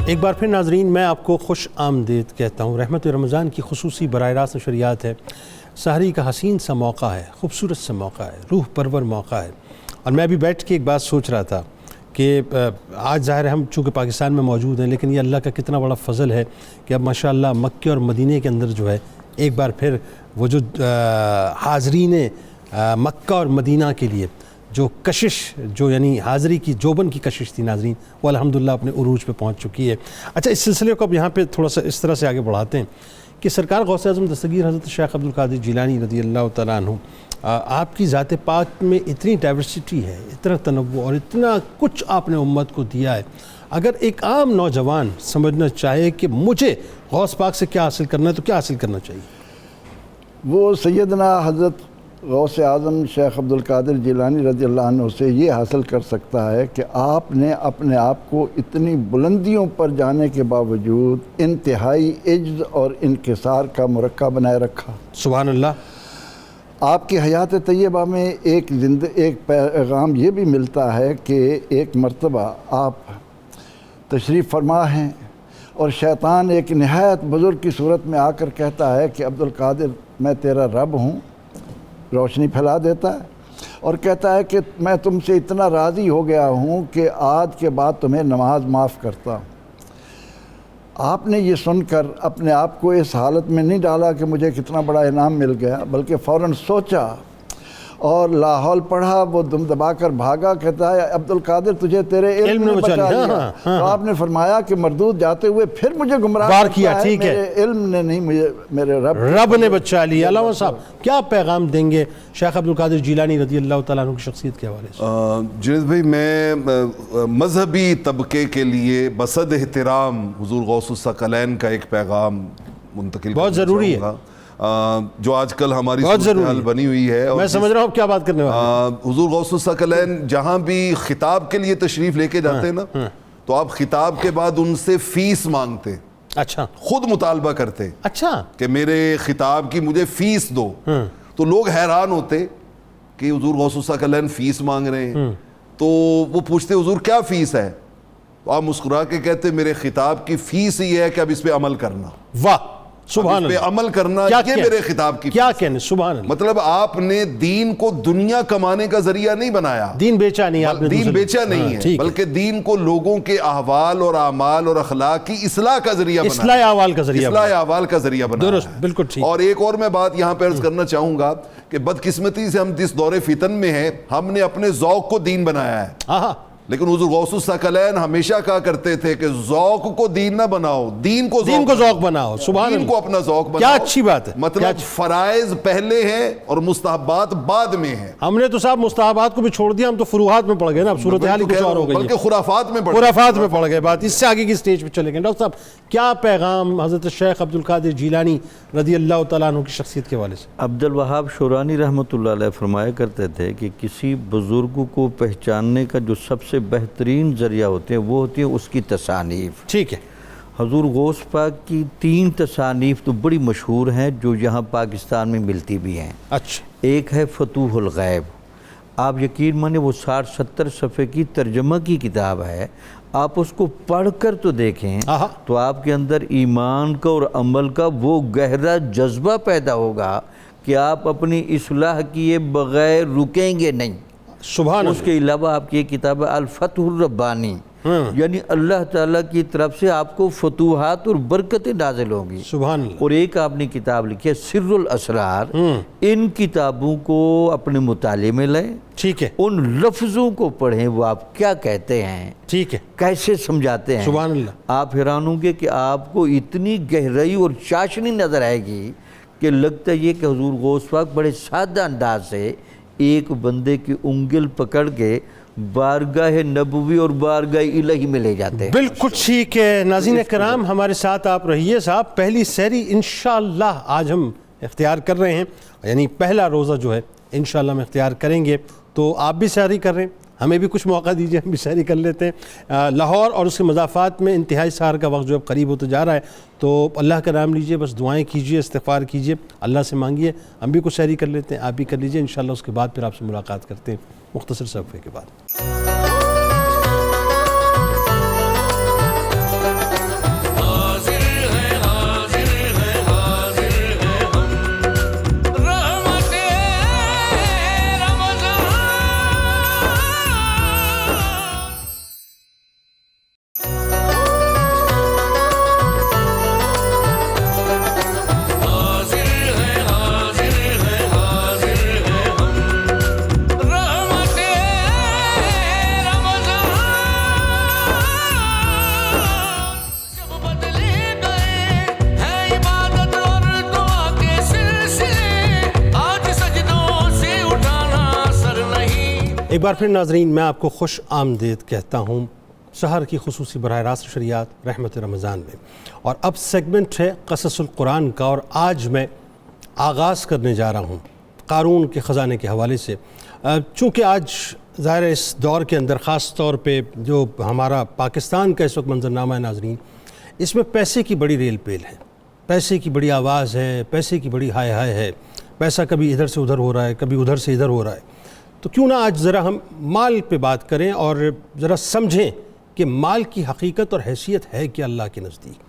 ایک بار پھر ناظرین میں آپ کو خوش آمدید کہتا ہوں۔ رحمت رمضان کی خصوصی براہ راست نشریات ہے، سحری کا حسین سا موقع ہے، خوبصورت سا موقع ہے، روح پرور موقع ہے۔ اور میں بھی بیٹھ کے ایک بات سوچ رہا تھا کہ آج ظاہر ہم چونکہ پاکستان میں موجود ہیں، لیکن یہ اللہ کا کتنا بڑا فضل ہے کہ اب ماشاءاللہ مکے اور مدینے کے اندر جو ہے ایک بار پھر وہ جو حاضرین مکہ اور مدینہ کے لیے جو کشش، جو یعنی حاضری کی جوبن کی کشش تھی ناظرین، وہ الحمدللہ اپنے عروج پہ پہنچ چکی ہے۔ اچھا، اس سلسلے کو اب یہاں پہ تھوڑا سا اس طرح سے آگے بڑھاتے ہیں کہ سرکار غوث اعظم دستگیر حضرت شیخ عبد القادر جیلانی رضی اللہ تعالیٰ عنہ، آپ کی ذات پاک میں اتنی ڈائیورسٹی ہے، اتنا تنوع اور اتنا کچھ آپ نے امت کو دیا ہے۔ اگر ایک عام نوجوان سمجھنا چاہے کہ مجھے غوث پاک سے کیا حاصل کرنا ہے تو کیا حاصل کرنا چاہیے؟ وہ سیدنا حضرت غوث اعظم شیخ عبد القادر جیلانی رضی اللہ عنہ سے یہ حاصل کر سکتا ہے کہ آپ نے اپنے آپ کو اتنی بلندیوں پر جانے کے باوجود انتہائی عجز اور انکسار کا مرکب بنائے رکھا۔ سبحان اللہ۔ آپ کی حیات طیبہ میں ایک پیغام یہ بھی ملتا ہے کہ ایک مرتبہ آپ تشریف فرما ہیں اور شیطان ایک نہایت بزرگ کی صورت میں آ کر کہتا ہے کہ عبد القادر میں تیرا رب ہوں، روشنی پھیلا دیتا ہے اور کہتا ہے کہ میں تم سے اتنا راضی ہو گیا ہوں کہ آج کے بعد تمہیں نماز معاف کرتا ہوں۔ آپ نے یہ سن کر اپنے آپ کو اس حالت میں نہیں ڈالا کہ مجھے کتنا بڑا انعام مل گیا، بلکہ فوراً سوچا اور لاحول پڑھا، وہ دم دبا کر بھاگا، کہتا ہے عبد القادر تجھے تیرے علم نے بچا لیا۔ تو آپ نے فرمایا کہ مردود جاتے ہوئے پھر مجھے گمراہ کیا ہے، میرے علم نے نہیں، مجھے میرے رب نے بچا لیا۔ علامہ صاحب کیا پیغام دیں گے شیخ عبد القادر جیلانی رضی اللہ تعالیٰ عنہ کی شخصیت کے حوالے سے؟ جنید بھائی، میں مذہبی طبقے کے لیے بصد احترام حضور غوث الثقلین کا ایک پیغام منتقل بہت ضروری ہے۔ جو آج کل ہماری بہت صورتحال ضروری بنی ہوئی ہے، اور میں سمجھ رہا ہوں آپ کیا بات کرنے والے حضور غوث الثقلین جہاں بھی خطاب کے لیے تشریف لے کے جاتے ہیں نا، تو آپ خطاب کے بعد ان سے فیس مانگتے، اچھا خود مطالبہ کرتے اچھا کہ میرے خطاب کی مجھے فیس دو. تو لوگ حیران ہوتے کہ حضور غوث الثقلین فیس مانگ رہے ہیں. تو وہ پوچھتے حضور کیا فیس ہے؟ تو آپ مسکرا کے کہتے میرے خطاب کی فیس یہ ہے کہ اب اس پہ عمل کرنا. واہ سبحان اس پہ اللہ، عمل کرنا، کیا یہ میرے خطاب کی کیا فیس. کہنے، سبحان اللہ. مطلب آپ نے دین کو دنیا کمانے کا ذریعہ نہیں بنایا، دین بیچا نہیں آپ نے، دین بیچا نہیں ہے، ٹھیک بلکہ دین کو لوگوں کے احوال اور اعمال اور اخلاق کی اصلاح کا ذریعہ بنایا، اصلاح احوال کا ذریعہ اصلاح احوال کا ذریعہ بنایا. درست، بالکل ٹھیک. اور ایک اور میں بات یہاں پہ عرض کرنا چاہوں گا کہ بدقسمتی سے ہم جس دور فتن میں ہیں، ہم نے اپنے ذوق کو دین بنایا ہے. ہاں لیکن حضور غوث الثقلین ہمیشہ کہا کرتے تھے کہ ذوق کو دین نہ بناؤ، دین کو ذوق بناؤ. سبحان دین اللہ، کو اپنا ذوق بناؤ. کیا اچھی بات ہے. مطلب فرائض پہلے ہیں اور مستحبات بعد میں ہیں. ہم نے تو صاحب مستحبات کو بھی چھوڑ دیا، ہم تو فروحات میں پڑ گئے نا، اب صورتحال ہی کچھ اور ہو گئی ہے، بلکہ خرافات میں خرافات میں پڑ گئے. بات اس سے آگے کی سٹیج پہ چلے گئے. ڈاکٹر صاحب کیا پیغام حضرت شیخ عبد القادر جیلانی رضی اللہ تعالیٰ عنہ کی شخصیت کے حوالے سے؟ عبد الوہاب شورانی رحمۃ اللہ علیہ فرمایا کرتے تھے کہ کسی بزرگ کو پہچاننے کا جو سب سے بہترین ذریعہ ہوتے ہیں وہ ہوتی ہیں اس کی تصانیف. ٹھیک ہے. حضور غوث پاک کی 3 تصانیف تو بڑی مشہور ہیں جو یہاں پاکستان میں ملتی بھی ہیں. اچھا. ایک ہے فتوح الغیب، آپ یقین مانیں وہ 60-70 صفحے کی ترجمہ کی کتاب ہے. آپ اس کو پڑھ کر تو دیکھیں تو آپ کے اندر ایمان کا اور عمل کا وہ گہرا جذبہ پیدا ہوگا کہ آپ اپنی اصلاح کیے بغیر رکیں گے نہیں. سبحان اس کے علاوہ آپ کی ایک کتاب ہے الفتح الربانی، یعنی اللہ تعالیٰ کی طرف سے آپ کو فتوحات اور برکتیں نازل ہوں گی. سبحان اللہ. اور ایک آپ نے کتاب لکھی ہے سر الاسرار. ان کتابوں کو اپنے مطالعے میں لیں، ٹھیک ہے، ان لفظوں کو پڑھیں، وہ آپ کیا کہتے ہیں، ٹھیک ہے، کیسے سمجھاتے ہیں. سبحان اللہ. آپ حیران ہوں گے کہ آپ کو اتنی گہرائی اور چاشنی نظر آئے گی کہ لگتا یہ کہ حضور غوث پاک بڑے سادہ انداز سے ایک بندے کی انگل پکڑ کے بارگاہ نبوی اور بارگاہ الہی میں لے جاتے ہیں. بالکل ٹھیک ہے. ناظرین کرام ہمارے ساتھ آپ رہیے صاحب. پہلی سحری انشاءاللہ آج ہم اختیار کر رہے ہیں، یعنی پہلا روزہ جو ہے انشاءاللہ ہم اختیار کریں گے. تو آپ بھی سحری کر رہے ہیں، ہمیں بھی کچھ موقع دیجیے، ہم بھی سحری کر لیتے ہیں. لاہور اور اس کے مضافات میں انتہائی سحر کا وقت جو اب قریب ہوتا جا رہا ہے، تو اللہ کا نام لیجیے، بس دعائیں کیجیے، استغفار کیجیے، اللہ سے مانگیے. ہم بھی کچھ سحری کر لیتے ہیں، آپ بھی کر لیجیے. انشاءاللہ اس کے بعد پھر آپ سے ملاقات کرتے ہیں مختصر صفحے کے بعد. ایک بار پھر ناظرین میں آپ کو خوش آمدید کہتا ہوں سحر کی خصوصی براہ راست نشریات رحمت رمضان میں. اور اب سیگمنٹ ہے قصص القرآن کا، اور آج میں آغاز کرنے جا رہا ہوں قارون کے خزانے کے حوالے سے. چونکہ آج ظاہر اس دور کے اندر خاص طور پہ جو ہمارا پاکستان کا اس وقت منظرنامہ ہے ناظرین، اس میں پیسے کی بڑی ریل پیل ہے، پیسے کی بڑی آواز ہے، پیسے کی بڑی ہائے ہائے ہے. پیسہ کبھی ادھر سے ادھر ہو رہا ہے، کبھی ادھر سے ادھر ہو رہا ہے. تو کیوں نہ آج ذرا ہم مال پہ بات کریں اور ذرا سمجھیں کہ مال کی حقیقت اور حیثیت ہے کہ اللہ کے نزدیک.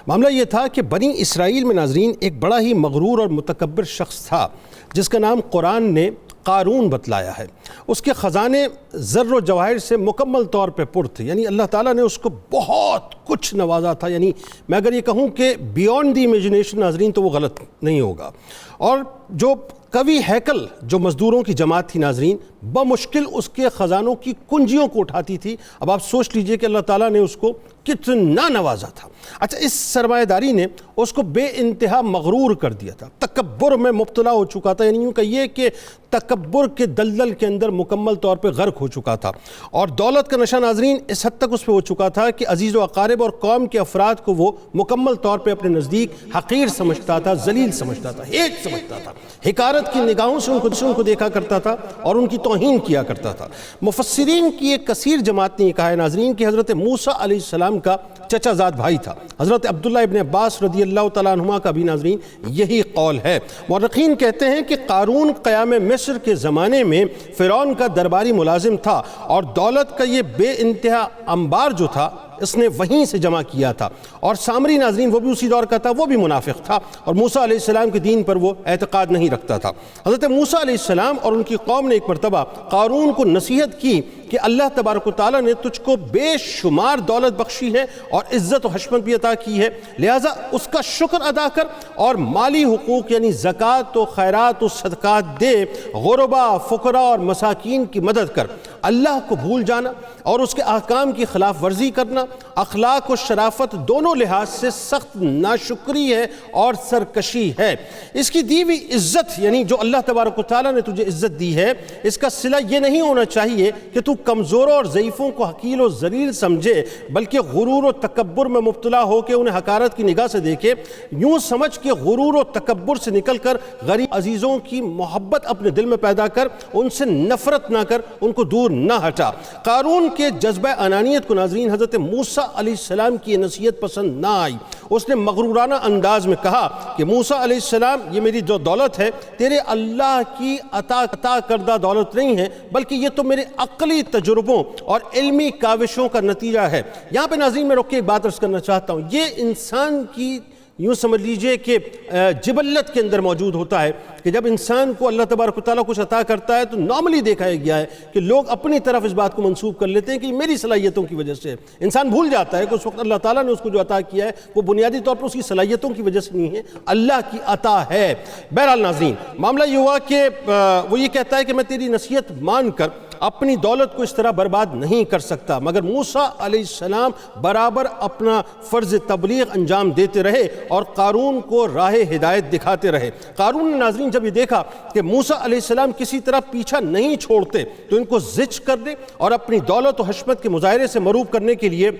معاملہ یہ تھا کہ بنی اسرائیل میں ناظرین ایک بڑا ہی مغرور اور متکبر شخص تھا جس کا نام قرآن نے قارون بتلایا ہے. اس کے خزانے زر و جواہر سے مکمل طور پہ پر تھے، یعنی اللہ تعالیٰ نے اس کو بہت کچھ نوازا تھا. یعنی میں اگر یہ کہوں کہ بیونڈ دی امیجنیشن ناظرین تو وہ غلط نہیں ہوگا. اور جو قوی ہیکل جو مزدوروں کی جماعت تھی ناظرین، بمشکل اس کے خزانوں کی کنجیوں کو اٹھاتی تھی۔ اب آپ سوچ لیجئے کہ اللہ تعالیٰ نے اس کو کتنا نوازا تھا۔ اچھا، اس سرمایہ داری نے اس کو بے انتہا مغرور کر دیا تھا، تکبر میں مبتلا ہو چکا تھا، یعنی یوں کہیے کہ تکبر کے دلدل کے اندر مکمل طور پہ غرق ہو چکا تھا، اور دولت کا نشہ ناظرین اس حد تک اس پہ ہو چکا تھا کہ عزیز و اقارب اور قوم کے افراد کو وہ مکمل طور پہ اپنے نزدیک حقیر سمجھتا تھا، ذلیل سمجھتا تھا، ہیٹ سمجھتا تھا، حقارت کی نگاہوں سے ان کو دیکھا کرتا تھا اور ان کی توہین کیا کرتا تھا۔ مفسرین کی ایک کثیر جماعت نے یہ کہا ہے ناظرین کہ حضرت موسیٰ علیہ السلام کا چچا زاد بھائی تھا، حضرت عبداللہ ابن عباس رضی اللہ تعالیٰ عنہما کا بھی ناظرین یہی قول ہے۔ مورخین کہتے ہیں کہ قارون قیام مصر کے زمانے میں فرعون کا درباری ملازم تھا، اور دولت کا یہ بے انتہا انبار جو تھا اس نے وہیں سے جمع کیا تھا، اور سامری ناظرین وہ بھی اسی دور کا تھا، وہ بھی منافق تھا اور موسیٰ علیہ السلام کے دین پر وہ اعتقاد نہیں رکھتا تھا۔ حضرت موسیٰ علیہ السلام اور ان کی قوم نے ایک مرتبہ قارون کو نصیحت کی کہ اللہ تبارک و تعالیٰ نے تجھ کو بے شمار دولت بخشی ہے اور عزت و حشمت بھی عطا کی ہے، لہٰذا اس کا شکر ادا کر اور مالی حقوق یعنی زکوٰۃ و خیرات و صدقات دے، غربا، فقراء اور مساکین کی مدد کر۔ اللہ کو بھول جانا اور اس کے احکام کی خلاف ورزی کرنا اخلاق و شرافت دونوں لحاظ سے سخت ناشکری ہے اور سرکشی ہے۔ اس کی دی ہوئی عزت یعنی جو اللہ تبارک و تعالیٰ نے تجھے عزت دی ہے، اس کا صلہ یہ نہیں ہونا چاہیے کہ تو کمزوروں اور ضعیفوں کو حقیر و ذلیل سمجھے، بلکہ غرور و تکبر میں مبتلا ہو کے انہیں حقارت کی نگاہ سے دیکھے۔ یوں سمجھ کہ غرور و تکبر سے نکل کر غریب عزیزوں کی محبت اپنے دل میں پیدا کر، ان سے نفرت نہ کر، ان کو دور نہ ہٹا۔ قارون کے جذبہ انانیت کو ناظرین حضرت موسیٰ علیہ السلام کی یہ نصیحت پسند نہ آئی۔ اس نے مغرورانہ انداز میں کہا کہ موسیٰ علیہ السلام، یہ میری جو دولت ہے تیرے اللہ کی عطا کردہ دولت نہیں ہے، بلکہ یہ تو میرے عقلی تجربوں اور علمی کاوشوں کا نتیجہ ہے۔ یہاں پہ ناظرین میں رک کے ایک بات عرض کرنا چاہتا ہوں، یہ انسان کی یوں سمجھ لیجئے کہ جبلت کے اندر موجود ہوتا ہے کہ جب انسان کو اللہ تبارک و تعالیٰ کچھ عطا کرتا ہے تو نارملی دیکھا گیا ہے کہ لوگ اپنی طرف اس بات کو منسوب کر لیتے ہیں کہ میری صلاحیتوں کی وجہ سے۔ انسان بھول جاتا ہے کہ اس وقت اللہ تعالیٰ نے اس کو جو عطا کیا ہے وہ بنیادی طور پر اس کی صلاحیتوں کی وجہ سے نہیں ہے، اللہ کی عطا ہے۔ بہرحال ناظرین، معاملہ یہ ہوا کہ وہ یہ کہتا ہے کہ میں تیری نصیحت مان کر اپنی دولت کو اس طرح برباد نہیں کر سکتا، مگر موسیٰ علیہ السلام برابر اپنا فرض تبلیغ انجام دیتے رہے اور قارون کو راہ ہدایت دکھاتے رہے۔ قارون نے ناظرین جب یہ دیکھا کہ موسیٰ علیہ السلام کسی طرح پیچھا نہیں چھوڑتے تو ان کو زج کر دے اور اپنی دولت و حشمت کے مظاہرے سے مروب کرنے کے لیے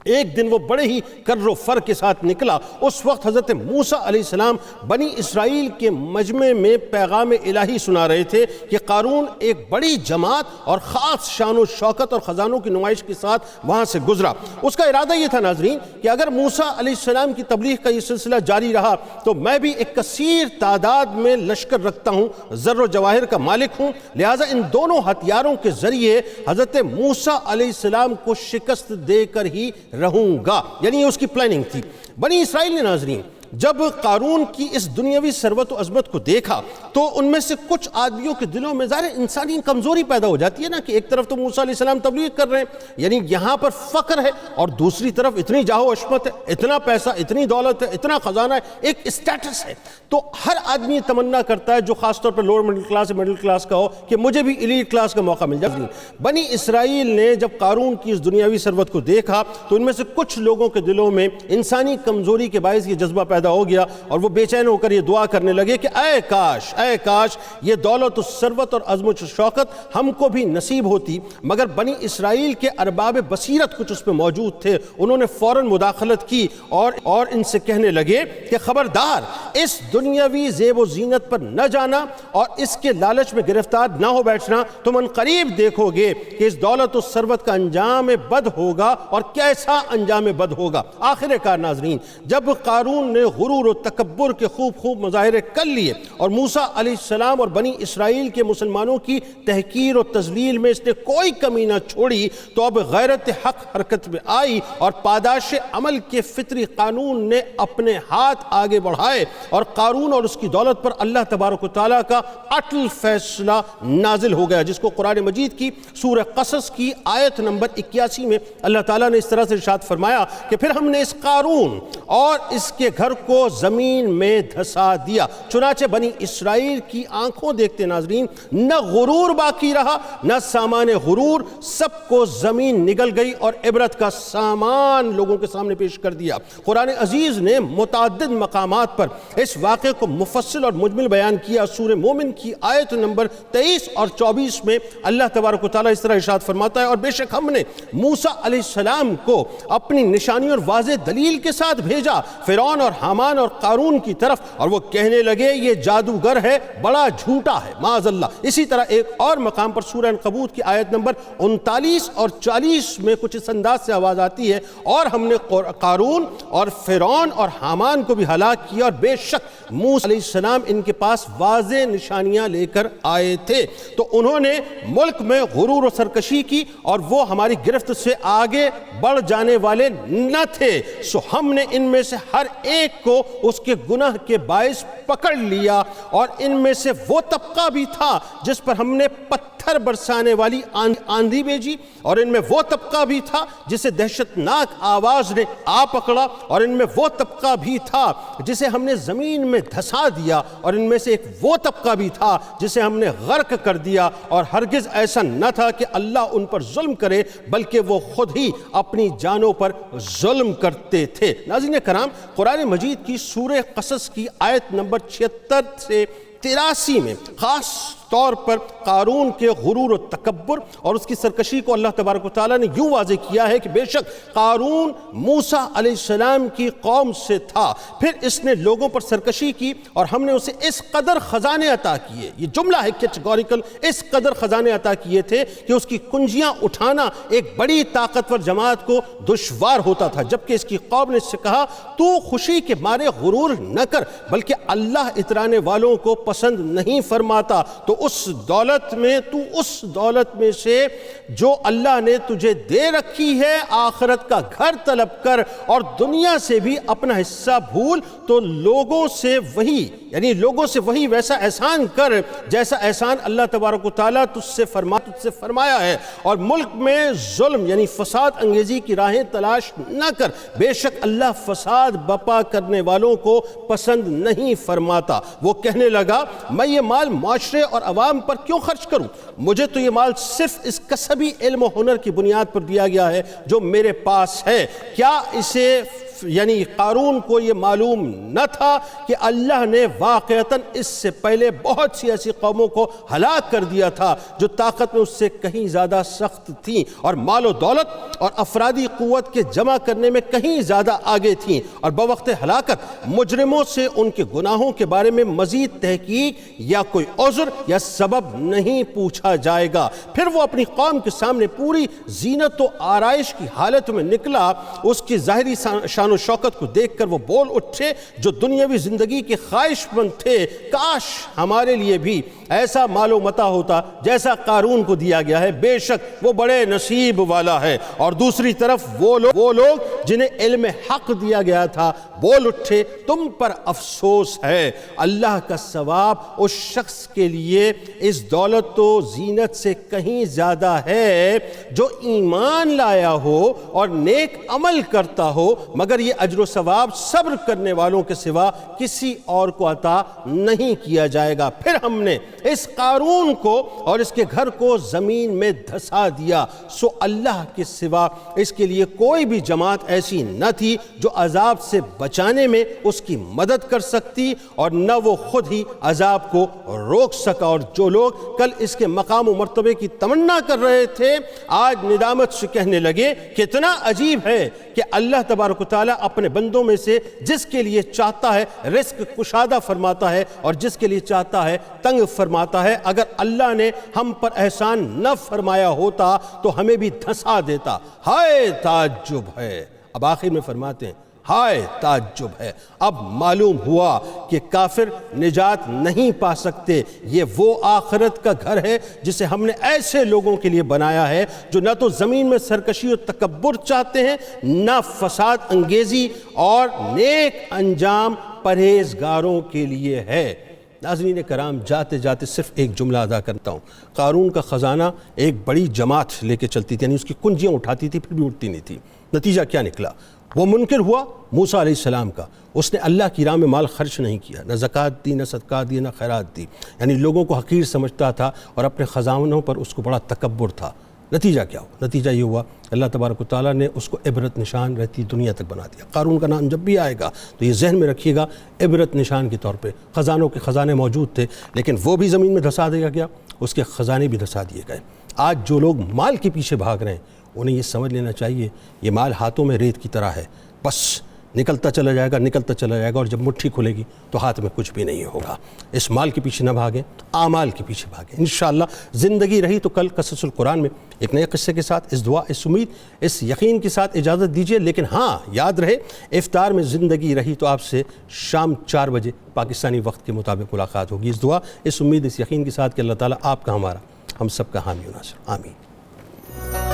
ایک دن وہ بڑے ہی کر و فر کے ساتھ نکلا۔ اس وقت حضرت موسیٰ علیہ السلام بنی اسرائیل کے مجمع میں پیغام الہی سنا رہے تھے کہ قارون ایک بڑی جماعت اور خاص شان و شوکت اور خزانوں کی نمائش کے ساتھ وہاں سے گزرا۔ اس کا ارادہ یہ تھا ناظرین کہ اگر موسیٰ علیہ السلام کی تبلیغ کا یہ سلسلہ جاری رہا تو میں بھی ایک کثیر تعداد میں لشکر رکھتا ہوں، زر و جواہر کا مالک ہوں، لہٰذا ان دونوں ہتھیاروں کے ذریعے حضرت موسیٰ علیہ السلام کو شکست دے کر ہی رہوں گا، یعنی یہ اس کی پلاننگ تھی۔ بنی اسرائیل نے ناظرین جب قارون کی اس دنیاوی ثروت و عظمت کو دیکھا تو ان میں سے کچھ آدمیوں کے دلوں میں ظاہر انسانی کمزوری پیدا ہو جاتی ہے نا کہ ایک طرف تو موسیٰ علیہ السلام تبلیغ کر رہے ہیں، یعنی یہاں پر فقر ہے، اور دوسری طرف اتنی جاہ و عشمت ہے، اتنا پیسہ، اتنی دولت ہے، اتنا خزانہ ہے، ایک اسٹیٹس ہے، تو ہر آدمی تمنا کرتا ہے جو خاص طور پر lower middle class middle class کا ہو کہ مجھے بھی ایلیٹ کلاس کا موقع مل جائے۔ بنی اسرائیل نے جب قارون کی اس دنیاوی ثروت کو دیکھا تو ان میں سے کچھ لوگوں کے دلوں میں انسانی کمزوری کے باعث یہ جذبہ پیدا ہو گیا اور وہ بے چین ہو کر یہ دعا کرنے لگے کہ اے کاش یہ دولت و ثروت اور عظم و شوکت ہم کو بھی نصیب ہوتی۔ مگر بنی اسرائیل کے ارباب بصیرت کچھ اس پہ موجود تھے، انہوں نے فوراً مداخلت کی اور ان سے کہنے لگے کہ خبردار اس دنیاوی زیب و زینت پر نہ جانا اور اس کے لالچ میں گرفتار نہ ہو بیٹھنا، تم ان قریب دیکھو گے کہ اس دولت و ثروت کا انجام بد ہوگا، اور کیسا انجام بد ہوگا۔ آخر کار ناظرین جب قارون نے غرور و تکبر کے خوب مظاہرے کر لیے اور موسیٰ علیہ السلام اور بنی اسرائیل کے مسلمانوں کی تحقیر و تذلیل میں اس نے کوئی کمی نہ چھوڑی، تو اب غیرت حق حرکت میں آئی اور پاداش عمل کے فطری قانون نے اپنے ہاتھ آگے بڑھائے اور قارون اور اس کی دولت پر اللہ تبارک و تعالیٰ کا اٹل فیصلہ نازل ہو گیا، جس کو قرآن مجید کی سورہ قصص کی آیت نمبر 81 میں اللہ تعالیٰ نے اس طرح سے ارشاد فرمایا کہ پھر ہم نے اس قارون اور اس کے گھر کو زمین میں دھسا دیا۔ چنانچہ بنی اسرائیل کی آنکھوں دیکھتے ناظرین نہ غرور باقی رہا نہ سامان غرور، سب کو زمین نگل گئی اور عبرت کا سامان لوگوں کے سامنے پیش کر دیا۔ قرآن عزیز نے متعدد مقامات پر اس واقعے کو مفصل اور مجمل بیان کیا۔ سورہ مومن کی آیت نمبر 23 اور 24 میں اللہ تبارک و تعالیٰ اس طرح ارشاد فرماتا ہے، اور بے شک ہم نے موسیٰ علیہ السلام کو اپنی نشانی اور واضح دلیل کے ساتھ بھیجا فرعون اور حامان اور قارون کی طرف، اور وہ کہنے لگے یہ جادوگر ہے، بڑا جھوٹا ہے، معاذ اللہ۔ اسی طرح ایک اور مقام پر سورہ عنکبوت کی آیت نمبر 39 اور 40 میں کچھ اس انداز سے آواز آتی ہے، اور ہم نے قارون اور فرعون اور حامان کو بھی ہلاک کیا، اور بے شک موسیٰ علیہ السلام ان کے پاس واضح نشانیاں لے کر آئے تھے، تو انہوں نے ملک میں غرور و سرکشی کی اور وہ ہماری گرفت سے آگے بڑھ جانے والے نہ تھے، سو ہم نے ان میں سے ہر ایک کو اس کے گناہ کے باعث پکڑ لیا، اور ان میں سے وہ طبقہ بھی تھا جس پر ہم نے پتھر برسانے والی آندھی بھیجی، اور ان میں وہ طبقہ بھی تھا جسے دہشتناک آواز نے آ پکڑا، اور ان میں وہ طبقہ بھی تھا جسے ہم نے زمین میں دھسا دیا، اور ان میں سے ایک وہ طبقہ بھی تھا جسے ہم نے غرق کر دیا، اور ہرگز ایسا نہ تھا کہ اللہ ان پر ظلم کرے بلکہ وہ خود ہی اپنی جانوں پر ظلم کرتے تھے۔ ناظرین کرام، قرآن مجید کی سورہ قصص کی آیت نمبر 76 سے 83 میں خاص طور پر قارون کے غرور و تکبر اور اس کی سرکشی کو اللہ تبارک و تعالیٰ نے یوں واضح کیا ہے کہ بے شک قارون موسیٰ علیہ السلام کی قوم سے تھا، پھر اس نے لوگوں پر سرکشی کی اور ہم نے اسے اس قدر خزانے عطا کیے، یہ جملہ ہے کیٹیگوریکل، اس قدر خزانے عطا کیے تھے کہ اس کی کنجیاں اٹھانا ایک بڑی طاقتور جماعت کو دشوار ہوتا تھا، جبکہ اس کی قوم نے اس سے کہا تو خوشی کے مارے غرور نہ کر، بلکہ اللہ اترانے والوں کو پسند نہیں فرماتا، تو اس دولت میں سے جو اللہ نے تجھے دے رکھی ہے آخرت کا گھر طلب کر، اور دنیا سے بھی اپنا حصہ بھول، تو لوگوں سے وہی ویسا احسان کر جیسا احسان اللہ تبارک و تعالیٰ تجھ سے فرمایا ہے، اور ملک میں ظلم یعنی فساد انگیزی کی راہیں تلاش نہ کر، بے شک اللہ فساد بپا کرنے والوں کو پسند نہیں فرماتا۔ وہ کہنے لگا میں یہ مال معاشرے اور عوام پر کیوں خرچ کروں؟ مجھے تو یہ مال صرف اس کسبی علم و ہنر کی بنیاد پر دیا گیا ہے جو میرے پاس ہے۔ کیا اسے یعنی قارون کو یہ معلوم نہ تھا کہ اللہ نے واقعتاً اس سے پہلے بہت سی ایسی قوموں کو ہلاک کر دیا تھا جو طاقت میں اس سے کہیں زیادہ سخت تھیں اور مال و دولت اور افرادی قوت کے جمع کرنے میں کہیں زیادہ آگے تھیں، اور بوقت ہلاکت مجرموں سے ان کے گناہوں کے بارے میں مزید تحقیق یا کوئی عذر یا سبب نہیں پوچھا جائے گا۔ پھر وہ اپنی قوم کے سامنے پوری زینت و آرائش کی حالت میں نکلا، اس کی ظاہری شان و شوکت کو دیکھ کر وہ بول اٹھے جو دنیاوی زندگی کے خواہش مند تھے، کاش ہمارے لیے بھی ایسا مال و متاع ہوتا جیسا قارون کو دیا گیا ہے، بے شک وہ بڑے نصیب والا ہے۔ اور دوسری طرف وہ لوگ جنہیں علم حق دیا گیا تھا بول اٹھے تم پر افسوس ہے، اللہ کا ثواب اس شخص کے لیے اس دولت و زینت سے کہیں زیادہ ہے جو ایمان لایا ہو اور نیک عمل کرتا ہو، مگر یہ اجر و ثواب صبر کرنے والوں کے سوا کسی اور کو عطا نہیں کیا جائے گا۔ پھر ہم نے اس قارون کو اور اس کے گھر کو زمین میں دھسا دیا، سو اللہ کے سوا اس کے لیے کوئی بھی جماعت ایسی نہ تھی جو عذاب سے بچانے میں اس کی مدد کر سکتی، اور نہ وہ خود ہی عذاب کو روک سکا۔ اور جو لوگ کل اس کے مقام و مرتبے کی تمنا کر رہے تھے آج ندامت سے کہنے لگے کتنا عجیب ہے کہ اللہ تبارک و تعالیٰ اپنے بندوں میں سے جس کے لیے چاہتا ہے رزق کشادہ فرماتا ہے اور جس کے لیے چاہتا ہے تنگ فرماتا ہے۔ اگر اللہ نے ہم پر احسان نہ فرمایا ہوتا تو ہمیں بھی دھسا دیتا۔ ہائے تعجب ہے، اب آخر میں فرماتے ہیں ہائے تعجب ہے، اب معلوم ہوا کہ کافر نجات نہیں پا سکتے۔ یہ وہ آخرت کا گھر ہے جسے ہم نے ایسے لوگوں کے لیے بنایا ہے جو نہ تو زمین میں سرکشی و تکبر چاہتے ہیں، نہ فساد انگیزی، اور نیک انجام پرہیزگاروں کے لیے ہے۔ ناظرین کرام، جاتے جاتے صرف ایک جملہ ادا کرتا ہوں۔ قارون کا خزانہ ایک بڑی جماعت لے کے چلتی تھی، یعنی اس کی کنجیاں اٹھاتی تھی پھر بھی اٹھتی نہیں تھی۔ نتیجہ کیا نکلا؟ وہ منکر ہوا موسیٰ علیہ السلام کا، اس نے اللہ کی راہ میں مال خرچ نہیں کیا، نہ زکوٰۃ دی، نہ صدقات دی، نہ خیرات دی، یعنی لوگوں کو حقیر سمجھتا تھا اور اپنے خزانوں پر اس کو بڑا تکبر تھا۔ نتیجہ کیا ہوا؟ نتیجہ یہ ہوا اللہ تبارک و تعالیٰ نے اس کو عبرت نشان رہتی دنیا تک بنا دیا۔ قارون کا نام جب بھی آئے گا تو یہ ذہن میں رکھیے گا، عبرت نشان کے طور پہ خزانوں کے خزانے موجود تھے، لیکن وہ بھی زمین میں دھسا دیا گیا، اس کے خزانے بھی دھسا دیے گئے۔ آج جو لوگ مال کے پیچھے بھاگ رہے ہیں انہیں یہ سمجھ لینا چاہیے یہ مال ہاتھوں میں ریت کی طرح ہے، بس نکلتا چلا جائے گا، نکلتا چلا جائے گا، اور جب مٹھی کھلے گی تو ہاتھ میں کچھ بھی نہیں ہوگا۔ اس مال کے پیچھے نہ بھاگیں، اعمال کے پیچھے بھاگیں۔ انشاءاللہ زندگی رہی تو کل قصص القرآن میں ایک نئے قصے کے ساتھ، اس دعا، اس امید، اس یقین کے ساتھ اجازت دیجیے، لیکن ہاں یاد رہے افطار میں زندگی رہی تو آپ سے شام 4 بجے پاکستانی وقت کے مطابق ملاقات ہوگی۔ اس دعا، اس امید، اس یقین کے ساتھ کہ اللہ تعالیٰ آپ کا، ہمارا، ہم سب کا حامی و ناصر، آمین۔